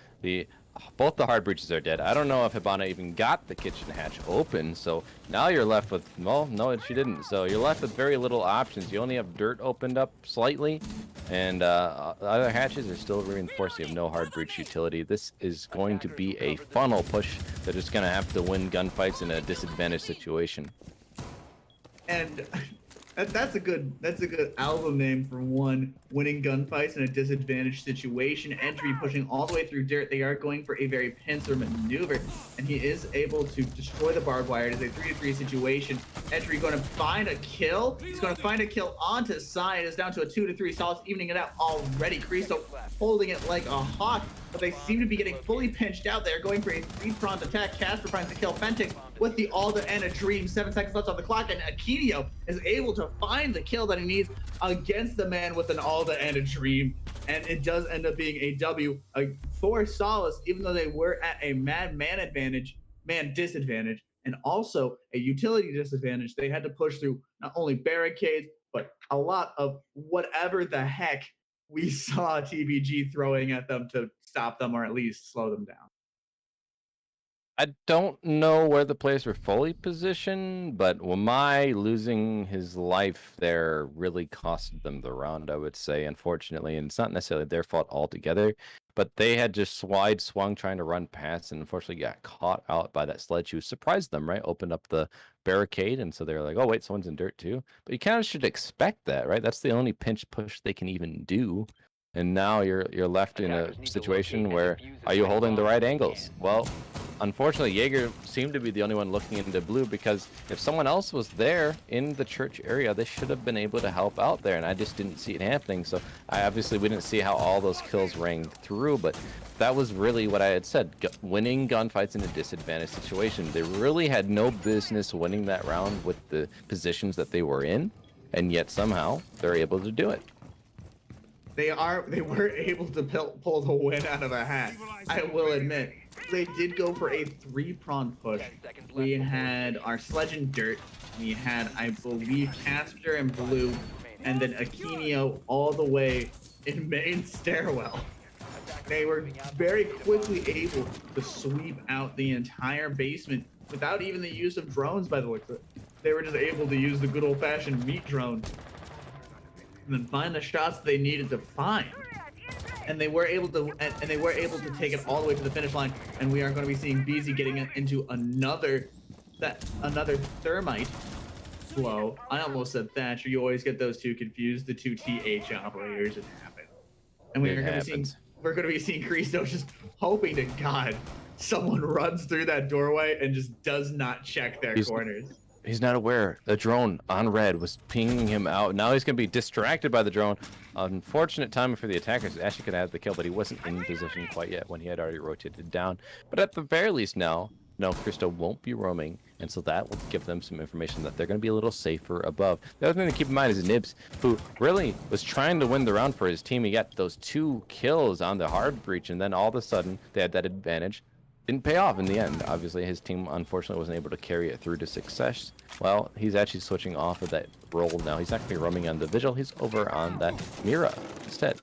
Both the hard breaches are dead. I don't know if Hibana even got the kitchen hatch open, so now you're left with, well, no, she didn't. So you're left with very little options. You only have dirt opened up slightly, and other hatches are still reinforced. You have no hard breach utility. This is going to be a funnel push. They're just going to have to win gunfights in a disadvantaged situation. And that's a good album name for one. Winning gunfights in a disadvantaged situation. Entry pushing all the way through dirt. They are going for a very pincer maneuver, and he is able to destroy the barbed wire. It is a 3-3 situation. Entry going to find a kill. He's going to find a kill onto side. It's down to a 2-3. Solace evening it out already. Cristo holding it like a hawk, but they seem to be getting fully pinched out. They're going for a 3-pronged attack. Casper finds the kill. Fentix with the Alda and a Dream. 7 seconds left on the clock, and Aquino is able to find the kill that he needs against the man with an Alda and a Dream. and it does end up being a W for Solace, even though they were at a man disadvantage, and also a utility disadvantage. They had to push through not only barricades, but a lot of whatever the heck we saw TBG throwing at them to stop them or at least slow them down. I don't know where the players were fully positioned, but Wamai losing his life there really costed them the round, I would say, unfortunately. And it's not necessarily their fault altogether, but they had just wide swung trying to run past and unfortunately got caught out by that sledge who surprised them, right? Opened up the barricade, and so they were like, oh, wait, someone's in dirt too. But you kind of should expect that, right? That's the only pinch push they can even do. And now you're left in a situation where, are you holding the right angles? Well, unfortunately, Jaeger seemed to be the only one looking into blue, because if someone else was there in the church area, they should have been able to help out there, and I just didn't see it happening. So we didn't see how all those kills rang through, but that was really what I had said. Winning gunfights in a disadvantaged situation. They really had no business winning that round with the positions that they were in, and yet somehow they're able to do it. They were able to pull the win out of a hat. I will admit, they did go for a 3-pronged push. We had our sledge and dirt. We had, I believe, Casper and blue, and then Akinio all the way in main stairwell. They were very quickly able to sweep out the entire basement without even the use of drones, by the looks of it. They were just able to use the good old-fashioned meat drone and then find the shots they needed to find, and they were able to take it all the way to the finish line. And we are going to be seeing BZ getting into another thermite flow. I almost said Thatcher. You always get those two confused, the two TH operators. It happens. And we're going to be seeing Cristo just hoping to God someone runs through that doorway and just does not check their corners. He's not aware. The drone on red was pinging him out. Now he's going to be distracted by the drone. Unfortunate timing for the attackers. Actually could have the kill, but he wasn't in position quite yet when he had already rotated down. But at the very least now, Cristo won't be roaming, and so that will give them some information that they're going to be a little safer above. The other thing to keep in mind is Nibs, who really was trying to win the round for his team. He got those 2 kills on the hard breach, and then all of a sudden they had that advantage. Didn't pay off in the end. Obviously, his team unfortunately wasn't able to carry it through to success. Well, he's actually switching off of that role now. He's not going to be roaming on the Vigil. He's over on that Mira instead.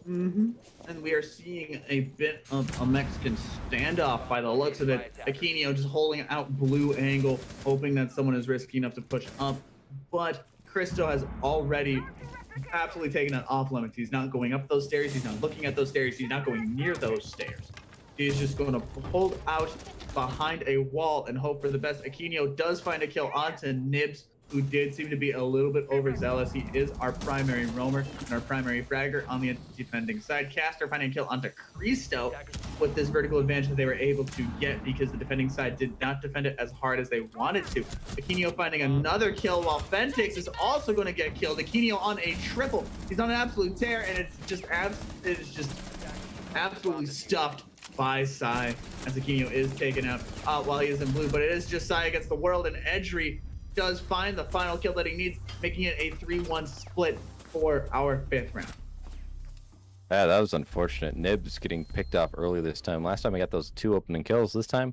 And we are seeing a bit of a Mexican standoff by the looks of it. Akinio just holding out blue angle, hoping that someone is risky enough to push up. But Cristo has already absolutely taken it off limits. He's not going up those stairs. He's not looking at those stairs. He's not going near those stairs. He's just going to hold out behind a wall and hope for the best. Akinio does find a kill onto Nibs, who did seem to be a little bit overzealous. He is our primary roamer and our primary fragger on the defending side. Caster finding a kill onto Cristo with this vertical advantage that they were able to get because the defending side did not defend it as hard as they wanted to. Akinio finding another kill while Fentix is also going to get killed. Akinio on a triple. He's on an absolute tear, and it's just absolutely stuffed by Sai as Akinio is taken out while he is in blue. But it is just Sai against the world, and Edry does find the final kill that he needs, making it a 3-1 split for our 5th round. Yeah, that was unfortunate. Nibs getting picked off early this time. Last time I got those 2 opening kills. This time,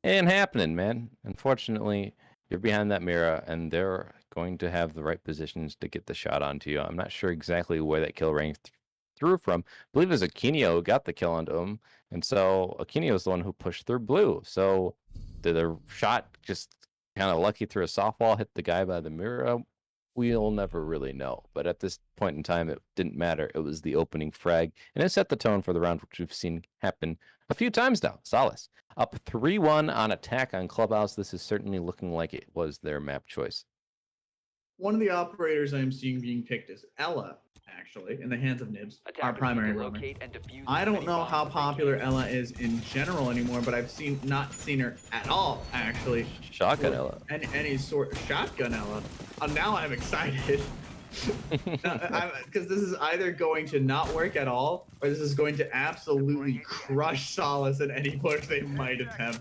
ain't happening, man. Unfortunately, you're behind that mirror, and they're going to have the right positions to get the shot onto you. I'm not sure exactly where that kill rang through from. I believe it was Akinio who got the kill onto him, and so Akinio was the one who pushed through blue. So did the shot just kind of lucky through a softball hit the guy by the mirror? We'll never really know. But at this point in time, it didn't matter. It was the opening frag, and it set the tone for the round, which we've seen happen a few times now. Solace up 3-1 on attack on Clubhouse. This is certainly looking like it was their map choice. One of the operators I'm seeing being picked is Ella, actually, in the hands of Nibs, our primary roamer. I don't know how popular Ella is in general anymore, but I've not seen her at all, actually. Shotgun Ella. Any sort of shotgun Ella. Now I'm excited. Because this is either going to not work at all, or this is going to absolutely crush Solace in any push they might attempt.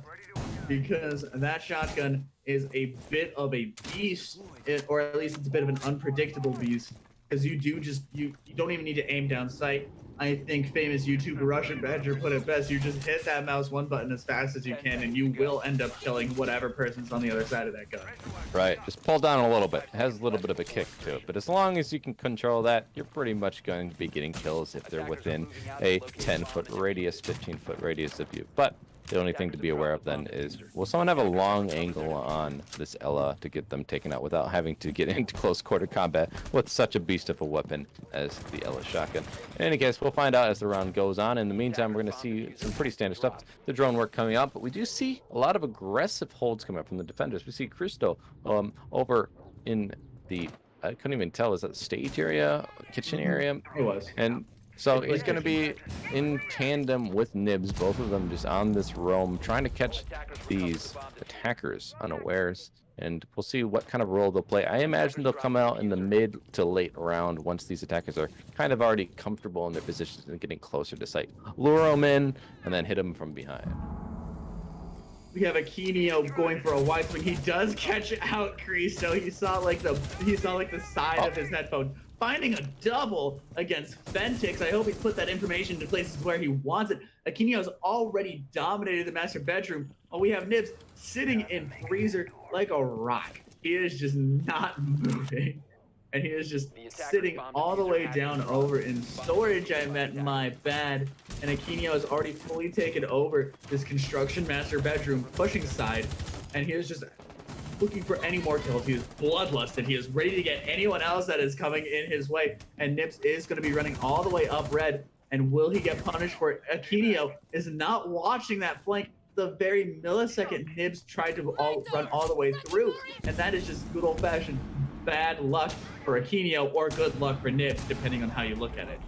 Because that shotgun is a bit of a beast, or at least it's a bit of an unpredictable beast. because you don't even need to aim down sight. I think famous YouTuber Russian Badger put it best. You just hit that mouse one button as fast as you can, and you will end up killing whatever person's on the other side of that gun. Right, just pull down a little bit. It has a little bit of a kick to it, but as long as you can control that, you're pretty much going to be getting kills if they're within a 10-foot radius, 15-foot radius of you. But the only thing to be aware of then is, will someone have a long angle on this Ella to get them taken out without having to get into close quarter combat with such a beast of a weapon as the Ella shotgun? In any case, we'll find out as the round goes on. In the meantime, we're going to see some pretty standard stuff. The drone work coming out, but we do see a lot of aggressive holds coming up from the defenders. We see Cristo over in the, I couldn't even tell, is that stage area, kitchen area? It was. And so he's going to be in tandem with Nibs, both of them just on this roam, trying to catch these attackers unawares. And we'll see what kind of role they'll play. I imagine they'll come out in the mid to late round once these attackers are kind of already comfortable in their positions and getting closer to sight. Lure them in and then hit them from behind. We have Aquino going for a wide swing. He does catch out Cristo. He saw like the side of his headphone. Finding a double against Fentix. I hope he put that information into places where he wants it. Aquino's already dominated the master bedroom. Oh, we have Nibs sitting in freezer like a rock. He is just not moving. And he is just sitting all the way down over in storage. I meant my bad. And Aquino has already fully taken over this construction master bedroom pushing side. And he is just looking for any more kills. He is bloodlusted. He is ready to get anyone else that is coming in his way. And Nips is going to be running all the way up red. And will he get punished for it? Aquino is not watching that flank. The very millisecond Nibs tried to run all the way through. And that is just good old-fashioned bad luck for Aquino or good luck for Nibs, depending on how you look at it.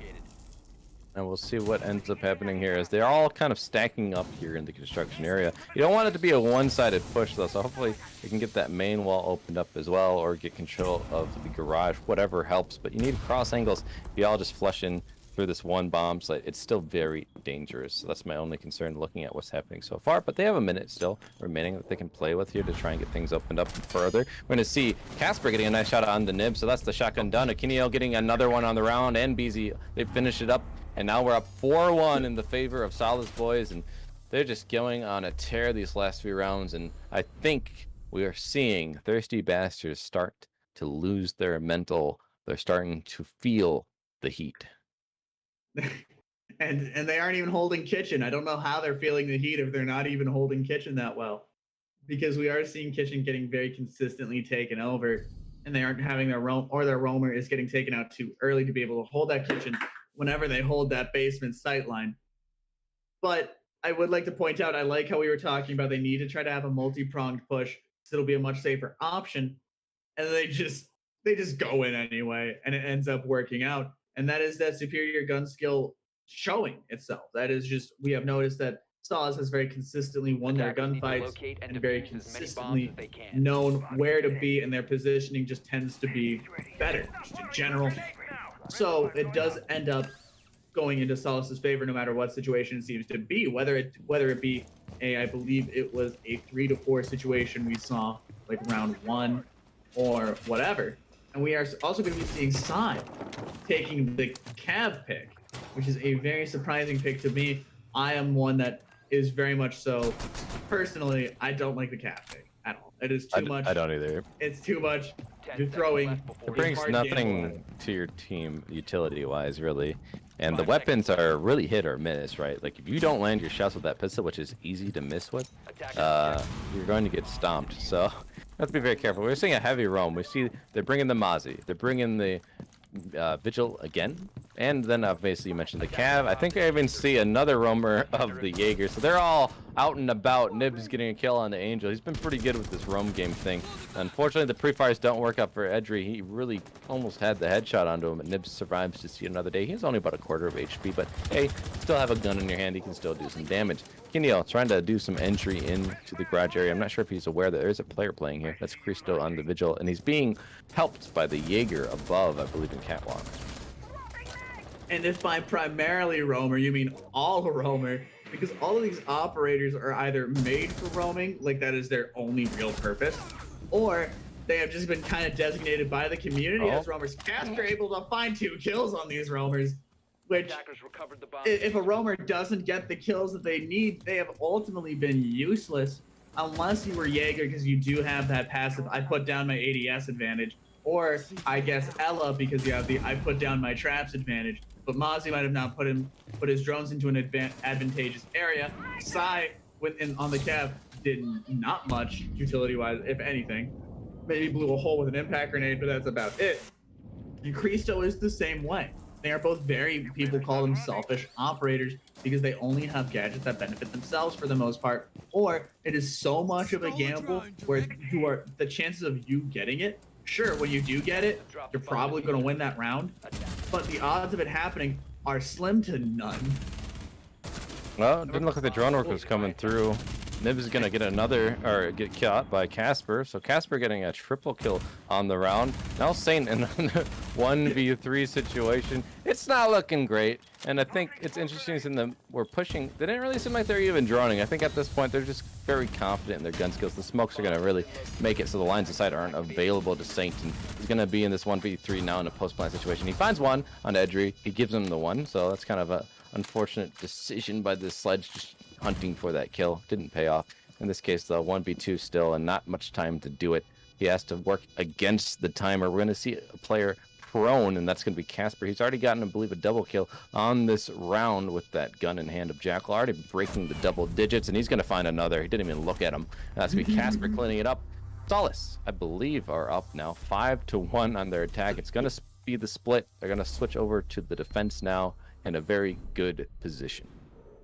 And we'll see what ends up happening here as they're all kind of stacking up here in the construction area. You don't want it to be a one-sided push though, so hopefully you can get that main wall opened up as well or get control of the garage, whatever helps. But you need cross angles. If you all just flush in through this one bomb site, it's still very dangerous. So that's my only concern looking at what's happening so far. But they have a minute still remaining that they can play with here to try and get things opened up further. We're going to see Casper getting a nice shot on the nib, so that's the shotgun done. Aquino getting another one on the round, and BZ, they finish it up. And now we're up 4-1 in the favor of Solace boys, and they're just going on a tear these last few rounds. And I think we are seeing Thirsty Bastards start to lose their mental. They're starting to feel the heat. and they aren't even holding Kitchen. I don't know how they're feeling the heat if they're not even holding Kitchen that well, because we are seeing Kitchen getting very consistently taken over, and they aren't having their roam, or their roamer is getting taken out too early to be able to hold that Kitchen whenever they hold that basement sight line. But I would like to point out, I like how we were talking about they need to try to have a multi-pronged push, so it'll be a much safer option, and they just go in anyway, and it ends up working out. And that is that superior gun skill showing itself. That is just, we have noticed that Solace has very consistently won their gunfights and very consistently known where to be, and their positioning just tends to be better, just in general. So it does end up going into Solace's favor no matter what situation it seems to be, whether it be I believe it was a 3-4 situation we saw like round 1 or whatever. And we are also going to be seeing Sai taking the Cav pick, which is a very surprising pick to me. I am one that is very much so. Personally, I don't like the Cav pick at all. It is too much. I don't either. It's too much. You're throwing. It brings nothing to your team utility-wise, really. And the weapons are really hit or miss, right? Like, if you don't land your shots with that pistol, which is easy to miss with, you're going to get stomped. So you have to be very careful. We're seeing a heavy roam. We see they're bringing the Mozzie. They're bringing the Vigil again. And then obviously you mentioned the Cav. I think I even see another roamer of the Jaeger. So they're all out and about. Nibs getting a kill on the Angel. He's been pretty good with this roam game thing. Unfortunately, the pre-fires don't work out for Edry. He really almost had the headshot onto him, but Nibs survives to see another day. He's only about a quarter of HP, but hey, still have a gun in your hand. He can still do some damage. Kenny trying to do some entry into the garage area. I'm not sure if he's aware that there's a player playing here. That's Cristo on the Vigil, and he's being helped by the Jaeger above, I believe, in Catwalk. And if by primarily roamer, you mean all roamer, because all of these operators are either made for roaming, like that is their only real purpose, or They have just been kind of designated by the community as roamers. Casper able to find 2 kills on these roamers, which if a roamer doesn't get the kills that they need, they have ultimately been useless unless you were Jaeger, because you do have that passive I put down my ADS advantage, or I guess Ella because you have the I put down my traps advantage. But Mozzie might have not put his drones into an advantageous area. Psy on the cap did not much utility-wise, if anything. Maybe blew a hole with an impact grenade, but that's about it. And Cristo is the same way. They are both people call them selfish operators because they only have gadgets that benefit themselves for the most part, or it is so much of a gamble where the chances of you getting it, sure, when you do get it, you're probably going to win that round, but the odds of it happening are slim to none. Well, it didn't look like the drone work was coming through. Nibs is gonna get get caught by Casper, so Casper getting a triple kill on the round. Now Saint in a 1v3 situation. It's not looking great, and I think it's interesting in we're pushing. They didn't really seem like they're even droning. I think at this point they're just very confident in their gun skills. The smokes are gonna really make it so the lines of sight aren't available to Saint, and he's gonna be in this 1v3 now in a post-plant situation. He finds one on Edry. He gives him the one, so that's kind of a unfortunate decision by this Sledge, just hunting for that kill. Didn't pay off. In this case, though, 1v2 still, and not much time to do it. He has to work against the timer. We're going to see a player prone, and that's going to be Casper. He's already gotten, I believe, a double kill on this round with that gun in hand of Jackal, already breaking the double digits, and he's going to find another. He didn't even look at him. That's going to be Casper cleaning it up. Solace, I believe, are up now 5-1 on their attack. It's going to be the split. They're going to switch over to the defense now in a very good position.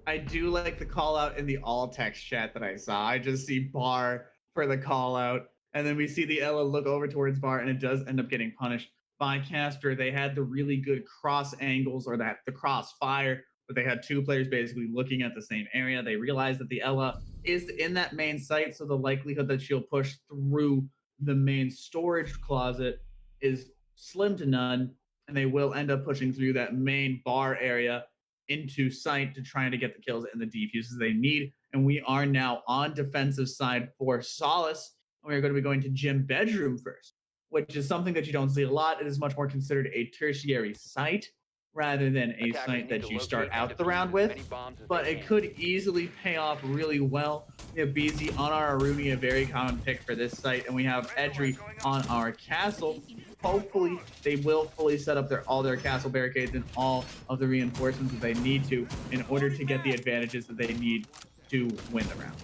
I do like the call out in the all text chat that I saw. I just see bar for the call out, and then we see the Ella look over towards bar, and it does end up getting punished by Casper. They had the really good cross angles, or the crossfire, but they had 2 players basically looking at the same area. They realized that the Ella is in that main site, so the likelihood that she'll push through the main storage closet is slim to none, and they will end up pushing through that main bar area into sight to try to get the kills and the defuses they need. And we are now on defensive side for Solace. And we're going to be going to gym bedroom first, which is something that you don't see a lot. It is much more considered a tertiary site rather than a site that you start out the round with. But it could easily pay off really well. We have BZ on our Aruni, a very common pick for this site, and we have Edry on our castle. Hopefully, they will fully set up all their castle barricades and all of the reinforcements that they need to in order to get the advantages that they need to win the round.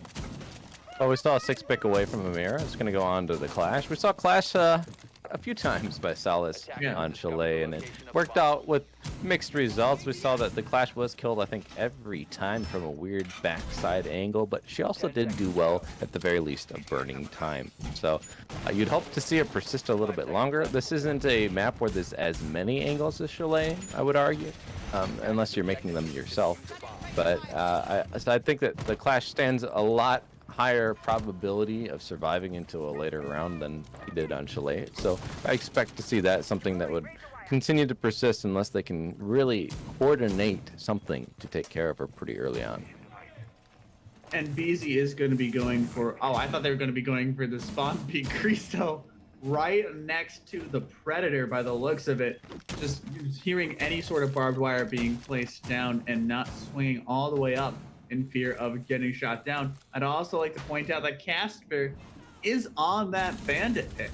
Well, we saw a 6-pick away from Amira. It's going to go on to the Clash. We saw Clash a few times by Solace on Chalet, and it worked out with mixed results. We saw that the Clash was killed, I think, every time from a weird backside angle, but she also did do well, at the very least, a burning time. So you'd hope to see it persist a little bit longer. This isn't a map where there's as many angles as Chalet, I would argue, unless you're making them yourself. But I think that the Clash stands a lot higher probability of surviving into a later round than he did on Chalet. So I expect to see that, something that would continue to persist unless they can really coordinate something to take care of her pretty early on. And BZ is going to be going for, I thought they were going to be going for the spawn peak Cristo right next to the Predator by the looks of it. Just hearing any sort of barbed wire being placed down and not swinging all the way up in fear of getting shot down. I'd also like to point out that Casper is on that bandit pick.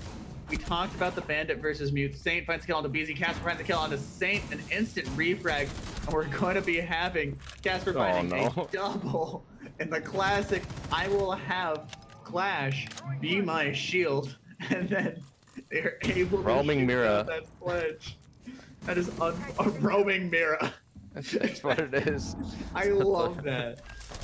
We talked about the bandit versus mute. Saint finds the kill onto BZ. Casper finds the kill onto Saint. An instant refrag. And we're going to be having Casper finding a double in the classic I will have Clash be my shield. And then they're able to roaming mirror. That Sledge. That is a roaming mirror. That's what it is. I love that.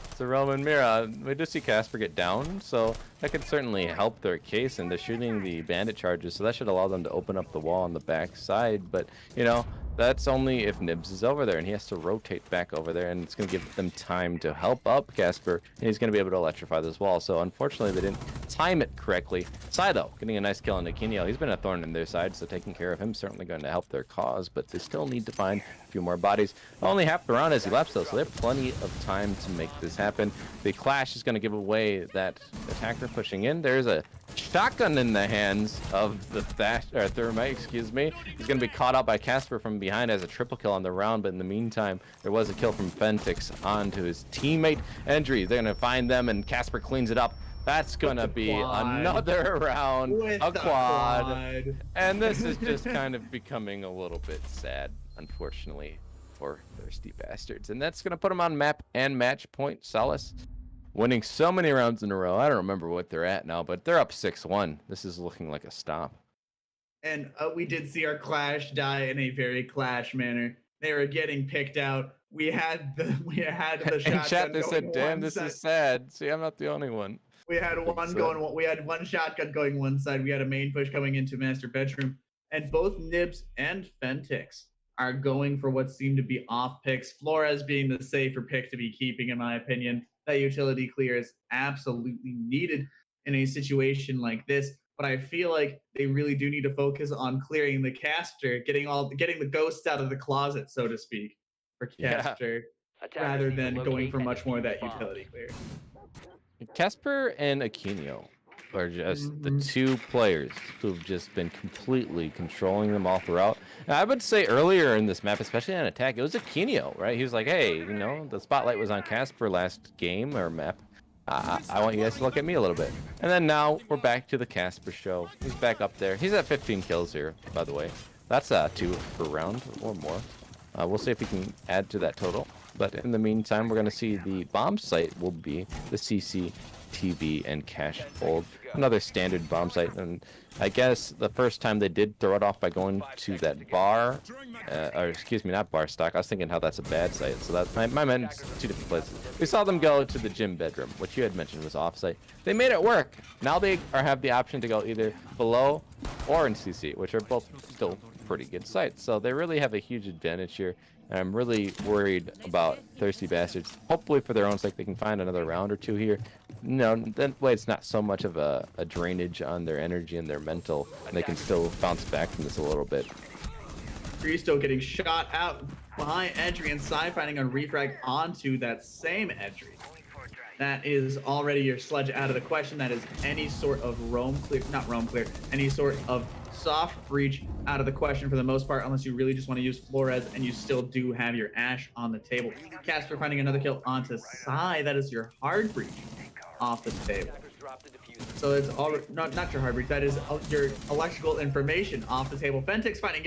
It's a Roman mirror. We do see Casper get down, so that could certainly help their case, and they're shooting the bandit charges, so that should allow them to open up the wall on the back side. But, you know, that's only if Nibs is over there, and he has to rotate back over there, and it's going to give them time to help up Casper, and he's going to be able to electrify this wall. So unfortunately, they didn't time it correctly. Sido getting a nice kill on Nikinio. He's been a thorn in their side, so taking care of him certainly going to help their cause, but they still need to find a few more bodies. Only half the round as he left, though, so they have plenty of time to make this happen. The Clash is going to give away that attacker pushing in. There's a shotgun in the hands of the Thermite, excuse me. He's going to be caught out by Casper from behind as a triple kill on the round, but in the meantime, there was a kill from Fentix onto his teammate Endry. They're going to find them, and Casper cleans it up. That's going to be another round, a quad. And this is just kind of becoming a little bit sad, unfortunately, for Thirsty Bastards. And that's going to put them on map and match point. Solace winning so many rounds in a row. I don't remember what they're at now, but they're up 6-1. This is looking like a stomp. And we did see our Clash die in a very Clash manner. They were getting picked out. We had the shotgun. In chat, they said, "Damn, this is sad." See, I'm not the only one. We had one shotgun going one side. We had a main push coming into master bedroom, and both Nibs and Fentix are going for what seemed to be off picks. Flores being the safer pick to be keeping, in my opinion. That utility clear is absolutely needed in a situation like this. But I feel like they really do need to focus on clearing the caster, getting the ghosts out of the closet, so to speak, for caster, rather than going for much more of that utility clear. Casper and Aquino are just the two players who've just been completely controlling them all throughout. And I would say earlier in this map, especially on attack, it was Aquino, right? He was like, hey, you know, the spotlight was on Casper last game or map. I want you guys to look at me a little bit. And then now we're back to the Casper show. He's back up there. He's at 15 kills here, by the way. That's 2 per round or more. We'll see if we can add to that total. But in the meantime, we're going to see the bomb site will be the CCTV and Cash Fold. Another standard bomb site. And I guess the first time they did throw it off by going to that bar, or excuse me, not bar stock. I was thinking how that's a bad site. So that's my meant two different places. We saw them go to the gym bedroom, which you had mentioned was off site. They made it work. Now they have the option to go either below or in CC, which are both still pretty good sites. So they really have a huge advantage here. And I'm really worried about Thirsty Bastards. Hopefully for their own sake, they can find another round or two here. No, that way it's not so much of a drainage on their energy and their mental, and they can still bounce back from this a little bit. Cristo getting shot out behind Entry, and Psy finding a refrag onto that same Entry. That is already your sledge out of the question. That is any sort of any sort of soft breach out of the question for the most part, unless you really just want to use Flores and you still do have your Ash on the table. Casper finding another kill onto Psy. That is your hard breach off the table. So it's all not your hard breach. That is your electrical information off the table. Fentix finding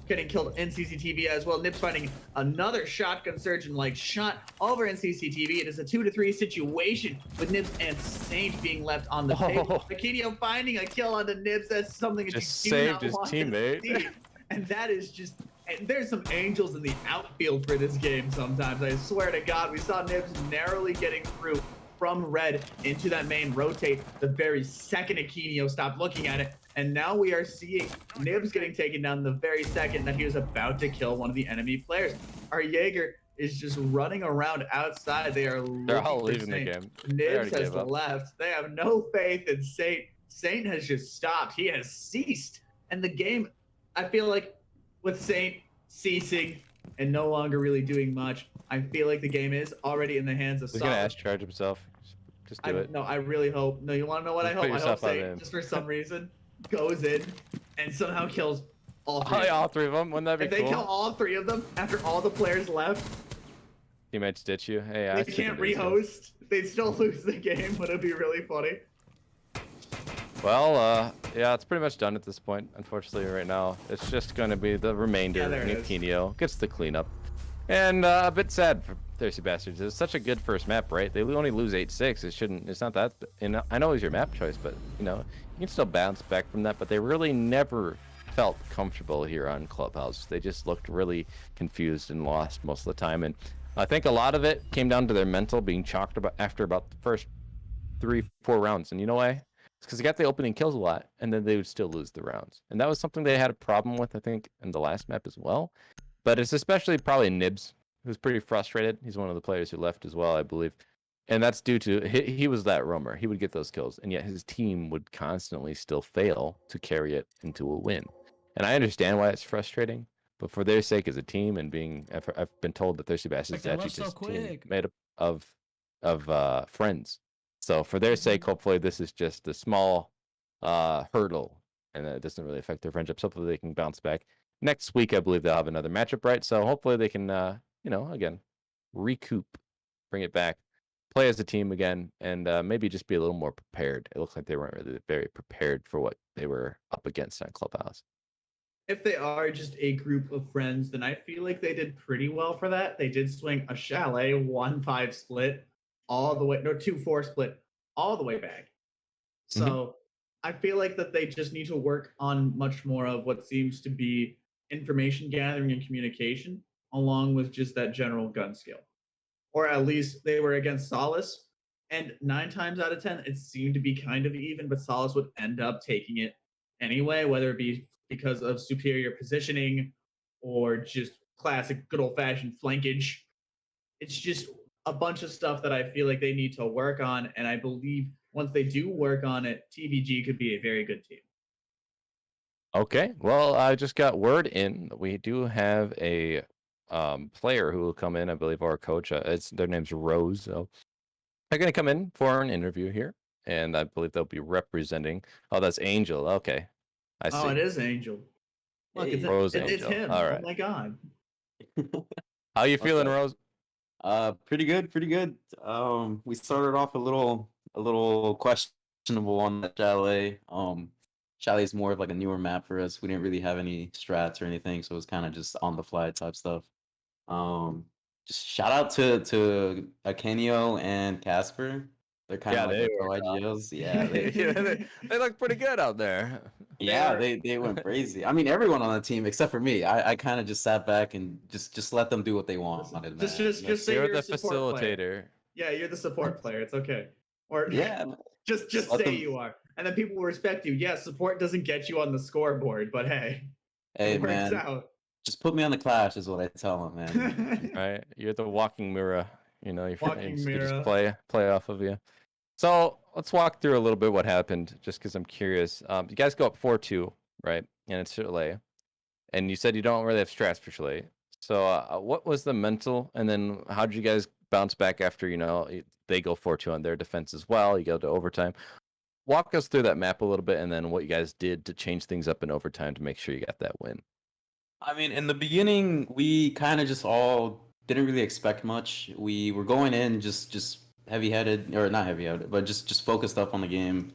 getting killed in CCTV as well. Nips finding another shotgun surgeon like shot over in CCTV. It is a 2-3 situation with Nips and Saint being left on the table. Aquino finding a kill on the Nips. That's something that just you do saved not his want teammate. to see. And that is just. And there's some angels in the outfield for this game sometimes. I swear to God, we saw Nips narrowly getting through from red into that main rotate the very second Aquino stopped looking at it. And now we are seeing Nibs getting taken down the very second that he was about to kill one of the enemy players. Our Jaeger is just running around outside. They're all leaving the game. Nibs has left. They have no faith in Saint. Saint has just stopped. He has ceased. And the game, I feel like with Saint ceasing and no longer really doing much, I feel like the game is already in the hands of He's going to Ash charge himself. Just do it. No, I really hope. No, you want to know what I hope? I hope Saint, just for some reason, goes in and somehow kills all three. All three of them. Wouldn't that be cool? If they kill all three of them after all the players left, teammates ditch you. Hey, they can't rehost. They'd still lose the game. Would it be really funny? Well, yeah, it's pretty much done at this point. Unfortunately, right now, it's just going to be the remainder. Aquino gets the cleanup, and a bit sad for Thirsty Bastards. It's such a good first map, right? They only lose 8-6. It shouldn't. It's not that. And I know it was your map choice, but you know you can still bounce back from that. But they really never felt comfortable here on Clubhouse. They just looked really confused and lost most of the time. And I think a lot of it came down to their mental being chalked about after about the first 3-4 rounds. And you know why? It's because they got the opening kills a lot, and then they would still lose the rounds. And that was something they had a problem with, I think, in the last map as well. But it's especially probably Nibs, who's pretty frustrated. He's one of the players who left as well, I believe. And that's due to he was that roamer. He would get those kills, and yet his team would constantly still fail to carry it into a win. And I understand why it's frustrating, but for their sake as a team and being, I've been told that Thirsty Bastards is actually just a team made up of friends. So for their sake, hopefully this is just a small hurdle, and it doesn't really affect their friendship. So hopefully they can bounce back. Next week, I believe they'll have another matchup, right? So hopefully they can, again, recoup, bring it back, play as a team again, and maybe just be a little more prepared. It looks like they weren't really very prepared for what they were up against on Clubhouse. If they are just a group of friends, then I feel like they did pretty well for that. They did swing a Chalet 1-5 split all the way, no 2-4 split all the way back. So I feel like that they just need to work on much more of what seems to be information gathering and communication, along with just that general gun skill. Or at least they were against Solace, and 9 times out of 10, it seemed to be kind of even, but Solace would end up taking it anyway, whether it be because of superior positioning or just classic good old fashioned flankage. It's just a bunch of stuff that I feel like they need to work on, and I believe once they do work on it, TVG could be a very good team. Okay, well, I just got word in. We do have a player who will come in, I believe, our coach. Their name's Rose. So they're going to come in for an interview here, and I believe they'll be representing. Oh, that's Angel. Okay, I see. Oh, it is Angel. Look, Hey, Rose it's Angel. him. All right. Oh my god. How you feeling, Rose? Pretty good, pretty good. We started off a little questionable on that Chalet. Chalet is more of like a newer map for us. We didn't really have any strats or anything, so it was kind of just on the fly type stuff. Just shout out to Akenio and Casper. They're kind of like the co-IGLs. Yeah, they look pretty good out there. Yeah, they went crazy. I mean, everyone on the team except for me. I kind of just sat back and just let them do what they wanted. Just say you're you're the a support facilitator. Player. Yeah, you're the support player. It's okay. Or yeah, just say you are, and then people will respect you. Yeah, support doesn't get you on the scoreboard, but hey, it works man, out. just put me on the Clash is what I tell them, man. Right, you're the walking mirror. You know, Walking you mirror. just play off of you. So let's walk through a little bit what happened, just because I'm curious. You guys go up 4-2, right? And it's Chalet, and you said you don't really have strats for Chalet. So what was the mental, and then how did you guys bounce back after they go 4-2 on their defense as well? You go to overtime. Walk us through that map a little bit, and then what you guys did to change things up in overtime to make sure you got that win. I mean, in the beginning, we kind of just all didn't really expect much. We were going in just heavy-headed, or not heavy-headed, but just focused up on the game.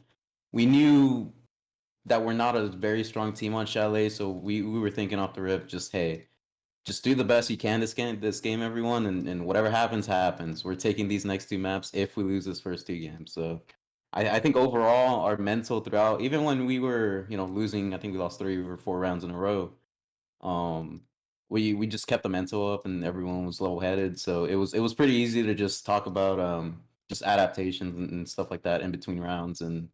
We knew that we're not a very strong team on Chalet, so we were thinking off the rip, just hey, just do the best you can this game, everyone, and whatever happens, happens. We're taking these next 2 maps if we lose this first 2 games. So I think overall our mental throughout, even when we were losing, I think we lost 3 or 4 rounds in a row. We just kept the mental up and everyone was level-headed, so it was pretty easy to just talk about just adaptations and stuff like that in between rounds, and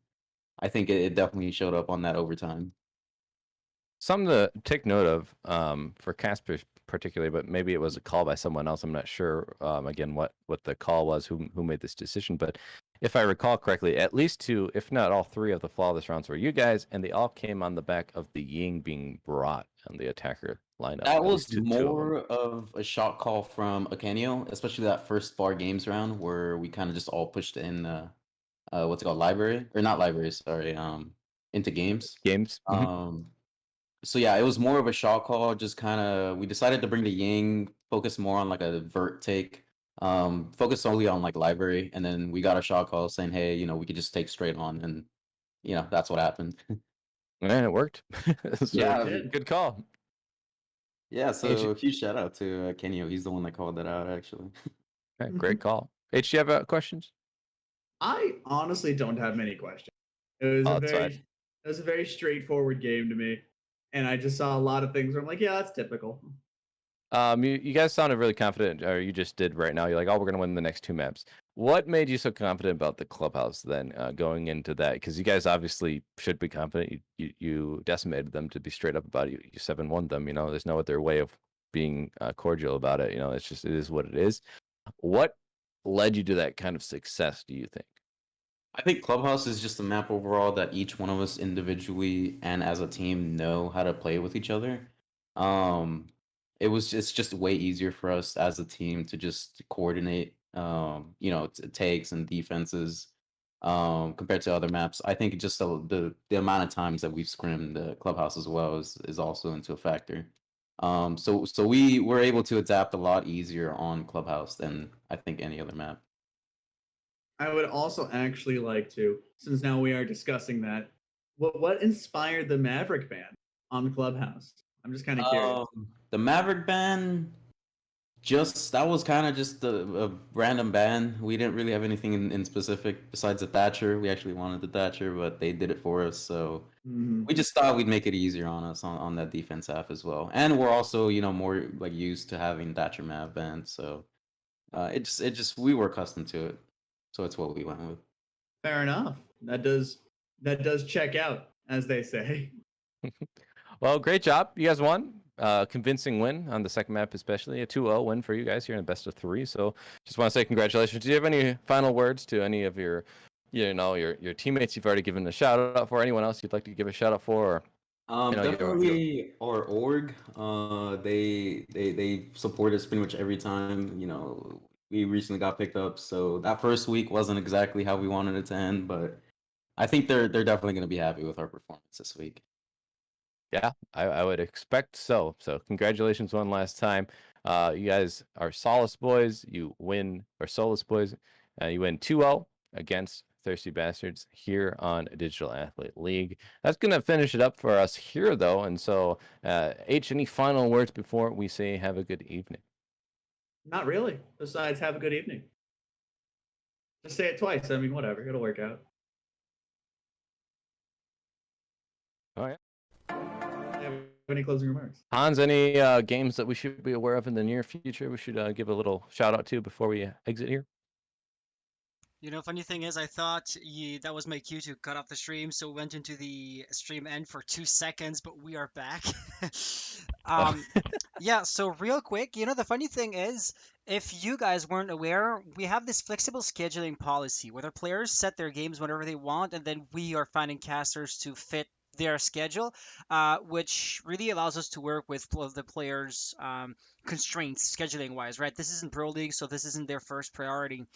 I think it definitely showed up on that overtime. Something to take note of for Casper particularly, but maybe it was a call by someone else. I'm not sure again what the call was, who made this decision, but if I recall correctly, at least 2, if not all 3 of the flawless rounds were you guys, and they all came on the back of the Ying being brought on the attacker lineup. That was more of a shot call from Akenio, especially that first Bar Games round where we kind of just all pushed in what's it called, library, or not library, sorry, into games. So yeah, it was more of a shot call. Just kind of, we decided to bring the Ying, focus more on like a vert take, focus solely on like library, and then we got a shot call saying, hey, we could just take straight on, and that's what happened. And it worked. So yeah, good call. Yeah, so a huge shout out to Kenny. He's the one that called that out, actually. Okay, great call. H, do you have questions? I honestly don't have many questions. It was a very straightforward game to me, and I just saw a lot of things where I'm like, yeah, that's typical. You guys sounded really confident, or you just did right now. You're like, oh, we're gonna win the next 2 maps. What made you so confident about the Clubhouse then, going into that? Because you guys obviously should be confident. You decimated them, to be straight up about it. You 7-1 them. There's no other way of being cordial about it. It's just, it is what it is. What led you to that kind of success, do you think? I think Clubhouse is just a map overall that each one of us individually and as a team know how to play with each other. It's just way easier for us as a team to just coordinate, takes and defenses. compared to other maps. I think just the amount of times that we've scrimmed the clubhouse as well is also into a factor. So we were able to adapt a lot easier on clubhouse than I think any other map. I would also actually like to, since now we are discussing that, what inspired the Maverick ban on Clubhouse? I'm just kind of curious. The Maverick ban, that was kind of just a random ban. We didn't really have anything in specific besides the Thatcher. We actually wanted the Thatcher, but they did it for us. So we just thought we'd make it easier on us on that defense half as well. And we're also, more like used to having Thatcher Mav bans. So we were accustomed to it. So it's what we went with. Fair enough. That does check out, as they say. Well, great job. You guys won. Convincing win on the second map, especially a 2-0 win for you guys here in the best of 3. So just want to say congratulations. Do you have any final words to any of your teammates you've already given a shout out for? Anyone else you'd like to give a shout out for? Definitely our org. They support us pretty much every time. We recently got picked up, so that first week wasn't exactly how we wanted it to end, but I think they're definitely going to be happy with our performance this week. Yeah, I would expect so. So congratulations one last time. You guys are Solace boys. You win, or Solace boys. You win 2-0 against Thirsty Bastards here on Digital Athlete League. That's going to finish it up for us here, though. And so, H, any final words before we say have a good evening? Not really. Besides, have a good evening. Just say it twice. I mean, whatever. It'll work out. All right. Any closing remarks? Hans, any games that we should be aware of in the near future we should give a little shout out to before we exit here? Funny thing is, I thought that was my cue to cut off the stream, so we went into the stream end for 2 seconds, but we are back. Yeah, so real quick, the funny thing is, if you guys weren't aware, we have this flexible scheduling policy where the players set their games whenever they want, and then we are finding casters to fit their schedule, which really allows us to work with the players' constraints scheduling wise, right? This isn't Pro League, so this isn't their first priority.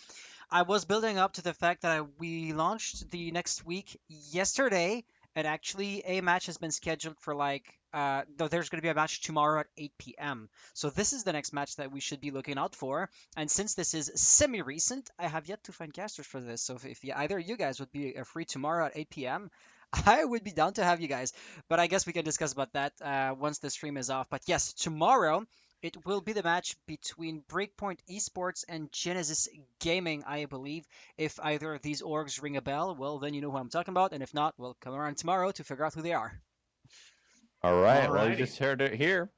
I was building up to the fact that we launched the next week yesterday, and actually a match has been scheduled for there's going to be a match tomorrow at 8 p.m. So this is the next match that we should be looking out for. And since this is semi-recent, I have yet to find casters for this. So if either you guys would be free tomorrow at 8 p.m., I would be down to have you guys. But I guess we can discuss about that once the stream is off. But yes, tomorrow it will be the match between Breakpoint Esports and Genesis Gaming, I believe. If either of these orgs ring a bell, well, then you know who I'm talking about. And if not, we'll come around tomorrow to figure out who they are. All right. Alrighty. Well, you just heard it here.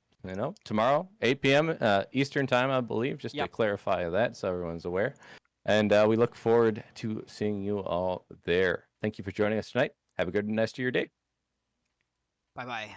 Tomorrow, 8 p.m. Eastern time, I believe, just to clarify that so everyone's aware. And we look forward to seeing you all there. Thank you for joining us tonight. Have a good rest of your day. Bye-bye.